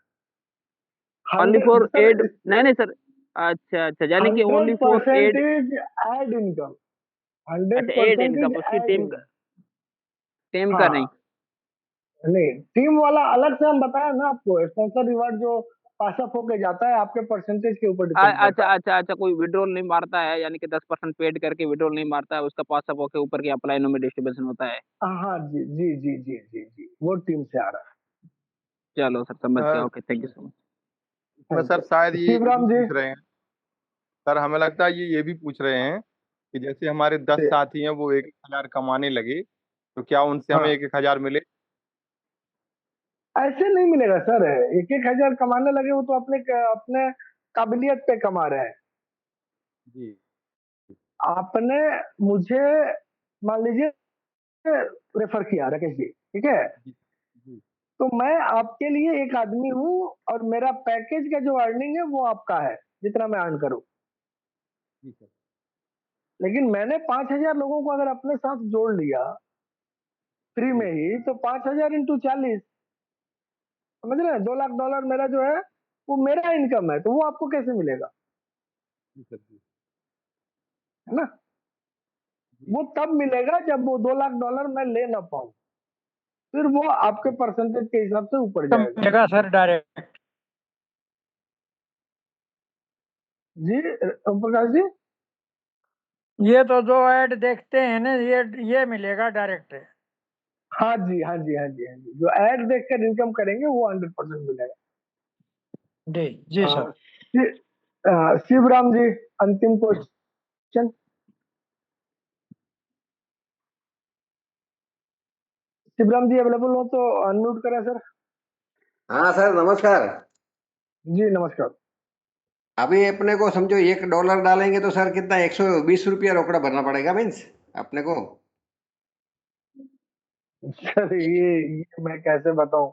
Only for sir ad? नहीं सर, अच्छा अच्छा, यानी कि only for ad. 100% ad income, अच्छा, एड 100% इनकम, उसकी एड टीम इनकम। टीम का नहीं। हाँ नहीं, टीम वाला अलग से हम बताया ना आपको, स्पॉन्सर रिवार्ड जो पास अप होके जाता है आपके परसेंटेज के ऊपर डिपेंड करता अच्छा है। अच्छा अच्छा, कोई विड्रॉल नहीं मारता है, यानी कि 10% पेड करके विड्रॉल नहीं मारता है, उसका पास अप होके ऊपर के अपलाइनों में डिस्ट्रीब्यूशन होता है। हाँ जी जी जी जी जी जी, वो टीम से आ रहा है। चलो सर, समझ गया। Sir okay, thank you so much. इसमें सर शायद ये भी शिवराम जी। पूछ रहे हैं सर, हमें लगता है ये भी पूछ रहे हैं कि जैसे हमारे 10 साथी हैं वो 1,000 कमाने लगे, तो क्या उनसे हमें हाँ 1,000 मिले? ऐसे नहीं मिलेगा सर, 1,000 कमाने लगे वो तो अपने अपने काबिलियत पे कमा रहे हैं। जी आपने मुझे मान लीजिए रेफर किया राकेश जी, ठीक है, जी तो मैं आपके लिए एक आदमी हूँ और मेरा पैकेज का जो अर्निंग है वो आपका है, जितना मैं अर्न करूँ। जी सर। लेकिन मैंने 5,000 लोगों को अगर अपने साथ जोड़ लिया फ्री में ही, तो 5,000 इंटू 40, समझ रहे हैं, $2 लाख मेरा जो है वो मेरा इनकम है, तो वो आपको कैसे मिलेगा? जी सर जी है ना? वो तब मिलेगा जब वो $2 लाख मैं ले ना पाऊं, फिर वो आपके परसेंटेज के हिसाब से ऊपर जाएगा। मिलेगा सर डायरेक्ट। जी ओम प्रकाश जी, ये तो जो ऐड देखते हैं ना, ये मिलेगा डायरेक्ट। हाँ जी हाँ जी हाँ जी हाँ जी, जो ऐड देखकर इनकम करेंगे वो 100% मिलेगा। जी जी सर। शिवराम जी, अंतिम क्वेश्चन। शिवराम जी अवेलेबल हो तो अनम्यूट करें सर। हाँ सर, नमस्कार। जी नमस्कार। अभी अपने को समझो $1 डालेंगे तो सर कितना, 120 रोकड़ा भरना पड़ेगा मीन्स अपने को? सर ये मैं कैसे बताऊं,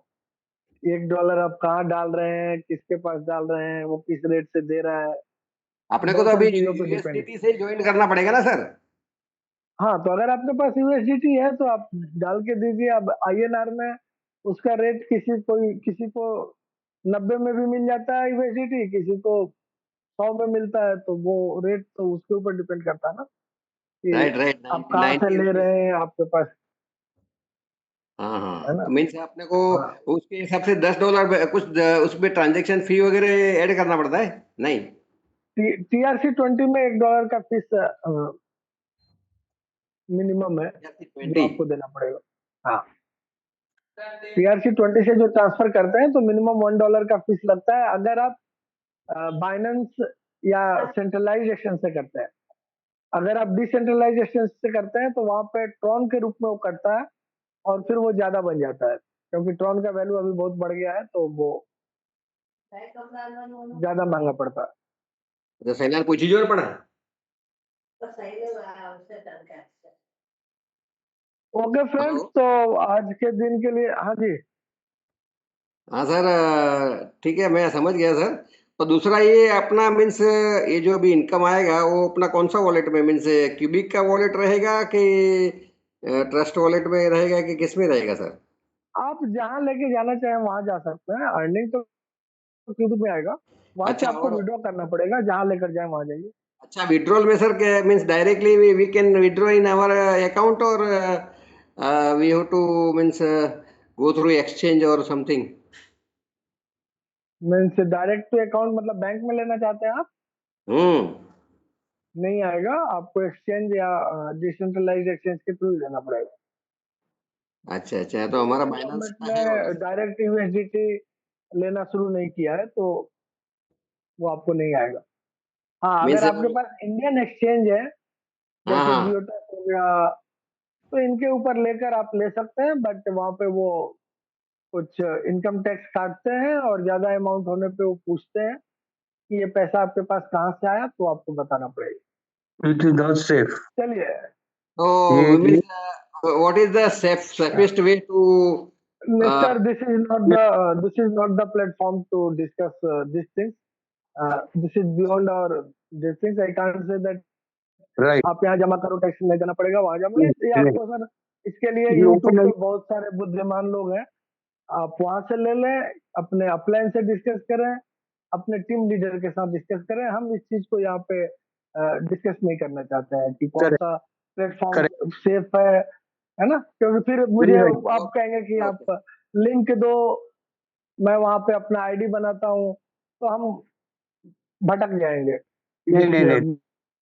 $1 आप कहाँ डाल रहे हैं, किसके पास डाल रहे हैं, वो किस रेट से दे रहा है, अपने को बहुत तो सारी अभी चीजों पे डिपेंड। यूएसडीटी से ज्वाइन करना पड़ेगा ना सर? हाँ तो अगर आपके पास यूएसडीटी है तो आप डाल के दीजिए। अब आईएनआर में उसका रेट किसी को 90 में भी मिल जाता है यूएसडीटी, किसी को 100 में मिलता है, तो वो रेट तो उसके ऊपर डिपेंड करता है ना कि राइट राइट, आप कहाँ से 90 ले रुपीज। रहे हैं, आपके पास, हाँ है हाँ, ना। तो मीन्स अपने को हाँ उसके हिसाब से $10 कुछ उसमें ट्रांजेक्शन फी वगैरह ऐड करना पड़ता है नहीं? TRC20 में $1 का फीस मिनिमम है जो 20। आपको देना पड़ेगा। हाँ TRC20 से जो ट्रांसफर करते हैं तो मिनिमम $1 का फीस लगता है, अगर आप बाइनेंस या सेंट्रलाइज एक्सचेंज से करते हैं। अगर आप डिसेंट्रलाइज एक्सचेंज से करते हैं तो वहां पे ट्रॉन के रूप में वो करता है और फिर वो ज्यादा बन जाता है, क्योंकि ट्रॉन का वैल्यू अभी बहुत बढ़ गया है तो वो ज्यादा महंगा पड़ता है। तो सैलान पूछी जोर पड़ा। Okay friends, hello. तो आज के दिन के लिए, हाँ जी हाँ सर, ठीक है, मैं समझ गया सर। और दूसरा ये अपना मीन्स ये जो अभी इनकम आएगा वो अपना कौन सा वॉलेट में, मीन्स क्यूबिक का वॉलेट रहेगा कि ट्रस्ट वॉलेट में रहेगा कि किस में रहेगा सर? आप जहाँ लेके जाना चाहें वहां जा सकते हैं, अर्निंग तो क्यूबिक में आएगा, वहां से अच्छा, आपको और विड्रॉ करना पड़ेगा, जहाँ लेकर जाए वहां जाइए। अच्छा, विड्रॉल में sir means directly we can withdraw in our account और we have to means go through exchange और something? Means direct to account मतलब बैंक में लेना चाहते हैं आप? हम्म। नहीं आएगा, आपको एक्सचेंज या डिसेंट्रलाइज एक्सचेंज के थ्रू लेना पड़ेगा। अच्छा अच्छा, तो हमारा बाइनेंस गवर्नमेंट का है ने वैसे? डायरेक्ट यूएसडीटी लेना शुरू नहीं किया है तो वो आपको नहीं आएगा। हाँ अगर मीन्स आपके पास इंडियन एक्सचेंज है, हाँ जैसे हाँ। जियोटेक हो गया, तो इनके ऊपर लेकर आप ले सकते हैं, बट वहां पे वो कुछ इनकम टैक्स काटते हैं और ज्यादा अमाउंट होने पे वो पूछते हैं कि ये पैसा आपके पास कहाँ से आया, तो आपको बताना पड़ेगा। It is not safe. चलिए तो ये means what is the safest way to Sir, this is not the platform to discuss these things. This is beyond our these things. I can't say that right आप यहाँ जमा करो, टैक्स नहीं देना पड़ेगा, वहां जमा ये आपको सर, इसके लिए यूट्यूब पे बहुत सारे बुद्धिमान लोग हैं, आप वहां से ले लें, अपने अपलाइन से डिस्कस करें, अपने टीम लीडर के साथ डिस्कस करें। हम इस चीज को यहाँ पे डिस्कस नहीं करना चाहते हैं कि कौन सा प्लेटफॉर्म सेफ है ना, क्योंकि फिर मुझे आप कहेंगे कि आप लिंक दो, मैं वहां पे अपना आईडी बनाता हूँ, तो हम भटक जाएंगे। नहीं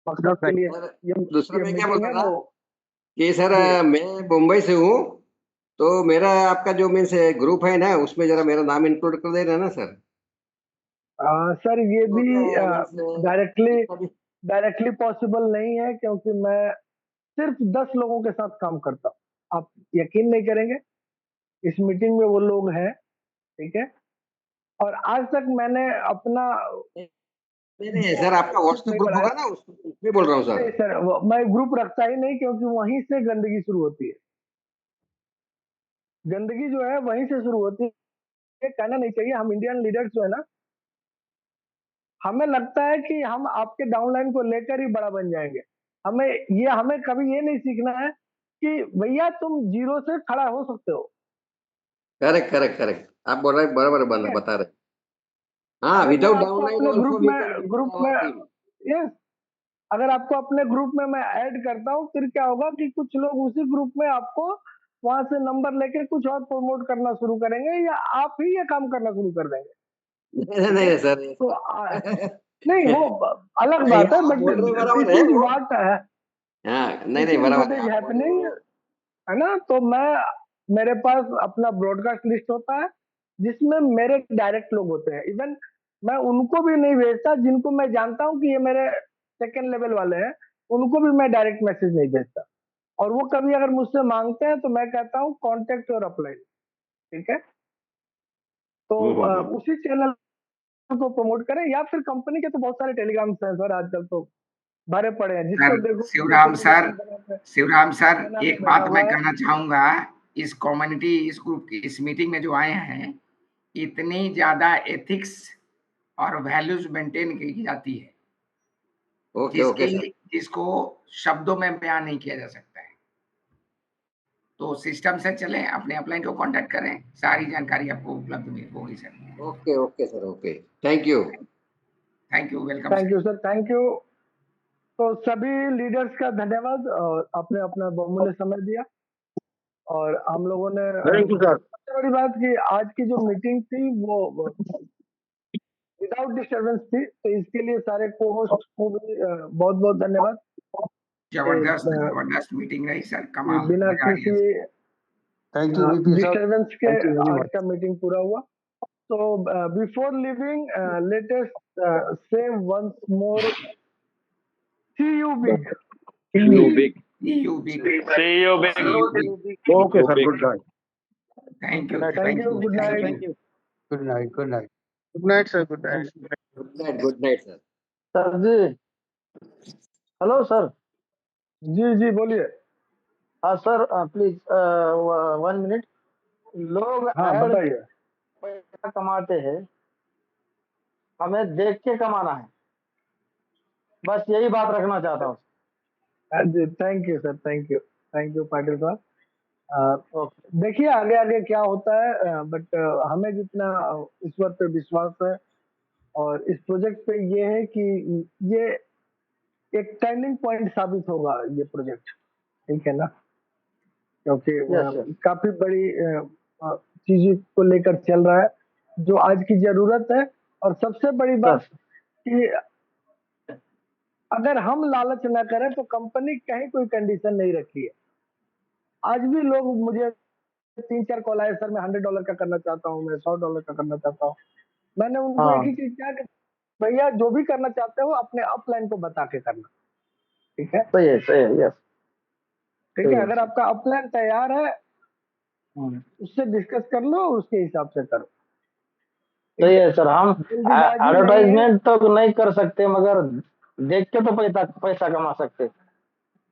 मकसद के लिए दूसरा मैं क्या बोल मीटिंग है रहा था वो कि सर मैं मुंबई से हूँ, तो मेरा आपका जो मीन्स ग्रुप है ना, उसमें जरा मेरा नाम इंक्लूड कर देना ना सर। सर ये भी डायरेक्टली पॉसिबल नहीं है, क्योंकि मैं सिर्फ 10 लोगों के साथ काम करता हूँ। आप यकीन नहीं करेंगे, इस मीटिंग में वो लोग हैं, ठीक है, और आज तक मैंने अपना नहीं सर, आपका व्हाट्सएप ग्रुप होगा ना, उसमें बोल रहा हूँ सर। नहीं सर, मैं ग्रुप रखता ही नहीं, क्योंकि वहीं से गंदगी शुरू होती है। गंदगी जो है वहीं से शुरू होती है, कहना नहीं चाहिए। हम इंडियन लीडर्स जो है ना, हमें लगता है कि हम आपके डाउनलाइन को लेकर ही बड़ा बन जाएंगे। हमें कभी ये नहीं सीखना है कि भैया तुम जीरो से खड़ा हो सकते हो। करेक्ट आप बोल रहे बराबर बता रहे। हाँ, विदाउट डाउनलाइन ग्रुप में यस, अगर आपको अपने ग्रुप में मैं ऐड करता हूँ, फिर क्या होगा कि कुछ लोग उसी ग्रुप में आपको वहां से नंबर लेके कुछ और प्रमोट करना शुरू करेंगे, या आप ही ये काम करना शुरू कर देंगे। नहीं सर, तो नहीं, वो अलग बात है, बट दिस इज व्हाट है, नहीं बराबर इज हैपनिंग, है ना। तो मेरे पास अपना ब्रॉडकास्ट लिस्ट होता है, जिसमें मेरे डायरेक्ट लोग होते हैं। इवन मैं उनको भी नहीं भेजता जिनको मैं जानता हूँ कि ये मेरे सेकंड लेवल वाले हैं, उनको भी मैं डायरेक्ट मैसेज नहीं भेजता। और वो कभी अगर मुझसे मांगते हैं तो मैं कहता हूँ कॉन्टेक्ट और अपलाइन, ठीक है। तो उसी चैनल को प्रमोट करें, या फिर कंपनी के तो बहुत सारे टेलीग्राम हैं सर, आजकल तो भरे पड़े हैं, जिसको देखो। शिवराम सर एक बात मैं कहना चाहूंगा, इस कम्युनिटी, इस ग्रुप की, इस मीटिंग में जो आए हैं, इतनी ज्यादा एथिक्स और वैल्यूज मेंटेन की जाती है, जिसको शब्दों में बयान नहीं किया जा सकता है। तो सिस्टम से चलें, अपने अपलाइन को कांटेक्ट करें, सारी जानकारी आपको उपलब्ध होगी sir. Okay sir, okay, thank you, welcome. Thank you sir, thank you. तो सभी लीडर्स का धन्यवाद, और आपने अपना बहुमूल्य समय दिया, और हम लोगों ने सबसे बड़ी बात कि आज की जो मीटिंग थी वो विदाउट डिस्टर्बेंस थी, तो इसके लिए सारे को होस्ट को भी बहुत बहुत धन्यवाद। जबरदस्त मीटिंग रही सर, कमाल, बिना किसी डिस्टर्बेंस के आज का मीटिंग पूरा हुआ। So before leaving, let us say once more, see you big. See you big. Okay sir, good night. Thank you. Good night. Good night. Good night sir, good night sir. Sir जी, हेलो सर। जी बोलिए। हाँ सर, प्लीज 1 मिनट। लोग बताइए। पैसा कमाते हैं, हमें देख के कमाना है, बस यही बात रखना चाहता हूँ। जी thank you sir, thank you Patil साहब। देखिए आगे क्या होता है, बट हमें जितना ईश्वर पे विश्वास है, और इस प्रोजेक्ट पे ये है कि ये एक टर्निंग पॉइंट साबित होगा ये प्रोजेक्ट, ठीक है ना, क्योंकि काफी बड़ी चीज को लेकर चल रहा है, जो आज की जरूरत है। और सबसे बड़ी बात कि अगर हम लालच ना करें तो कंपनी कहीं कोई कंडीशन नहीं रखी है। आज भी लोग मुझे 3-4 कॉल आए, सर मैं $100 का करना चाहता हूँ, मैं $100 का करना चाहता हूँ। मैंने उनको एक ही चीज किया कि भैया जो भी करना चाहते हो अपने अपलाइन को बता के करना, ठीक है। सही है, यस, ठीक है। अगर आपका अपलाइन तैयार है, उससे डिस्कस कर लो, उसके हिसाब से करो। सही है सर। हम एडवर्टाइजमेंट तो नहीं कर सकते, मगर देख के तो पैसा कमा सकते।